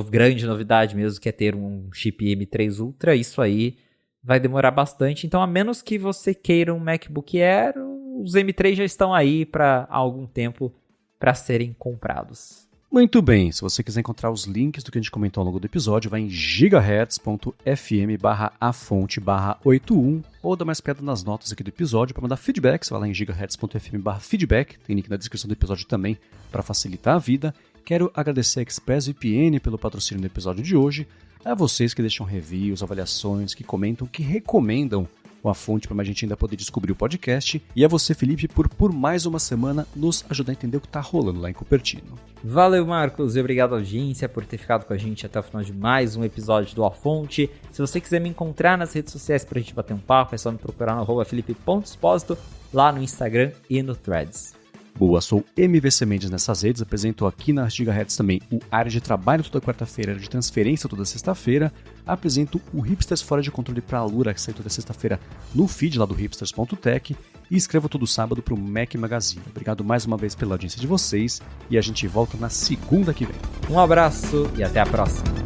grande novidade mesmo, que é ter um chip M3 Ultra, isso aí vai demorar bastante. Então, a menos que você queira um MacBook Air, os M3 já estão aí para algum tempo para serem comprados.
Muito bem, se você quiser encontrar os links do que a gente comentou ao longo do episódio, vai em gigahertz.fm/afonte/81 ou dá mais pedra nas notas aqui do episódio para mandar feedback. Você vai lá em gigahertz.fm/feedback, tem link na descrição do episódio também para facilitar a vida. Quero agradecer a ExpressVPN pelo patrocínio do episódio de hoje, a vocês que deixam reviews, avaliações, que comentam, que recomendam a fonte para mais gente ainda poder descobrir o podcast, e a você, Felipe, por mais uma semana nos ajudar a entender o que está rolando lá em Cupertino.
Valeu, Marcos, e obrigado, audiência, por ter ficado com a gente até o final de mais um episódio do A Fonte. Se você quiser me encontrar nas redes sociais pra gente bater um papo, é só me procurar no @felipe.exposito, lá no Instagram e no Threads.
Boa, sou MVC Mendes nessas redes, apresento aqui na Gigahertz também o Área de Trabalho toda quarta-feira, Área de Transferência toda sexta-feira, apresento o Hipsters Fora de Controle para a Alura, que sai toda sexta-feira no feed lá do hipsters.tech, e escrevo todo sábado para o Mac Magazine. Obrigado mais uma vez pela audiência de vocês, e a gente volta na segunda que vem.
Um abraço e até a próxima!